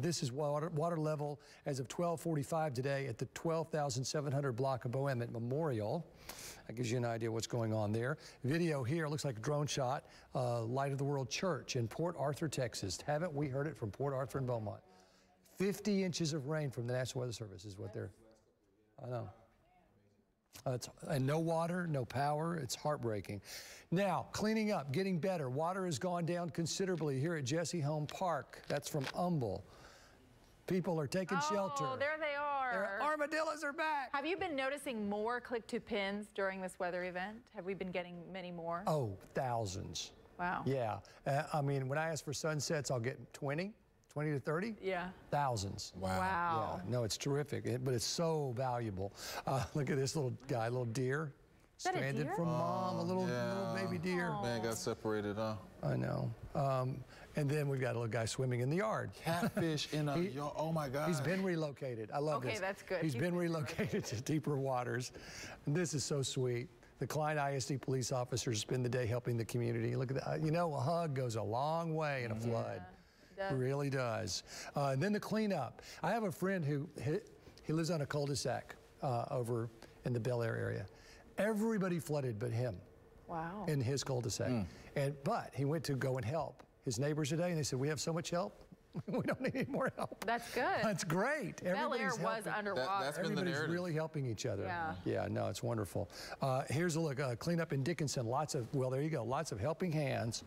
This is water level as of 12:45 today at the 12,700 block of Boemet Memorial. That gives you an idea what's going on there. Video here looks like a drone shot. Light of the World Church in Port Arthur, Texas. Haven't we heard it from Port Arthur and Beaumont? 50 inches of rain from the National Weather Service is what they're, I know. And no water, no power. It's heartbreaking. Now, cleaning up, getting better. Water has gone down considerably here at Jesse Home Park. That's from Humble. People are taking shelter. Oh, there they are. Armadillos are back. Have you been noticing more Click2 pins during this weather event? Have we been getting many more? Oh, thousands. Wow. Yeah. I mean, when I ask for sunsets, I'll get 20 to 30. Yeah. Thousands. Wow. Yeah. No, it's terrific, but it's so valuable. Look at this little guy, little deer. Stranded from mom, a little baby deer. Man got separated, huh? I know. And then we've got a little guy swimming in the yard. Catfish in a yard. Oh my God. He's been relocated. I love this. Okay, that's good. He's been relocated to deeper waters. And this is so sweet. The Klein ISD police officers spend the day helping the community. Look at that. You know, a hug goes a long way in a flood. It really does. And then the cleanup. I have a friend who he lives on a cul-de-sac over in the Bel Air area. Everybody flooded but him. Wow. In his cul-de-sac. But he went to go and help his neighbors today, and they said, we have so much help. We don't need any more help. That's good. That's great. Bel Air was underwater. Everybody's really helping each other. Yeah. No, it's wonderful. Here's a look, cleanup in Dickinson. Well, there you go, lots of helping hands.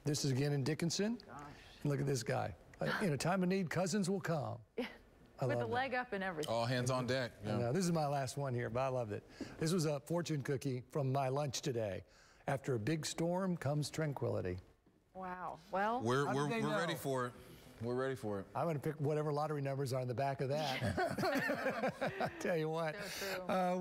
This is again in Dickinson. Gosh. And look at this guy. In a time of need, cousins will come. With the leg up and everything. All hands on deck. Yeah. This is my last one here, but I loved it. This was a fortune cookie from my lunch today. After a big storm comes tranquility. Wow. Well, we're ready for it. We're ready for it. I'm going to pick whatever lottery numbers are on the back of that. I tell you what,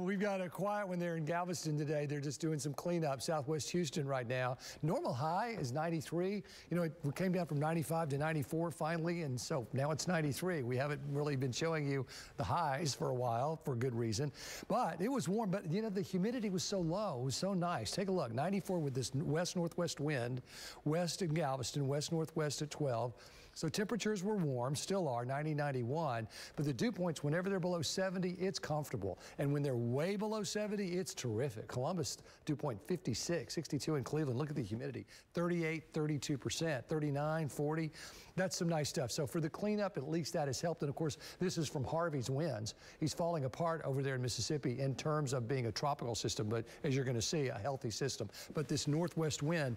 we've got a quiet one there in Galveston today. They're just doing some cleanup. Southwest Houston right now. Normal high is 93. You know, we came down from 95 to 94 finally, and so now it's 93. We haven't really been showing you the highs for a while for good reason, but it was warm. But you know, the humidity was so low. It was so nice. Take a look. 94 with this west-northwest wind. West in Galveston, west-northwest at 12. So temperatures were warm, still are, 90, 91, but the dew points, whenever they're below 70, it's comfortable. And when they're way below 70, it's terrific. Columbus, dew point 56, 62 in Cleveland. Look at the humidity, 38, 32%, 39, 40. That's some nice stuff. So for the cleanup, at least that has helped. And of course, this is from Harvey's winds. He's falling apart over there in Mississippi in terms of being a tropical system, but as you're going to see, a healthy system. But this northwest wind,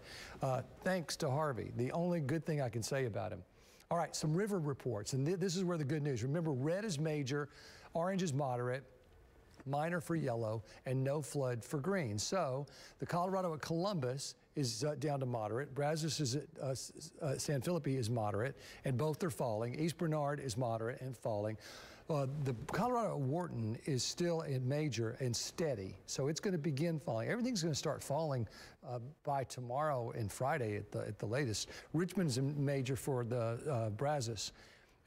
thanks to Harvey, the only good thing I can say about him. All right, some river reports, and this is where the good news. Remember, red is major, orange is moderate, minor for yellow, and no flood for green. So the Colorado at Columbus is down to moderate. Brazos is at San Felipe is moderate, and both are falling. East Bernard is moderate and falling. The Colorado at Wharton is still in major and steady, so it's going to begin falling. Everything's going to start falling by tomorrow and Friday at the latest. Richmond's in major for the Brazos,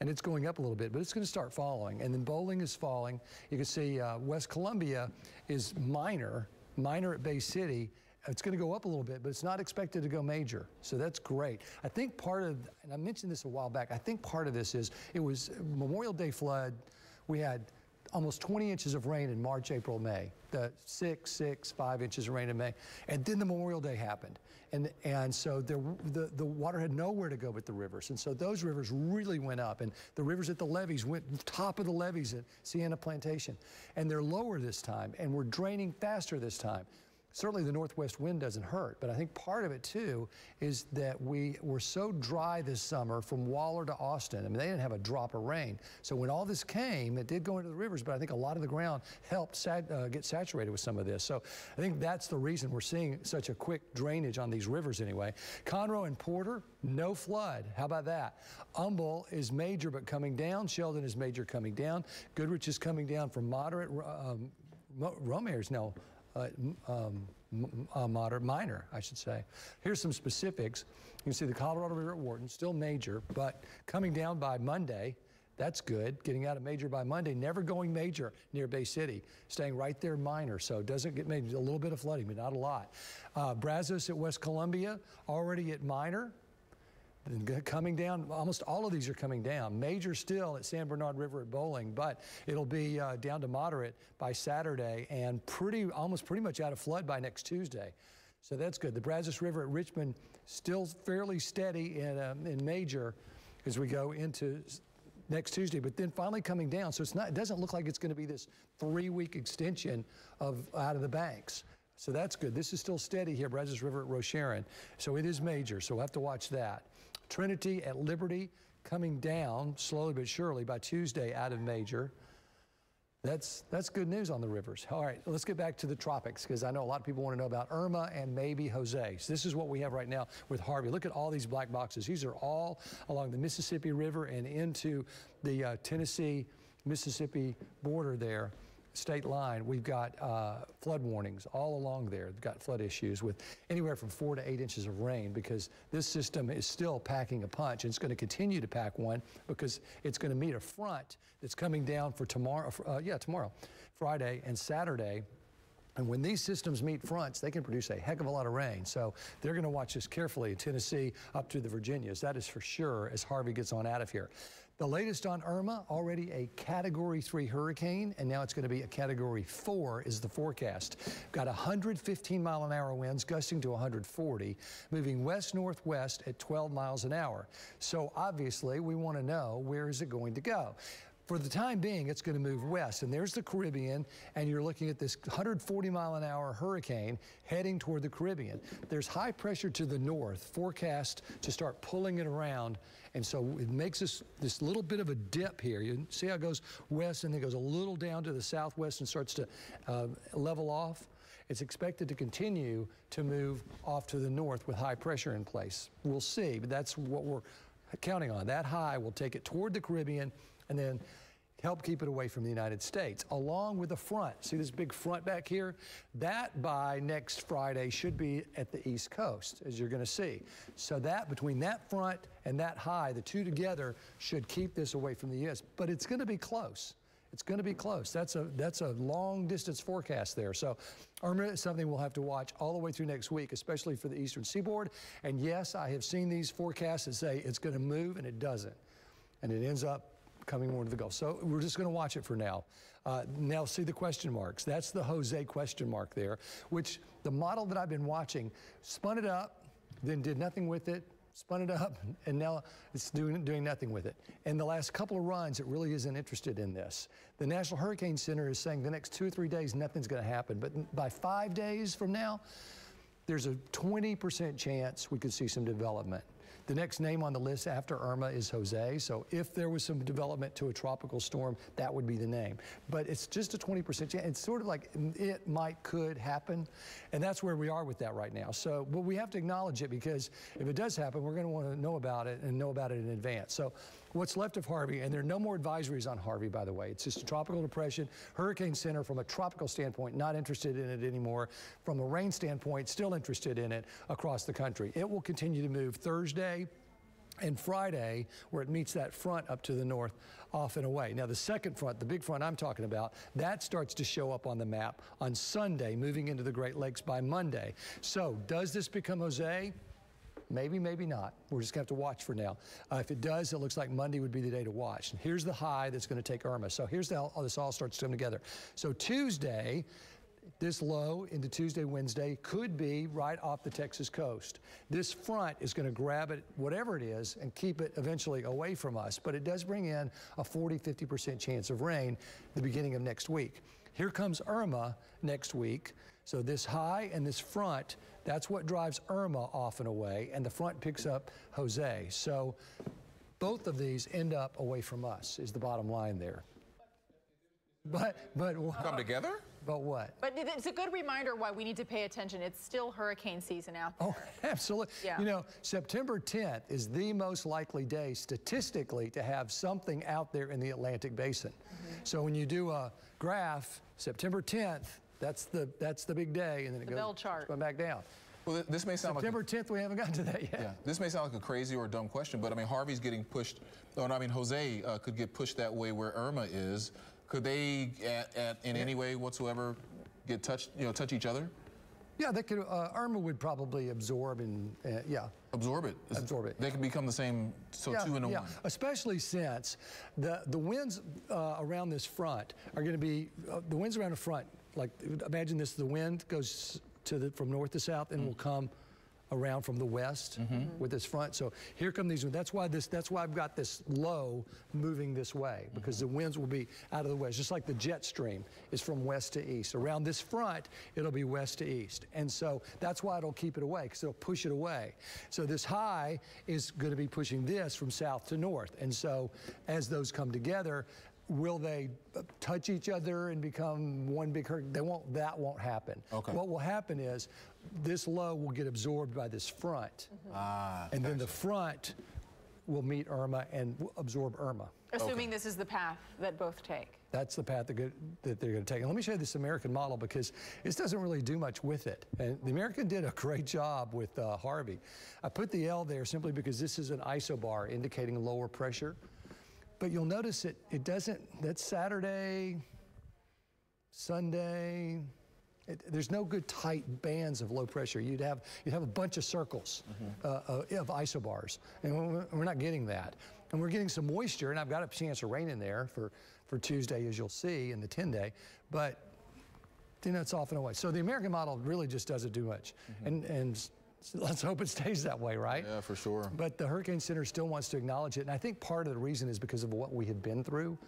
and it's going up a little bit, but it's going to start falling. And then Bowling is falling. You can see West Columbia is minor at Bay City. It's going to go up a little bit, but it's not expected to go major. So that's great. I think part of, and I mentioned this a while back, I think part of this is it was Memorial Day flood. We had almost 20 inches of rain in March, April, May. The 5 inches of rain in May. And then the Memorial Day happened. And so the water had nowhere to go but the rivers. And so those rivers really went up. And the rivers at the levees went top of the levees at Sienna Plantation. And they're lower this time. And we're draining faster this time. Certainly the northwest wind doesn't hurt, but I think part of it too is that we were so dry this summer from Waller to Austin. I mean, they didn't have a drop of rain. So when all this came, it did go into the rivers, but I think a lot of the ground helped get saturated with some of this. So I think that's the reason we're seeing such a quick drainage on these rivers anyway. Conroe and Porter, no flood. How about that? Humble is major but coming down. Sheldon is major coming down. Goodrich is coming down from moderate. Romere's now minor, I should say. Here's some specifics. You can see the Colorado River at Wharton, still major, but coming down by Monday. That's good. Getting out of major by Monday, never going major near Bay City, staying right there minor. So it doesn't get maybe a little bit of flooding, but not a lot. Brazos at West Columbia, already at minor. Coming down, almost all of these are coming down. Major still at San Bernard River at Bowling, but it'll be down to moderate by Saturday and almost pretty much out of flood by next Tuesday. So that's good. The Brazos River at Richmond still fairly steady in major as we go into next Tuesday, but then finally coming down. So it doesn't look like it's going to be this 3-week extension out of the banks. So that's good. This is still steady here, Brazos River at Rocheron. So it is major, so we'll have to watch that. Trinity at Liberty coming down slowly but surely by Tuesday out of major. That's good news on the rivers. All right, let's get back to the tropics, because I know a lot of people want to know about Irma and maybe Jose. So this is what we have right now with Harvey. Look at all these black boxes. These are all along the Mississippi River and into the Tennessee-Mississippi border there, state line. We've got flood warnings all along there. We've got flood issues with anywhere from 4 to 8 inches of rain, because this system is still packing a punch, and it's going to continue to pack one because it's going to meet a front that's coming down for tomorrow, tomorrow, Friday and Saturday. And when these systems meet fronts, they can produce a heck of a lot of rain. So they're going to watch this carefully in Tennessee up to the Virginias. That is for sure as Harvey gets on out of here. The latest on Irma, already a Category 3 hurricane, and now it's going to be a Category 4 is the forecast. Got 115-mile-an-hour winds gusting to 140, moving west-northwest at 12 miles an hour. So obviously, we want to know, where is it going to go? For the time being, it's going to move west, and there's the Caribbean, and you're looking at this 140-mile-an-hour hurricane heading toward the Caribbean. There's high pressure to the north, forecast to start pulling it around, and so it makes this little bit of a dip here. You see how it goes west and then goes a little down to the southwest and starts to level off? It's expected to continue to move off to the north with high pressure in place. We'll see, but that's what we're counting on. That high will take it toward the Caribbean and then help keep it away from the United States, along with the front. See this big front back here? That by next Friday should be at the East Coast, as you're going to see. So that, between that front and that high, the two together should keep this away from the U.S., but it's going to be close. It's going to be close. That's a long distance forecast there. So Irma is something we'll have to watch all the way through next week, especially for the eastern seaboard. And yes, I have seen these forecasts that say it's going to move, and it doesn't. And it ends up coming more to the Gulf. So we're just going to watch it for now. Now see the question marks. That's the Jose question mark there, which the model that I've been watching spun it up, then did nothing with it, spun it up, and now it's doing nothing with it. And the last couple of runs, it really isn't interested in this. The National Hurricane Center is saying the next 2 or 3 days, nothing's going to happen. But by 5 days from now, there's a 20% chance we could see some development. The next name on the list after Irma is Jose, so if there was some development to a tropical storm, that would be the name. But it's just a 20% chance. It's sort of like it could happen, and that's where we are with that right now. So, but we have to acknowledge it, because if it does happen, we're going to want to know about it and know about it in advance. So what's left of Harvey, and there are no more advisories on Harvey, by the way. It's just a tropical depression. Hurricane Center, from a tropical standpoint, not interested in it anymore. From a rain standpoint, still interested in it across the country. It will continue to move Thursday and Friday, where it meets that front up to the north, off and away. Now, the second front, the big front I'm talking about, that starts to show up on the map on Sunday, moving into the Great Lakes by Monday. So, does this become Jose? Maybe, maybe not. We're just going to have to watch for now. If it does, it looks like Monday would be the day to watch. And here's the high that's going to take Irma. So here's how this all starts to come together. So Tuesday, this low into Tuesday, Wednesday could be right off the Texas coast. This front is going to grab it, whatever it is, and keep it eventually away from us. But it does bring in a 40–50% chance of rain the beginning of next week. Here comes Irma next week. So this high and this front, that's what drives Irma off and away, and the front picks up Jose. So both of these end up away from us, is the bottom line there. But come together? But what? But it's a good reminder why we need to pay attention. It's still hurricane season out there. Oh, absolutely. Yeah. You know, September 10th is the most likely day statistically to have something out there in the Atlantic Basin. So when you do a graph, September 10th, that's the big day, and then it goes bell chart. Going back down. Well, this may sound September 10th, we haven't gotten to that yet. Yeah, this may sound like a crazy or a dumb question, but I mean, Harvey's getting pushed. Jose could get pushed that way where Irma is. Could they, in any way whatsoever, get touch each other? Yeah, they could. Irma would probably absorb and yeah. Absorb it. Absorb it. They could become the same. So yeah, 2 and 1. Especially since the winds around this front are going to be the winds around the front. Like imagine this: the wind goes from north to south and will come around from the west with this front. So here come these. That's why I've got this low moving this way, because the winds will be out of the west, just like the jet stream is from west to east. Around this front, it'll be west to east. And so that's why it'll keep it away, because it'll push it away. So this high is going to be pushing this from south to north. And so as those come together, Will they touch each other and become one big hurricane? That won't happen. Okay. What will happen is this low will get absorbed by this front. And then the front will meet Irma and absorb Irma. Assuming this is the path that both take. That's the path that they're going to take. And let me show you this American model, because this doesn't really do much with it. And the American did a great job with Harvey. I put the L there simply because this is an isobar indicating lower pressure. But you'll notice it doesn't, that's Saturday, Sunday. There's no good tight bands of low pressure. You'd have a bunch of circles of isobars, and we're not getting that. And we're getting some moisture, and I've got a chance of rain in there for Tuesday, as you'll see in the 10-day, but you know, it's off and away. So the American model really just doesn't do much, and let's hope it stays that way, right? Yeah, for sure. But the Hurricane Center still wants to acknowledge it, and I think part of the reason is because of what we have been through.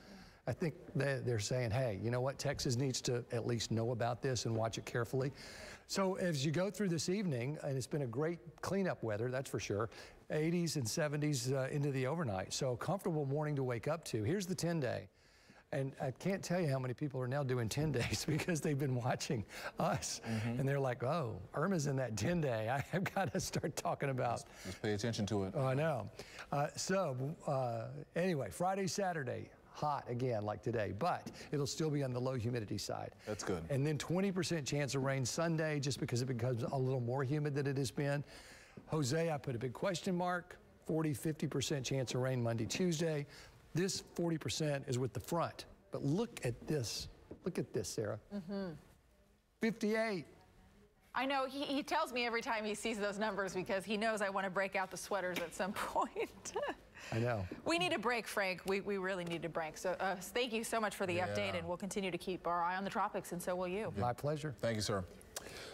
I think they're saying, hey, you know what, Texas needs to at least know about this and watch it carefully. So as you go through this evening, and it's been a great cleanup weather, that's for sure, 80s and 70s into the overnight. So comfortable morning to wake up to. Here's the 10-day. And I can't tell you how many people are now doing 10 days because they've been watching us. And they're like, oh, Irma's in that 10-day. I've got to start talking about. Just pay attention to it. Oh, I know. Anyway, Friday, Saturday, hot again like today, but it'll still be on the low humidity side. That's good. And then 20% chance of rain Sunday just because it becomes a little more humid than it has been. Jose, I put a big question mark. 40-50% chance of rain Monday, Tuesday. This 40% is with the front, but look at this. Look at this, Sarah. 58. I know, he tells me every time he sees those numbers because he knows I want to break out the sweaters at some point. I know. We need a break, Frank. We really need a break. So thank you so much for the update, and we'll continue to keep our eye on the tropics, and so will you. My pleasure. Thank you, sir.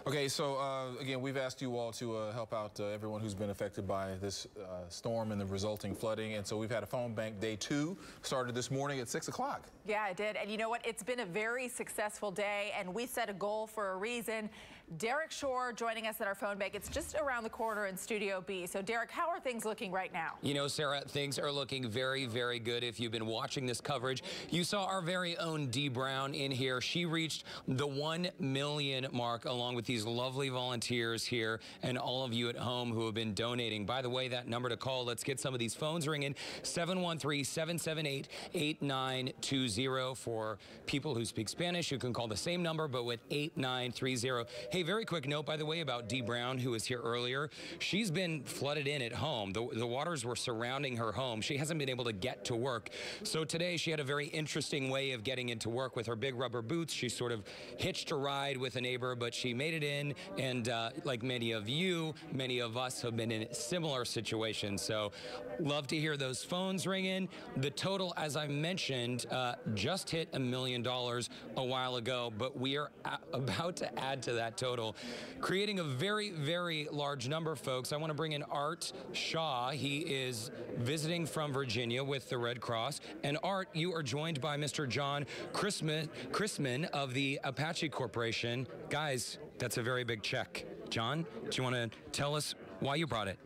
Okay, so again, we've asked you all to help out everyone who's been affected by this storm and the resulting flooding. And so we've had a phone bank day 2 started this morning at 6 o'clock. Yeah, it did. And you know what? It's been a very successful day, and we set a goal for a reason. Derek Shore joining us at our phone bank. It's just around the corner in Studio B. So, Derek, how are things looking right now? You know, Sarah, things are looking very, very good. If you've been watching this coverage, you saw our very own Dee Brown in here. She reached the 1 million mark along with these lovely volunteers here and all of you at home who have been donating. By the way, that number to call, let's get some of these phones ringing, 713-778-8920 for people who speak Spanish. You can call the same number, but with 8930. Hey, very quick note, by the way, about Dee Brown, who was here earlier. She's been flooded in at home. The waters were surrounding her home. She hasn't been able to get to work. So today she had a very interesting way of getting into work with her big rubber boots. She sort of hitched a ride with a neighbor, but she made it in. And like many of you, many of us have been in similar situations. So love to hear those phones ringing. The total, as I mentioned, just hit $1 million a while ago, but we are about to add to that total, creating a very, very large number, folks. I want to bring in Art Shaw. He is visiting from Virginia with the Red Cross. And Art, you are joined by Mr. John Chrisman of the Apache Corporation. Guys, that's a very big check. John, do you want to tell us why you brought it?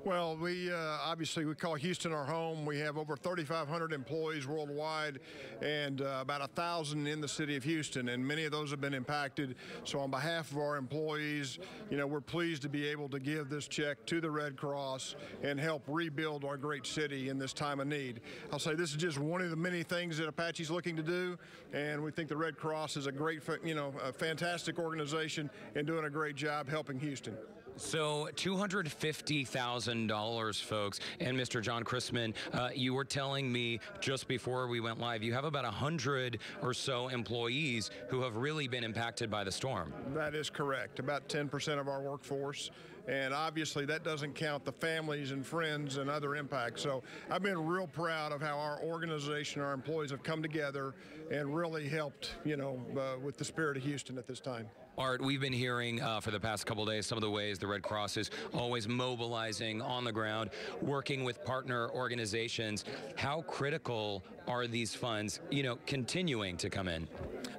Well, we obviously we call Houston our home. We have over 3,500 employees worldwide and about 1,000 in the city of Houston, and many of those have been impacted. So on behalf of our employees, you know, we're pleased to be able to give this check to the Red Cross and help rebuild our great city in this time of need. I'll say this is just one of the many things that Apache's looking to do, and we think the Red Cross is a great, you know, a fantastic organization and doing a great job helping Houston. So $250,000, folks. And Mr. John Chrisman, you were telling me just before we went live, you have about 100 or so employees who have really been impacted by the storm. That is correct. About 10% of our workforce. And obviously that doesn't count the families and friends and other impacts. So I've been real proud of how our organization, our employees have come together and really helped, you know, with the spirit of Houston at this time. Art, we've been hearing for the past couple days some of the ways the Red Cross is always mobilizing on the ground, working with partner organizations. How critical are these funds, you know, continuing to come in?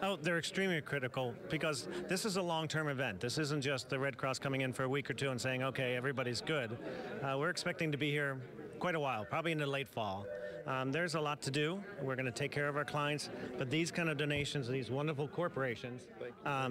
Oh, they're extremely critical because this is a long-term event. This isn't just the Red Cross coming in for a week or two and saying, okay, everybody's good. We're expecting to be here quite a while, probably in the late fall. There's a lot to do. We're going to take care of our clients, but these kind of donations, these wonderful corporations,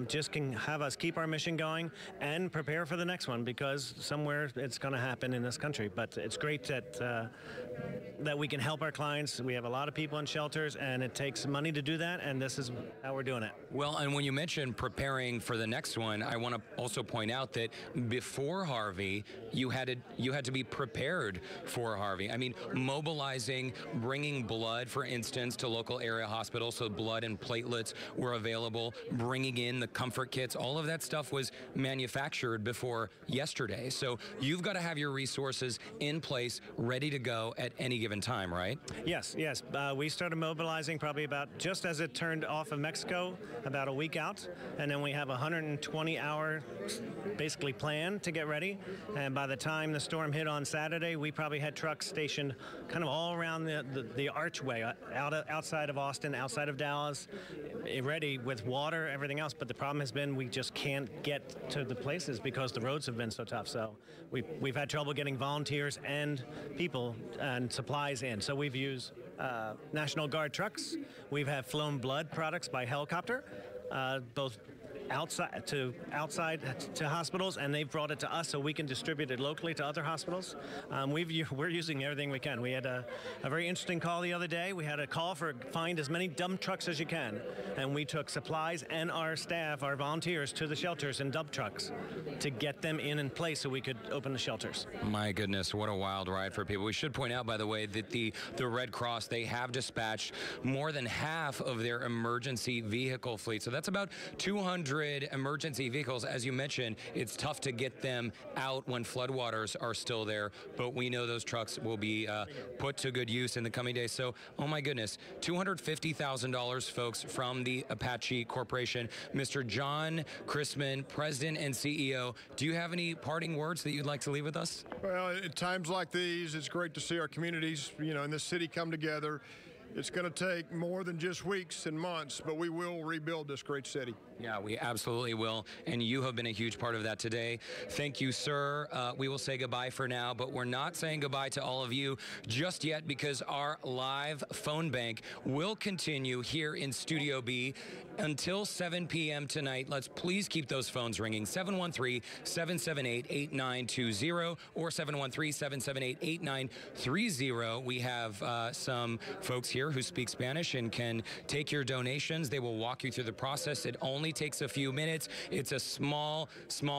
just can have us keep our mission going and prepare for the next one, because somewhere it's going to happen in this country. But it's great that we can help our clients. We have a lot of people in shelters, and it takes money to do that, and this is how we're doing it. Well, and when you mentioned preparing for the next one, I want to also point out that before Harvey, you had to be prepared for Harvey. I mean, mobilizing, bringing blood, for instance, to local area hospitals, so blood and platelets were available, bringing in the comfort kits, all of that stuff was manufactured before yesterday. So you've got to have your resources in place, ready to go at any given time, right? Yes. We started mobilizing probably about just as it turned off of Mexico, about a week out, and then we have a 120-hour basically plan to get ready. And by the time the storm hit on Saturday, we probably had trucks stationed kind of all around the archway, outside of Austin, outside of Dallas, ready with water, everything else. But the problem has been we just can't get to the places because the roads have been so tough. So we've had trouble getting volunteers and people and supplies in. So we've used National Guard trucks. We've had flown blood products by helicopter, both outside to hospitals, and they've brought it to us so we can distribute it locally to other hospitals. We're using everything we can. We had a very interesting call the other day. We had a call for find as many dump trucks as you can, and we took supplies and our staff, our volunteers, to the shelters in dump trucks to get them in place so we could open the shelters. My goodness, what a wild ride for people. We should point out, by the way, that the Red Cross, they have dispatched more than half of their emergency vehicle fleet. So that's about 200 emergency vehicles. As you mentioned, it's tough to get them out when floodwaters are still there, but we know those trucks will be put to good use in the coming days. So, oh my goodness, $250,000, folks, from the Apache Corporation. Mr. John Chrisman, President and CEO, do you have any parting words that you'd like to leave with us? Well, at times like these, it's great to see our communities, in this city come together. It's going to take more than just weeks and months, but we will rebuild this great city. Yeah, we absolutely will, and you have been a huge part of that today. Thank you, sir. We will say goodbye for now, but we're not saying goodbye to all of you just yet, because our live phone bank will continue here in Studio B until 7 p.m. tonight. Let's please keep those phones ringing, 713-778-8920 or 713-778-8930. We have some folks here who speak Spanish and can take your donations. They will walk you through the process. It only takes a few minutes. It's a small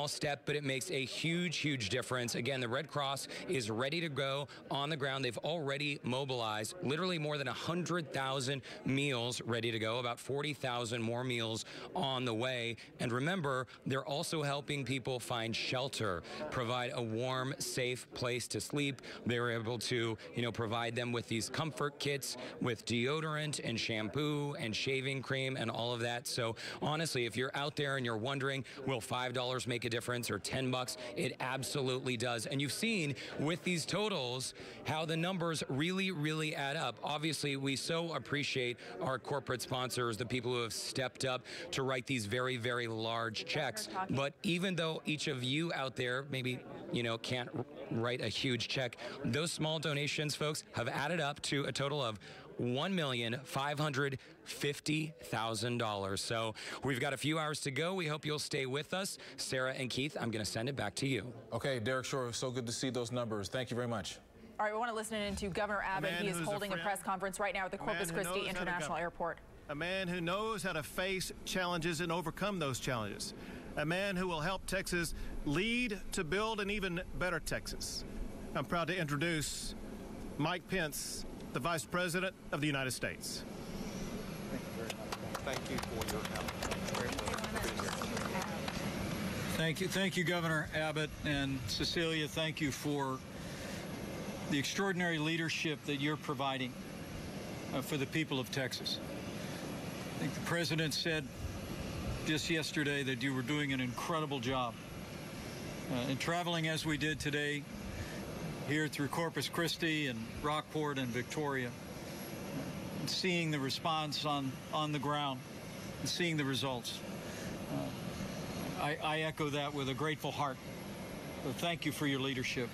step, but it makes a huge difference. Again, the Red Cross is ready to go on the ground. They've already mobilized literally more than 100,000 meals ready to go, about 40,000 more meals on the way. And remember, they're also helping people find shelter, provide a warm, safe place to sleep. They were able to, provide them with these comfort kits, with deodorant and shampoo and shaving cream and all of that. So honestly, if you're out there and you're wondering, will $5 make a difference or $10? It absolutely does. And you've seen with these totals how the numbers really add up. Obviously, we so appreciate our corporate sponsors, the people who have stepped up to write these very large checks. But even though each of you out there maybe, can't write a huge check, those small donations, folks, have added up to a total of $1,550,000. So we've got a few hours to go. We hope you'll stay with us. Sarah and Keith, I'm going to send it back to you. Okay, Derek Shore, so good to see those numbers. Thank you very much. All right, we want to listen in to Governor Abbott. He is holding a press conference right now at the Corpus Christi International Airport. A man who knows how to face challenges and overcome those challenges. A man who will help Texas lead to build an even better Texas. I'm proud to introduce Mike Pence, the Vice President of the United States. Thank you for your help. Thank you, Governor Abbott, and Cecilia, thank you for the extraordinary leadership that you're providing for the people of Texas. I think the President said just yesterday that you were doing an incredible job. And traveling as we did today here through Corpus Christi and Rockport and Victoria, and seeing the response on the ground and seeing the results. I echo that with a grateful heart. So thank you for your leadership.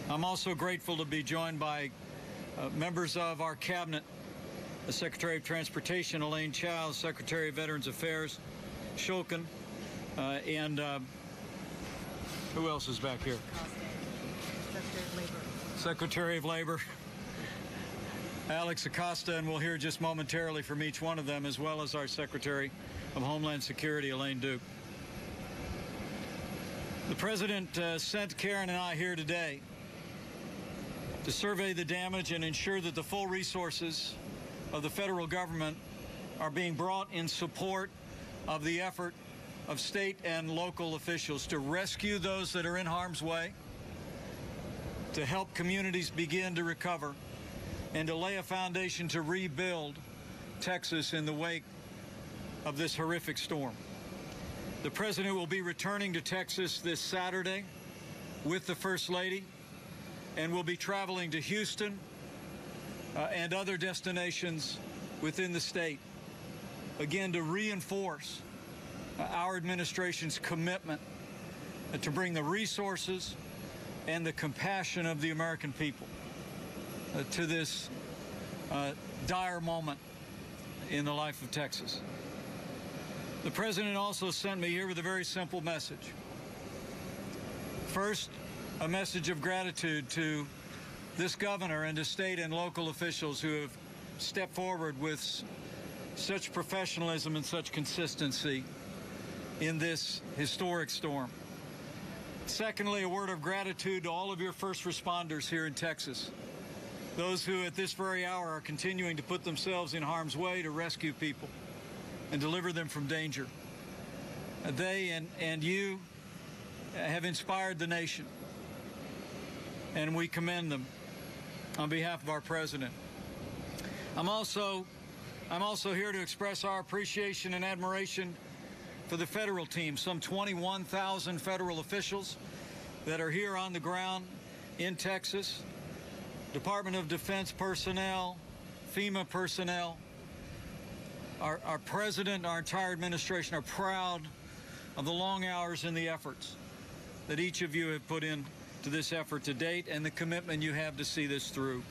I'm also grateful to be joined by members of our cabinet, the Secretary of Transportation, Elaine Chao, Secretary of Veterans Affairs, Shulkin, and who else is back here? Secretary of Labor, Alex Acosta, and we'll hear just momentarily from each one of them, as well as our Secretary of Homeland Security, Elaine Duke. The President sent Karen and I here today to survey the damage and ensure that the full resources of the federal government are being brought in support of the effort of state and local officials to rescue those that are in harm's way, to help communities begin to recover, and to lay a foundation to rebuild Texas in the wake of this horrific storm. The President will be returning to Texas this Saturday with the First Lady, and will be traveling to Houston and other destinations within the state, again, to reinforce our administration's commitment to bring the resources and the compassion of the American people to this dire moment in the life of Texas. The President also sent me here with a very simple message. First, a message of gratitude to this governor and to state and local officials who have stepped forward with such professionalism and such consistency in this historic storm. Secondly, a word of gratitude to all of your first responders here in Texas, those who at this very hour are continuing to put themselves in harm's way to rescue people and deliver them from danger. They and you have inspired the nation, and we commend them on behalf of our President. I'm also here to express our appreciation and admiration for the federal team, some 21,000 federal officials that are here on the ground in Texas, Department of Defense personnel, FEMA personnel. Our President, our entire administration are proud of the long hours and the efforts that each of you have put in to this effort to date and the commitment you have to see this through.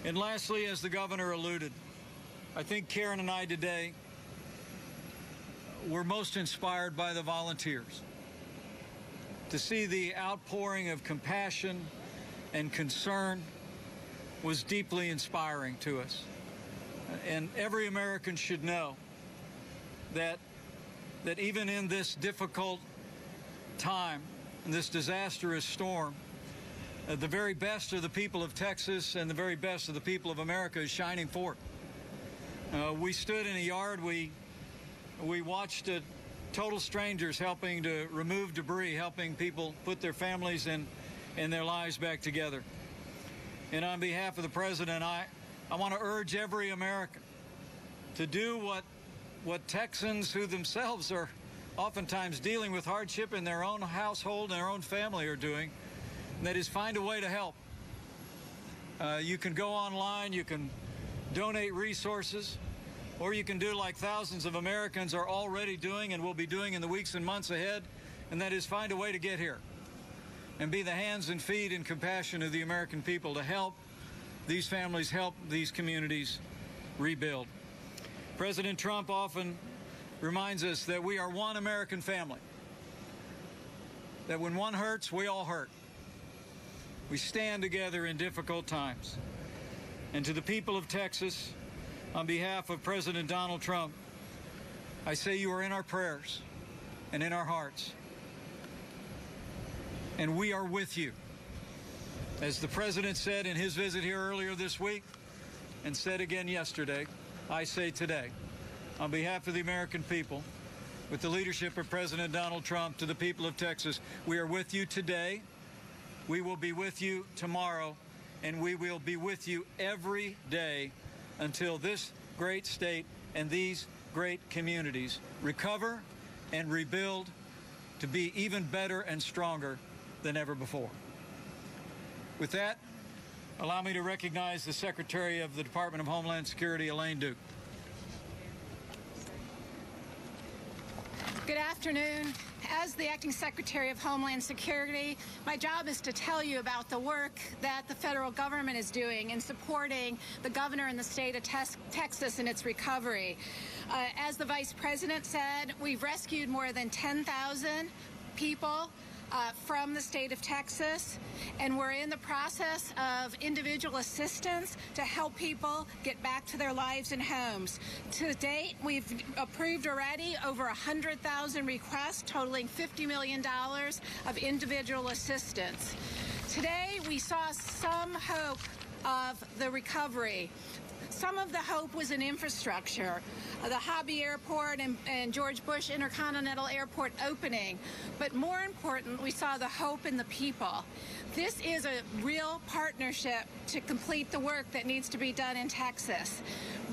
And lastly, as the governor alluded, I think Karen and I today were most inspired by the volunteers. To see the outpouring of compassion and concern was deeply inspiring to us. And every American should know that even in this difficult time, in this disastrous storm, the very best of the people of Texas and the very best of the people of America is shining forth. We stood in a yard, we watched total strangers helping to remove debris, helping people put their families and their lives back together. And on behalf of the President, I want to urge every American to do what Texans who themselves are oftentimes dealing with hardship in their own household and their own family are doing, and that is find a way to help. You can go online, you can donate resources, or you can do like thousands of Americans are already doing and will be doing in the weeks and months ahead, and that is find a way to get here and be the hands and feet and compassion of the American people to help these families, help these communities rebuild. President Trump often reminds us that we are one American family, that when one hurts, we all hurt. We stand together in difficult times. And to the people of Texas, on behalf of President Donald Trump, I say you are in our prayers and in our hearts. And we are with you. As the President said in his visit here earlier this week, and said again yesterday, I say today, on behalf of the American people, with the leadership of President Donald Trump, to the people of Texas, we are with you today, we will be with you tomorrow, and we will be with you every day until this great state and these great communities recover and rebuild to be even better and stronger than ever before. With that, allow me to recognize the Secretary of the Department of Homeland Security, Elaine Duke. Good afternoon. As the Acting Secretary of Homeland Security, my job is to tell you about the work that the federal government is doing in supporting the governor and the state of Texas in its recovery. As the Vice President said, we've rescued more than 10,000 people from the state of Texas, and we're in the process of individual assistance to help people get back to their lives and homes. To date, we've approved already over 100,000 requests totaling $50 million of individual assistance. Today, we saw some hope of the recovery. Some of the hope was in infrastructure, the Harvey Airport and George Bush Intercontinental Airport opening. But more important, we saw the hope in the people. This is a real partnership to complete the work that needs to be done in Texas.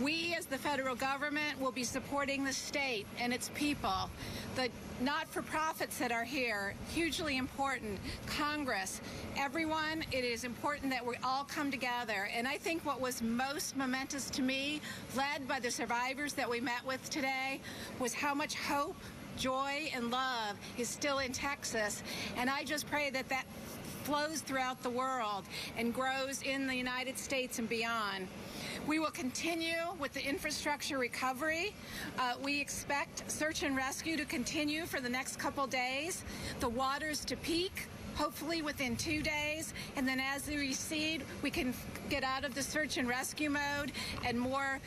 We, as the federal government, will be supporting the state and its people. The not-for-profits that are here, hugely important. Congress, everyone, it is important that we all come together. And I think what was most momentous to me, led by the survivors that we met with today, was how much hope, joy, and love is still in Texas. And I just pray that that flows throughout the world and grows in the United States and beyond. We will continue with the infrastructure recovery. We expect search and rescue to continue for the next couple days, the waters to peak, hopefully within 2 days, and then as they recede, we can get out of the search and rescue mode and more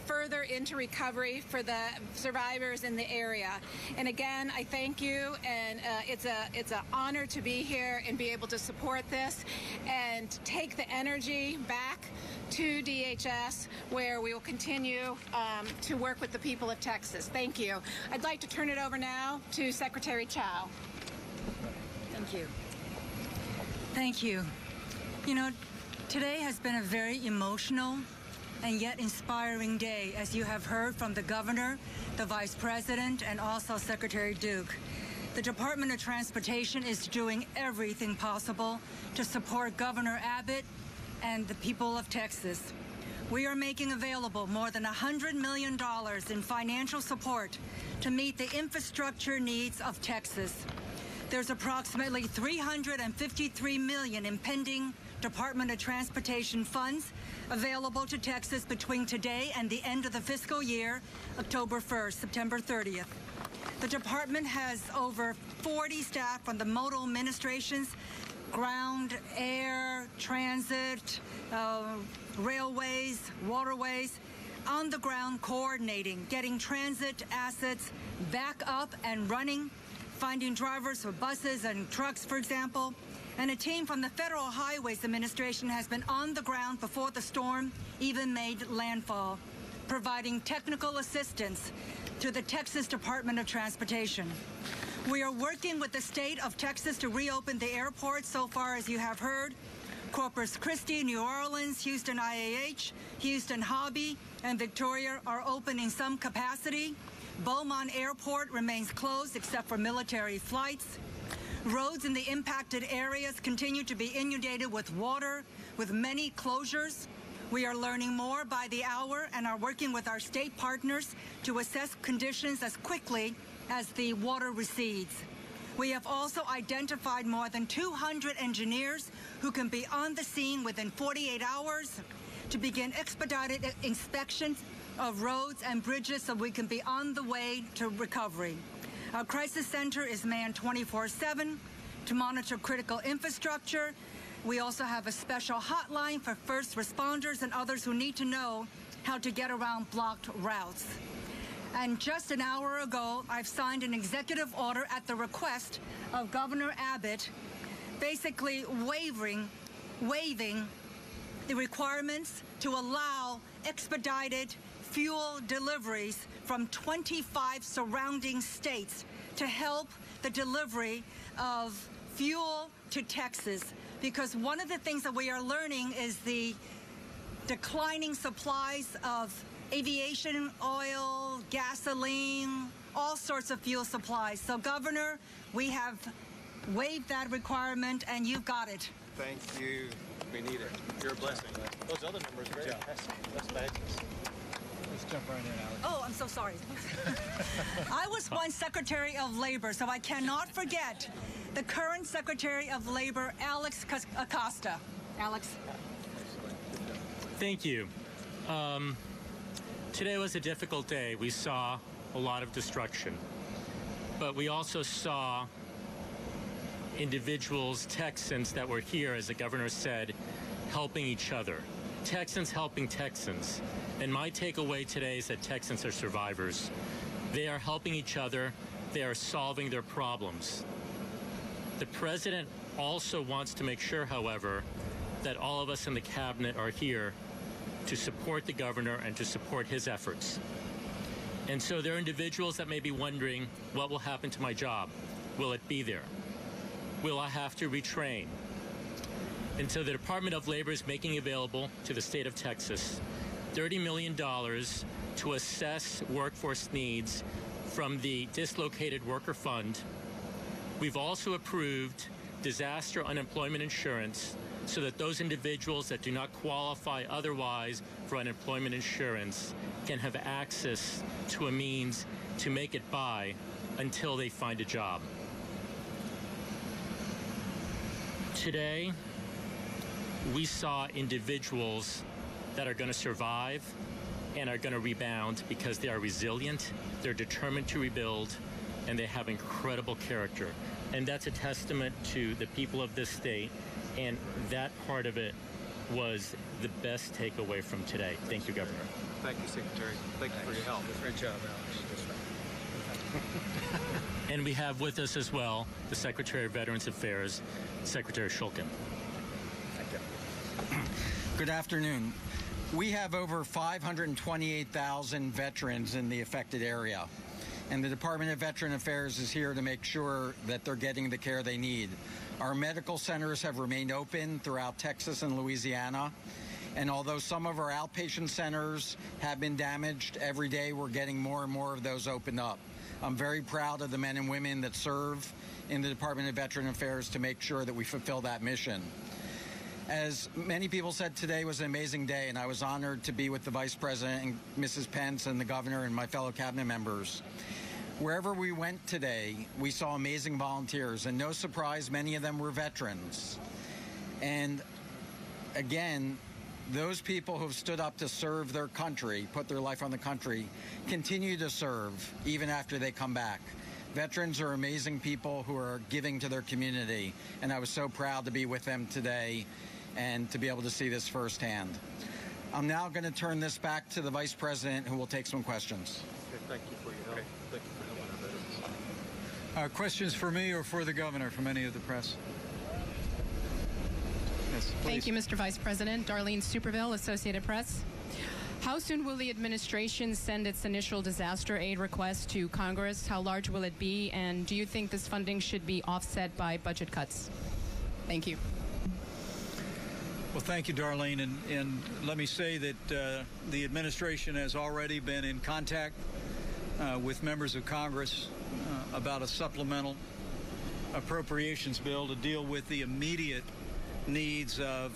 further into recovery for the survivors in the area. And again, I thank you, and it's an honor to be here and be able to support this and take the energy back to DHS, where we will continue to work with the people of Texas. Thank you. I'd like to turn it over now to Secretary Chow. Thank you. Thank you. You know, today has been a very emotional and yet inspiring day, as you have heard from the governor, the vice president, and also Secretary Duke. The Department of Transportation is doing everything possible to support Governor Abbott and the people of Texas. We are making available more than $100 million in financial support to meet the infrastructure needs of Texas. There's approximately $353 million in pending Department of Transportation funds available to Texas between today and the end of the fiscal year, October 1st, September 30th. The department has over 40 staff from the modal administrations, ground, air, transit, railways, waterways, on the ground coordinating, getting transit assets back up and running, finding drivers for buses and trucks, for example. And a team from the Federal Highways Administration has been on the ground before the storm even made landfall, providing technical assistance to the Texas Department of Transportation. We are working with the state of Texas to reopen the airports so far, as you have heard. Corpus Christi, New Orleans, Houston IAH, Houston Hobby, and Victoria are open in some capacity. Beaumont Airport remains closed except for military flights. Roads in the impacted areas continue to be inundated with water, with many closures. We are learning more by the hour and are working with our state partners to assess conditions as quickly as the water recedes. We have also identified more than 200 engineers who can be on the scene within 48 hours to begin expedited inspections of roads and bridges so we can be on the way to recovery. Our crisis center is manned 24/7 to monitor critical infrastructure. We also have a special hotline for first responders and others who need to know how to get around blocked routes. And just an hour ago, I've signed an executive order at the request of Governor Abbott, basically waiving the requirements to allow expedited fuel deliveries from 25 surrounding states to help the delivery of fuel to Texas. Because one of the things that we are learning is the declining supplies of aviation oil, gasoline, all sorts of fuel supplies. So, Governor, we have waived that requirement, and you've got it. Thank you. We need it. You're a blessing. Those other numbers are very impressive. That's fabulous. Just jump right in, Alex. Oh, I'm so sorry. I was once Secretary of Labor, so I cannot forget the current Secretary of Labor, Alex Acosta. Alex. Thank you. Today was a difficult day. We saw a lot of destruction, but we also saw individuals, Texans that were here, as the governor said, helping each other. Texans helping Texans. And my takeaway today is that Texans are survivors. They are helping each other. They are solving their problems. The president also wants to make sure, however, that all of us in the cabinet are here to support the governor and to support his efforts. And so there are individuals that may be wondering, what will happen to my job? Will it be there? Will I have to retrain? And so the Department of Labor is making available to the state of Texas $30 million to assess workforce needs from the Dislocated Worker Fund. We've also approved disaster unemployment insurance so that those individuals that do not qualify otherwise for unemployment insurance can have access to a means to make it by until they find a job. Today, we saw individuals that are going to survive and are going to rebound because they are resilient, they're determined to rebuild, and they have incredible character. And that's a testament to the people of this state, and that part of it was the best takeaway from today. Thank you, Governor. Thank you, Secretary. Thank you for your help. Great job, Alex. And we have with us as well the Secretary of Veterans Affairs, Secretary Shulkin. Thank you. Good afternoon. We have over 528,000 veterans in the affected area, and the Department of Veteran Affairs is here to make sure that they're getting the care they need. Our medical centers have remained open throughout Texas and Louisiana, and although some of our outpatient centers have been damaged, every day we're getting more and more of those opened up. I'm very proud of the men and women that serve in the Department of Veteran Affairs to make sure that we fulfill that mission. As many people said, today was an amazing day, and I was honored to be with the Vice President and Mrs. Pence and the Governor and my fellow cabinet members. Wherever we went today, we saw amazing volunteers, and no surprise, many of them were veterans. And again, those people who have stood up to serve their country, put their life on the country, continue to serve even after they come back. Veterans are amazing people who are giving to their community, and I was so proud to be with them today and to be able to see this firsthand. I'm now going to turn this back to the Vice President, who will take some questions. Okay, thank you for your help. Thank you for helping our veterans. Questions for me or for the governor from any of the press? Yes, please. Thank you, Mr. Vice President. Darlene Superville, Associated Press. How soon will the administration send its initial disaster aid request to Congress? How large will it be? And do you think this funding should be offset by budget cuts? Thank you. Well, thank you, Darlene. And let me say that the administration has already been in contact with members of Congress about a supplemental appropriations bill to deal with the immediate needs of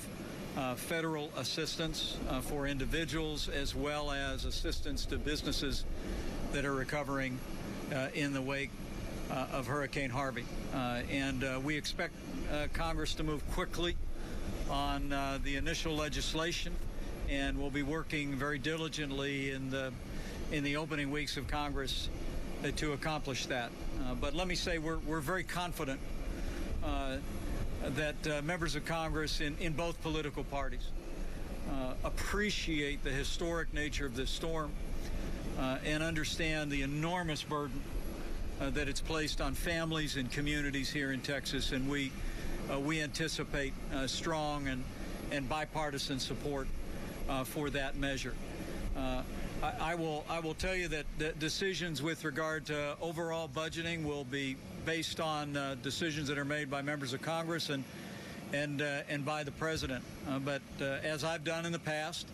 federal assistance for individuals, as well as assistance to businesses that are recovering in the wake of Hurricane Harvey. And we expect Congress to move quickly on the initial legislation, and we'll be working very diligently in the opening weeks of Congress to accomplish that. But let me say we're very confident that members of Congress in both political parties appreciate the historic nature of this storm and understand the enormous burden that it's placed on families and communities here in Texas, and we anticipate strong and bipartisan support for that measure. I will tell you that the decisions with regard to overall budgeting will be based on decisions that are made by members of Congress and by the president. But as I've done in the past,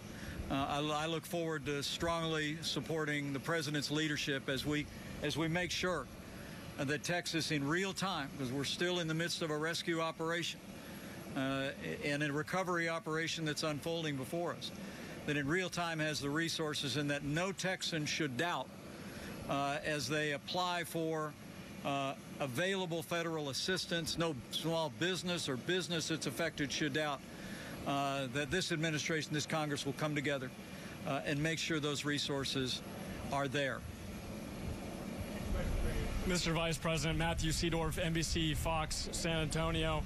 I look forward to strongly supporting the president's leadership as we make sure that Texas, in real time, because we're still in the midst of a rescue operation and a recovery operation that's unfolding before us, that in real time has the resources, and that no Texan should doubt as they apply for available federal assistance. No small business or business that's affected should doubt that this administration, this Congress will come together and make sure those resources are there. Mr. Vice President, Matthew Seedorf, NBC Fox, San Antonio.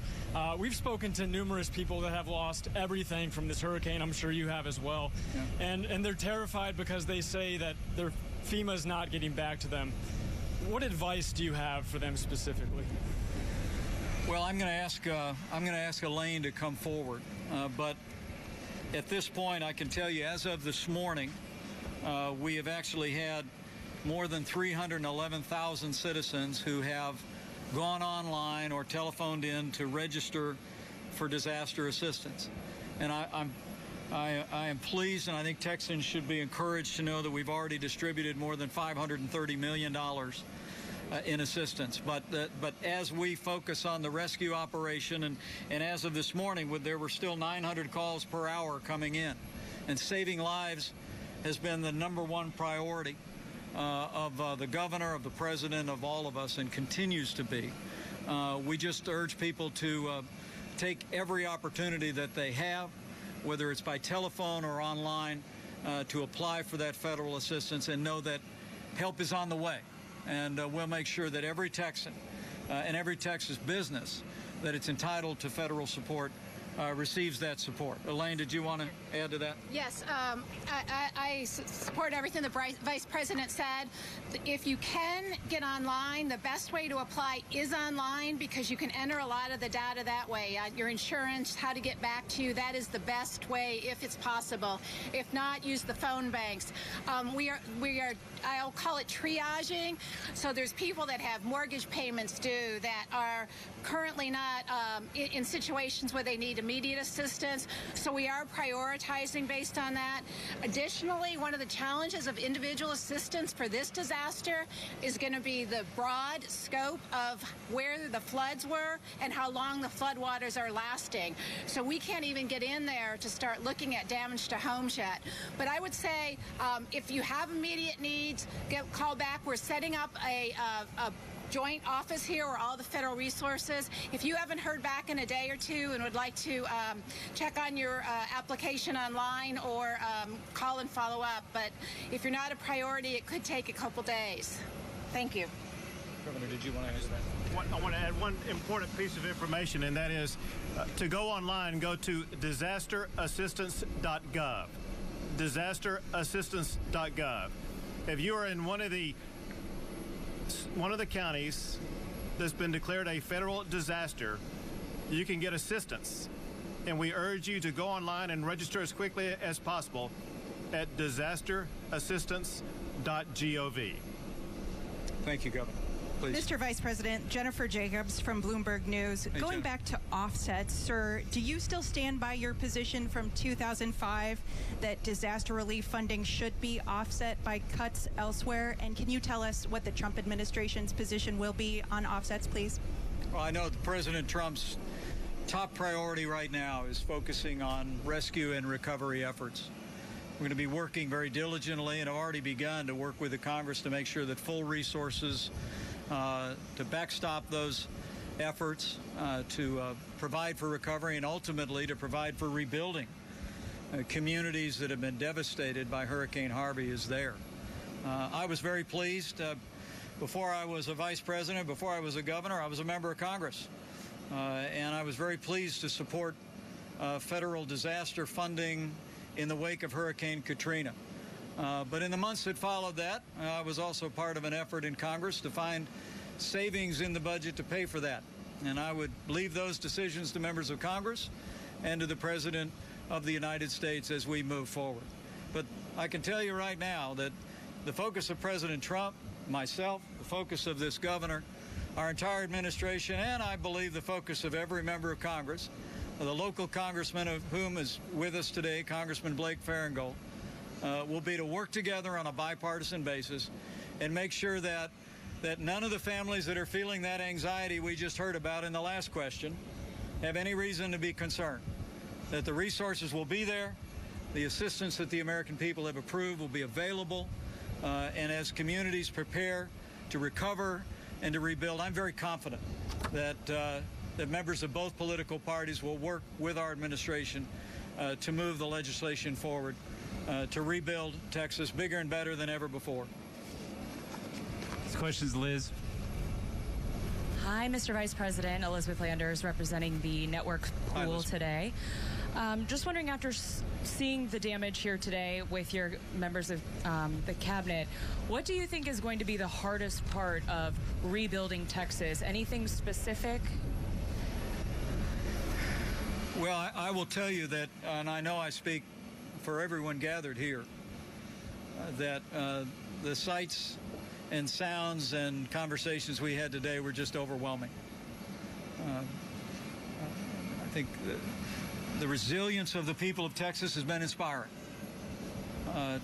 We've spoken to numerous people that have lost everything from this hurricane. I'm sure you have as well. Yeah. And they're terrified because they say that their FEMA's not getting back to them. What advice do you have for them specifically? Well, I'm going to ask Elaine to come forward. But at this point, I can tell you, as of this morning, we have actually had more than 311,000 citizens who have gone online or telephoned in to register for disaster assistance. And I am pleased, and I think Texans should be encouraged to know that we've already distributed more than $530 million in assistance. But as we focus on the rescue operation, and as of this morning, there were still 900 calls per hour coming in, and saving lives has been the #1 priority of the governor, of the president, of all of us, and continues to be. We just urge people to take every opportunity that they have, whether it's by telephone or online, to apply for that federal assistance, and know that help is on the way. And we'll make sure that every Texan and every Texas business that it's entitled to federal support receives that support. Elaine, did you want to add to that? Yes, I support everything the Vice President said. If you can get online, the best way to apply is online, because you can enter a lot of the data that way. Your insurance, how to get back to you, that is the best way if it's possible. If not, use the phone banks. We are I'll call it triaging. So there's people that have mortgage payments due that are currently not in situations where they need immediate assistance. So we are prioritizing based on that. Additionally, one of the challenges of individual assistance for this disaster is going to be the broad scope of where the floods were and how long the floodwaters are lasting. So we can't even get in there to start looking at damage to homes yet. But I would say if you have immediate needs, call back. We're setting up a joint office here where all the federal resources. If you haven't heard back in a day or two and would like to check on your application online or call and follow up. But if you're not a priority, it could take a couple days. Thank you. Governor, did you want to add to that? I want to add one important piece of information, and that is to go online, go to disasterassistance.gov. Disasterassistance.gov. If you are in one of the counties that's been declared a federal disaster, you can get assistance. And we urge you to go online and register as quickly as possible at disasterassistance.gov. Thank you, Governor. Please. Mr. Vice President, Jennifer Jacobs from Bloomberg News. Hey, Going back to offsets, sir, do you still stand by your position from 2005 that disaster relief funding should be offset by cuts elsewhere? And can you tell us what the Trump administration's position will be on offsets, please? Well, I know that President Trump's top priority right now is focusing on rescue and recovery efforts. We're going to be working very diligently and have already begun to work with the Congress to make sure that full resources to backstop those efforts, to provide for recovery, and ultimately to provide for rebuilding communities that have been devastated by Hurricane Harvey is there. I was very pleased. Before I was a vice president, before I was a governor, I was a member of Congress. And I was very pleased to support federal disaster funding in the wake of Hurricane Katrina. But in the months that followed that, I was also part of an effort in Congress to find savings in the budget to pay for that. And I would leave those decisions to members of Congress and to the President of the United States as we move forward. But I can tell you right now that the focus of President Trump, myself, the focus of this governor, our entire administration, and I believe the focus of every member of Congress, the local congressman of whom is with us today, Congressman Blake Farenthold, will be to work together on a bipartisan basis and make sure that none of the families that are feeling that anxiety we just heard about in the last question have any reason to be concerned, that the resources will be there, The assistance that the American people have approved will be available, and as communities prepare to recover and to rebuild, I'm very confident that that members of both political parties will work with our administration to move the legislation forward to rebuild Texas bigger and better than ever before. This question's Liz. Hi, Mr. Vice President. Elizabeth Landers representing the network pool today. Just wondering, after seeing the damage here today with your members of the cabinet, what do you think is going to be the hardest part of rebuilding Texas? Anything specific? Well, I will tell you that, and I know I speak for everyone gathered here, that the sights and sounds and conversations we had today were just overwhelming. I think the resilience of the people of Texas has been inspiring.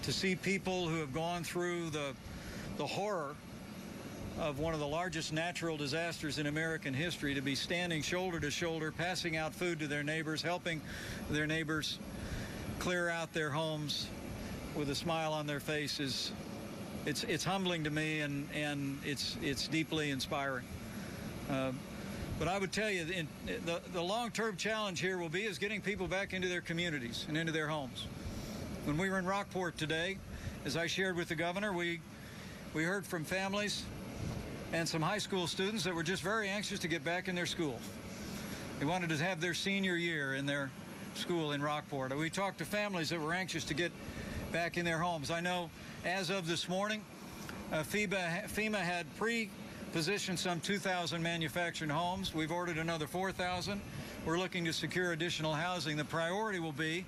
To see people who have gone through the horror of one of the largest natural disasters in American history, to be standing shoulder to shoulder, passing out food to their neighbors, helping their neighbors clear out their homes with a smile on their faces. It's humbling to me, and it's deeply inspiring. But I would tell you, the long-term challenge here will be is getting people back into their communities and into their homes. When we were in Rockport today, as I shared with the governor, we heard from families and some high school students that were just very anxious to get back in their school. They wanted to have their senior year in their school in Rockport. We talked to families that were anxious to get back in their homes. I know as of this morning, FEMA had pre-positioned some 2,000 manufactured homes. We've ordered another 4,000. We're looking to secure additional housing. The priority will be,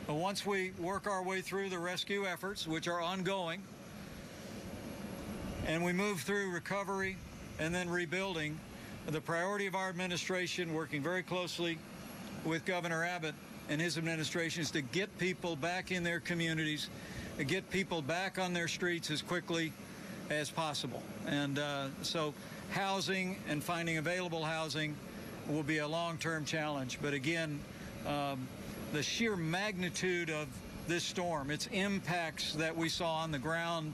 once we work our way through the rescue efforts, which are ongoing, and we move through recovery and then rebuilding, the priority of our administration, working very closely with Governor Abbott and his administration, is to get people back in their communities, to get people back on their streets as quickly as possible. And so housing and finding available housing will be a long-term challenge. But again, the sheer magnitude of this storm, its impacts that we saw on the ground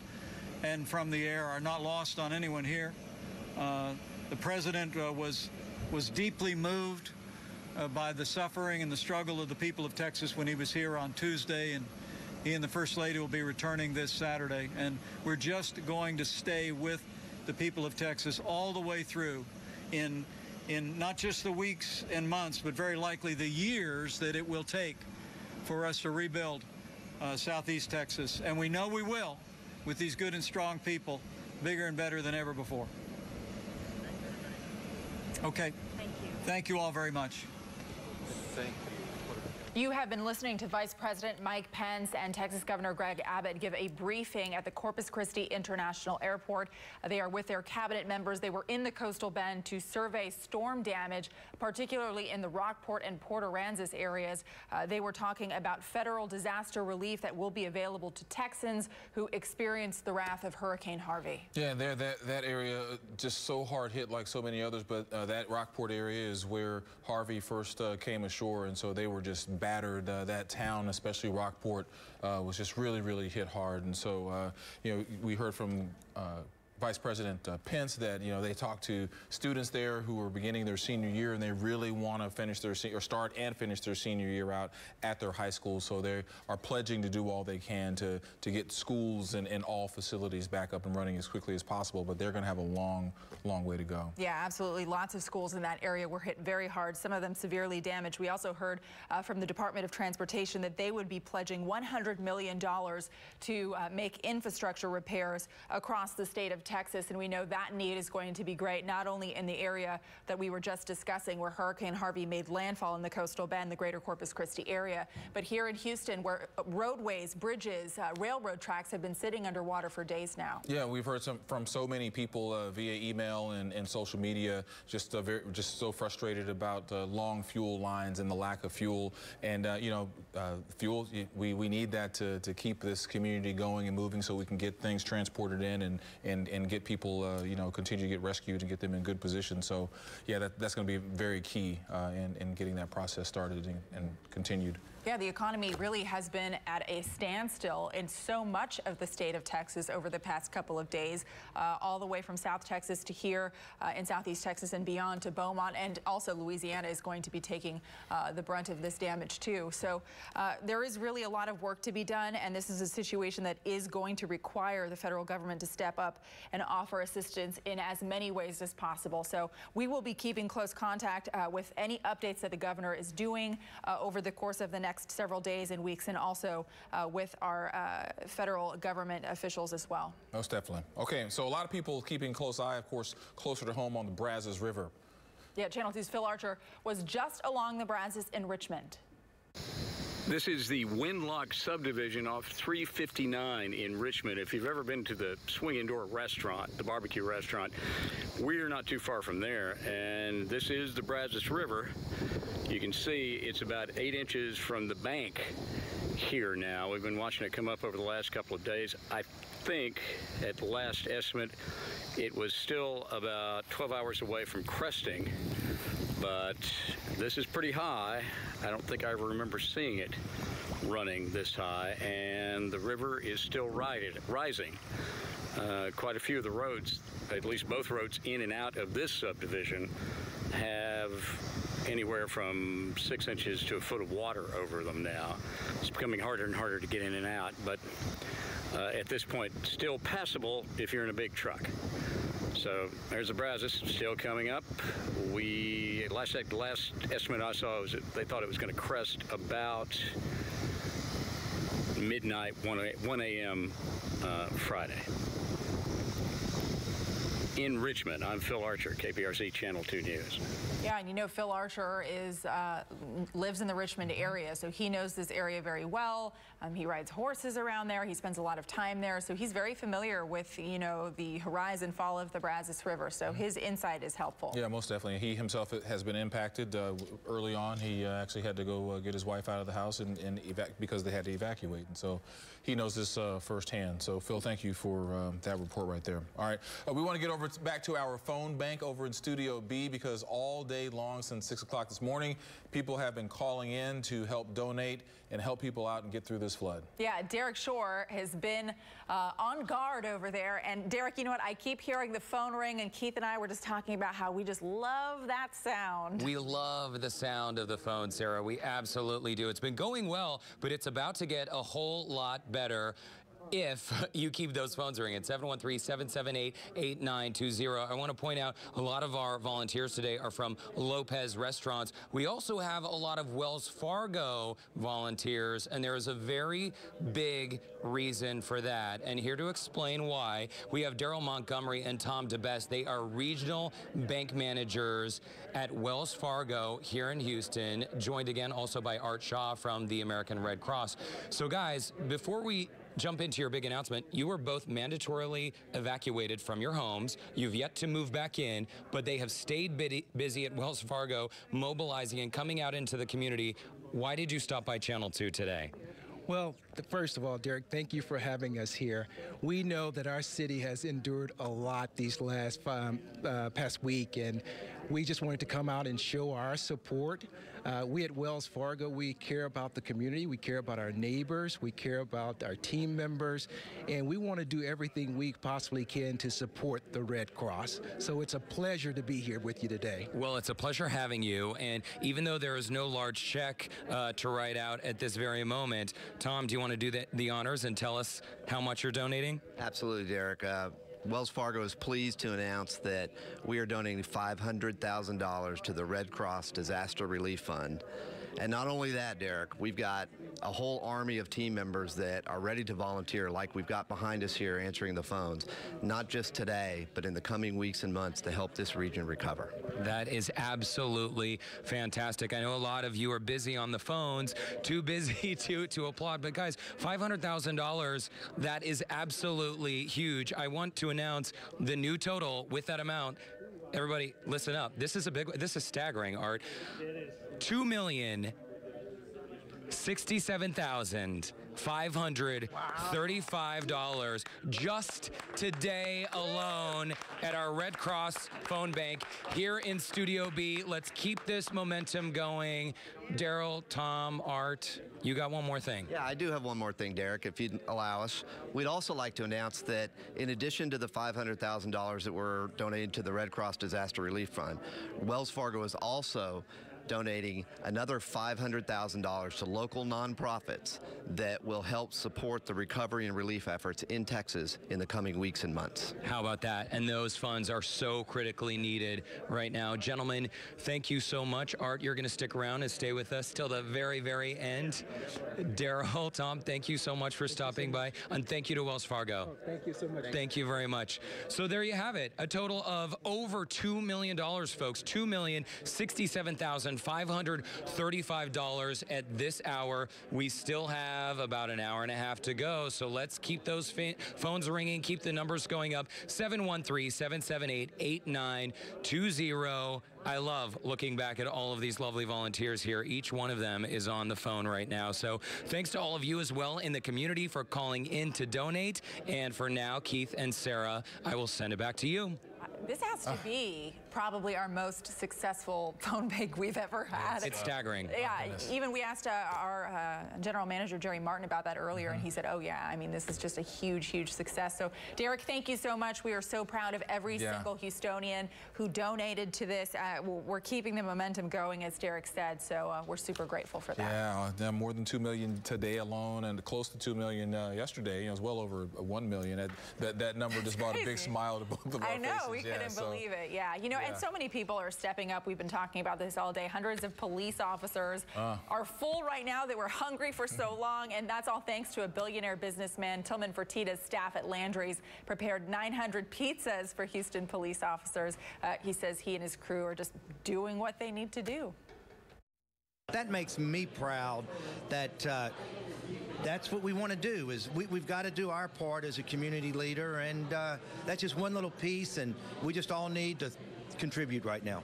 and from the air, are not lost on anyone here. The president was deeply moved by the suffering and the struggle of the people of Texas when he was here on Tuesday, and he and the First Lady will be returning this Saturday. And we're just going to stay with the people of Texas all the way through in not just the weeks and months, but very likely the years that it will take for us to rebuild Southeast Texas. And we know we will, with these good and strong people, bigger and better than ever before. Okay. Thank you. Thank you all very much. Thank you. You have been listening to Vice President Mike Pence and Texas Governor Greg Abbott give a briefing at the Corpus Christi International Airport. They are with their cabinet members. They were in the coastal bend to survey storm damage, particularly in the Rockport and Port Aransas areas. They were talking about federal disaster relief that will be available to Texans who experienced the wrath of Hurricane Harvey. Yeah, that area just so hard hit like so many others, but that Rockport area is where Harvey first came ashore, and so they were just battered. That town, especially Rockport, was just really hit hard. And so, we heard from Vice President Pence that, they talked to students there who were beginning their senior year, and they really want to finish their start and finish their senior year out at their high school. So they are pledging to do all they can to get schools and all facilities back up and running as quickly as possible. But they're going to have a long way to go. Yeah, absolutely. Lots of schools in that area were hit very hard, some of them severely damaged. We also heard from the Department of Transportation that they would be pledging $100 million to make infrastructure repairs across the state of Texas, and we know that need is going to be great, not only in the area that we were just discussing where Hurricane Harvey made landfall in the coastal bend, the greater Corpus Christi area, but here in Houston, where roadways, bridges, railroad tracks have been sitting underwater for days now. Yeah, we've heard from so many people via email and social media, just so frustrated about long fuel lines and the lack of fuel. And fuel, we need that to keep this community going and moving, so we can get things transported in and get people, continue to get rescued and get them in good position. So, yeah, that's going to be very key in getting that process started and continued. Yeah, the economy really has been at a standstill in so much of the state of Texas over the past couple of days, all the way from South Texas to here in Southeast Texas and beyond to Beaumont, and also Louisiana is going to be taking the brunt of this damage too. So there is really a lot of work to be done, and this is a situation that is going to require the federal government to step up and offer assistance in as many ways as possible. So we will be keeping close contact with any updates that the governor is doing over the course of the next several days and weeks, and also with our federal government officials as well. Most definitely. Okay, so a lot of people keeping a close eye, of course, closer to home on the Brazos River. Yeah, Channel 2's Phil Archer was just along the Brazos in Richmond. This is the Windlock subdivision off 359 in Richmond. If you've ever been to the Swinging Door restaurant, the barbecue restaurant, we're not too far from there. And this is the Brazos River. You can see it's about 8 inches from the bank here now. We've been watching it come up over the last couple of days. I think at the last estimate, it was still about 12 hours away from cresting. But this is pretty high. I don't think I ever remember seeing it running this high, and the river is still rising. Quite a few of the roads, at least both roads in and out of this subdivision, have anywhere from 6 inches to a foot of water over them now. It's becoming harder and harder to get in and out, but at this point, still passable if you're in a big truck. So there's the Brazos still coming up. Last estimate I saw was that they thought it was going to crest about midnight, 1 a.m. Friday. In Richmond, I'm Phil Archer, KPRC Channel 2 News. Yeah, and you know Phil Archer lives in the Richmond area, so he knows this area very well. He rides horses around there. He spends a lot of time there, so he's very familiar with, you know, the rise and fall of the Brazos River. So his insight is helpful. Yeah, most definitely. He himself has been impacted early on. He actually had to go get his wife out of the house because they had to evacuate, and so he knows this firsthand. So Phil, thank you for that report right there. All right, we want to get back to our phone bank over in Studio B, because all day long since 6 o'clock this morning, people have been calling in to help donate and help people out and get through this flood. Yeah, Derek Shore has been on guard over there. And Derek, you know what? I keep hearing the phone ring, and Keith and I were just talking about how we just love that sound. We love the sound of the phone, Sarah. We absolutely do. It's been going well, but it's about to get a whole lot better if you keep those phones ringing. 713-778-8920. I want to point out a lot of our volunteers today are from Lopez Restaurants. We also have a lot of Wells Fargo volunteers, and there is a very big reason for that. And here to explain why, we have Daryl Montgomery and Tom DeBest. They are regional bank managers at Wells Fargo here in Houston, joined again also by Art Shaw from the American Red Cross. So guys, before we jump into your big announcement, you were both mandatorily evacuated from your homes. You've yet to move back in, but they have stayed busy at Wells Fargo, mobilizing and coming out into the community. Why did you stop by Channel 2 today? Well, first of all, Derek, thank you for having us here. We know that our city has endured a lot these past week, and we just wanted to come out and show our support. We at Wells Fargo, we care about the community, we care about our neighbors, we care about our team members, and we want to do everything we possibly can to support the Red Cross. So it's a pleasure to be here with you today. Well, it's a pleasure having you, and even though there is no large check to write out at this very moment, Tom, do you want to do the honors and tell us how much you're donating? Absolutely, Derek. Wells Fargo is pleased to announce that we are donating $500,000 to the Red Cross Disaster Relief Fund. And not only that, Derek, we've got a whole army of team members that are ready to volunteer, like we've got behind us here answering the phones, not just today, but in the coming weeks and months to help this region recover. That is absolutely fantastic. I know a lot of you are busy on the phones, too busy to applaud, but guys, $500,000, that is absolutely huge. I want to announce the new total with that amount. Everybody, listen up. This is staggering, Art. $2,067,000. $535 just today alone at our Red Cross phone bank here in Studio B. Let's keep this momentum going. Daryl, Tom, Art, you got one more thing. Yeah, I do have one more thing, Derek, if you'd allow us. We'd also like to announce that in addition to the $500,000 that we're donating to the Red Cross Disaster Relief Fund, Wells Fargo is also donating another $500,000 to local nonprofits that will help support the recovery and relief efforts in Texas in the coming weeks and months. How about that? And those funds are so critically needed right now. Gentlemen, thank you so much. Art, you're going to stick around and stay with us till the very, very end. Daryl, Tom, thank you so much for stopping by. And thank you to Wells Fargo. Oh, thank you so much. Thank you very much. So there you have it. A total of over $2 million, folks. $2,067,535 at this hour. We still have about an hour and a half to go, so let's keep those phones ringing, keep the numbers going up. 713-778-8920. I love looking back at all of these lovely volunteers here. Each one of them is on the phone right now. So thanks to all of you as well in the community for calling in to donate. And for now, Keith and Sarah, I will send it back to you. This has to be probably our most successful phone bank we've ever had. It's staggering. Yeah, even we asked our general manager, Jerry Martin, about that earlier, and he said, oh yeah, I mean, this is just a huge, huge success. So, Derek, thank you so much. We are so proud of every single Houstonian who donated to this. We're keeping the momentum going, as Derek said, so we're super grateful for that. Yeah, more than 2 million today alone, and close to 2 million yesterday. You know, it was well over 1 million. That number just brought a big smile to both of our faces. I know, we couldn't believe it. Yeah, you know, and so many people are stepping up. We've been talking about this all day. Hundreds of police officers are full right now. They were hungry for so long, and that's all thanks to a billionaire businessman. Tillman Fertitta's staff at Landry's prepared 900 pizzas for Houston police officers. He says he and his crew are just doing what they need to do. That makes me proud that that's what we want to do. Is we've got to do our part as a community leader, and that's just one little piece, and we just all need to contribute right now.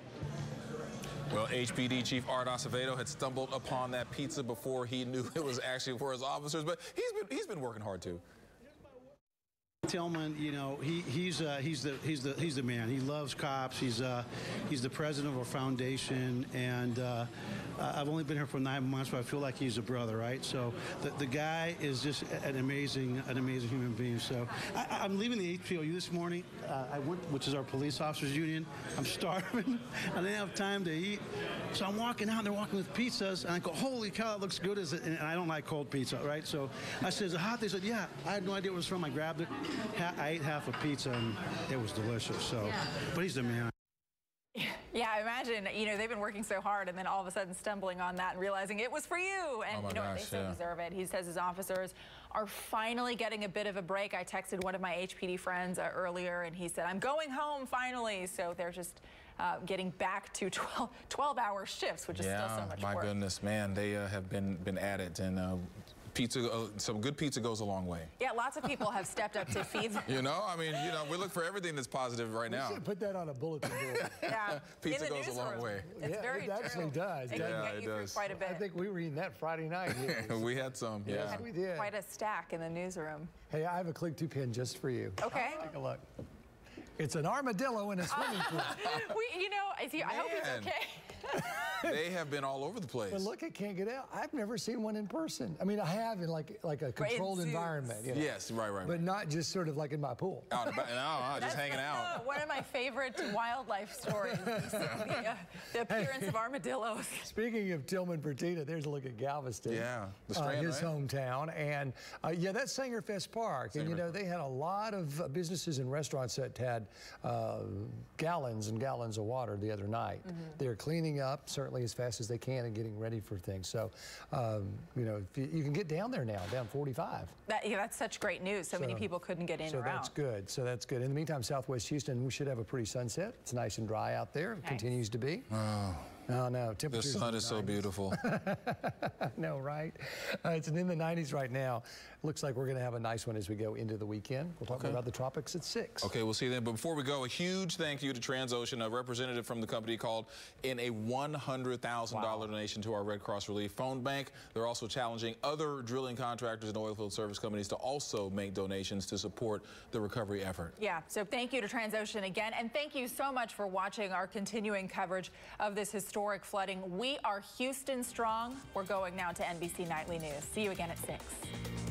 Well, HPD Chief Art Acevedo had stumbled upon that pizza before he knew it was actually for his officers, but he's been working hard too. Tillman, you know, he's the man. He loves cops. He's the president of our foundation, and I've only been here for 9 months, but I feel like he's a brother, right? So the guy is just an amazing human being. So I'm leaving the HPOU this morning. I went, which is our police officers union. I'm starving. I didn't have time to eat, so I'm walking out. And they're walking with pizzas, and I go, "Holy cow, it looks good!" And I don't like cold pizza, right? So I said, "Is it hot?" They said, "Yeah." I had no idea what it was from. I grabbed it. I ate half a pizza, and it was delicious. So, but he's the man. Yeah, imagine, you know, they've been working so hard and then all of a sudden stumbling on that and realizing it was for you. And you know, they so deserve it. He says his officers are finally getting a bit of a break. I texted one of my HPD friends earlier, and he said, I'm going home finally. So they're just getting back to 12-hour shifts, which is still so much work. My goodness, man, they have been at it, and pizza, some good pizza goes a long way. Yeah, lots of people have stepped up to feed them. You know, I mean, you know, we look for everything that's positive right now. We should put that on a bulletin board. Yeah, pizza goes a long way. It's very true. It actually does. It can get you through quite a bit. I think we were eating that Friday night. We had some, Yes, we did. Quite a stack in the newsroom. Hey, I have a Click2 pin just for you. Okay. Take a look. It's an armadillo in a swimming pool. You know, I hope he's okay. They have been all over the place. But look, it can't get out. I've never seen one in person. I mean, I have in like a controlled environment. You know? Yes, right. But not just sort of like in my pool. No, just hanging out. One of my favorite wildlife stories, the appearance of armadillos. Speaking of Tillman Fertitta, there's a look at Galveston. Yeah, the Strand, his hometown. And yeah, that's Sangerfest Park. And you know, they had a lot of businesses and restaurants that had gallons and gallons of water the other night. They're cleaning up certainly as fast as they can and getting ready for things. So, you know, you can get down there now, down 45. That's such great news. So many people couldn't get in or out. So that's good. So that's good. In the meantime, Southwest Houston, we should have a pretty sunset. It's nice and dry out there. It continues to be. Oh. No, temperatures. The sun is so beautiful. No, right? It's in the 90s right now. looks like we're going to have a nice one as we go into the weekend. We'll talk about the tropics at 6. Okay, we'll see you then. But before we go, a huge thank you to Transocean. A representative from the company called in a $100,000 donation to our Red Cross Relief Phone Bank. They're also challenging other drilling contractors and oilfield service companies to also make donations to support the recovery effort. Yeah, so thank you to Transocean again, and thank you so much for watching our continuing coverage of this historic flooding. We are Houston strong. We're going now to NBC Nightly News. See you again at 6.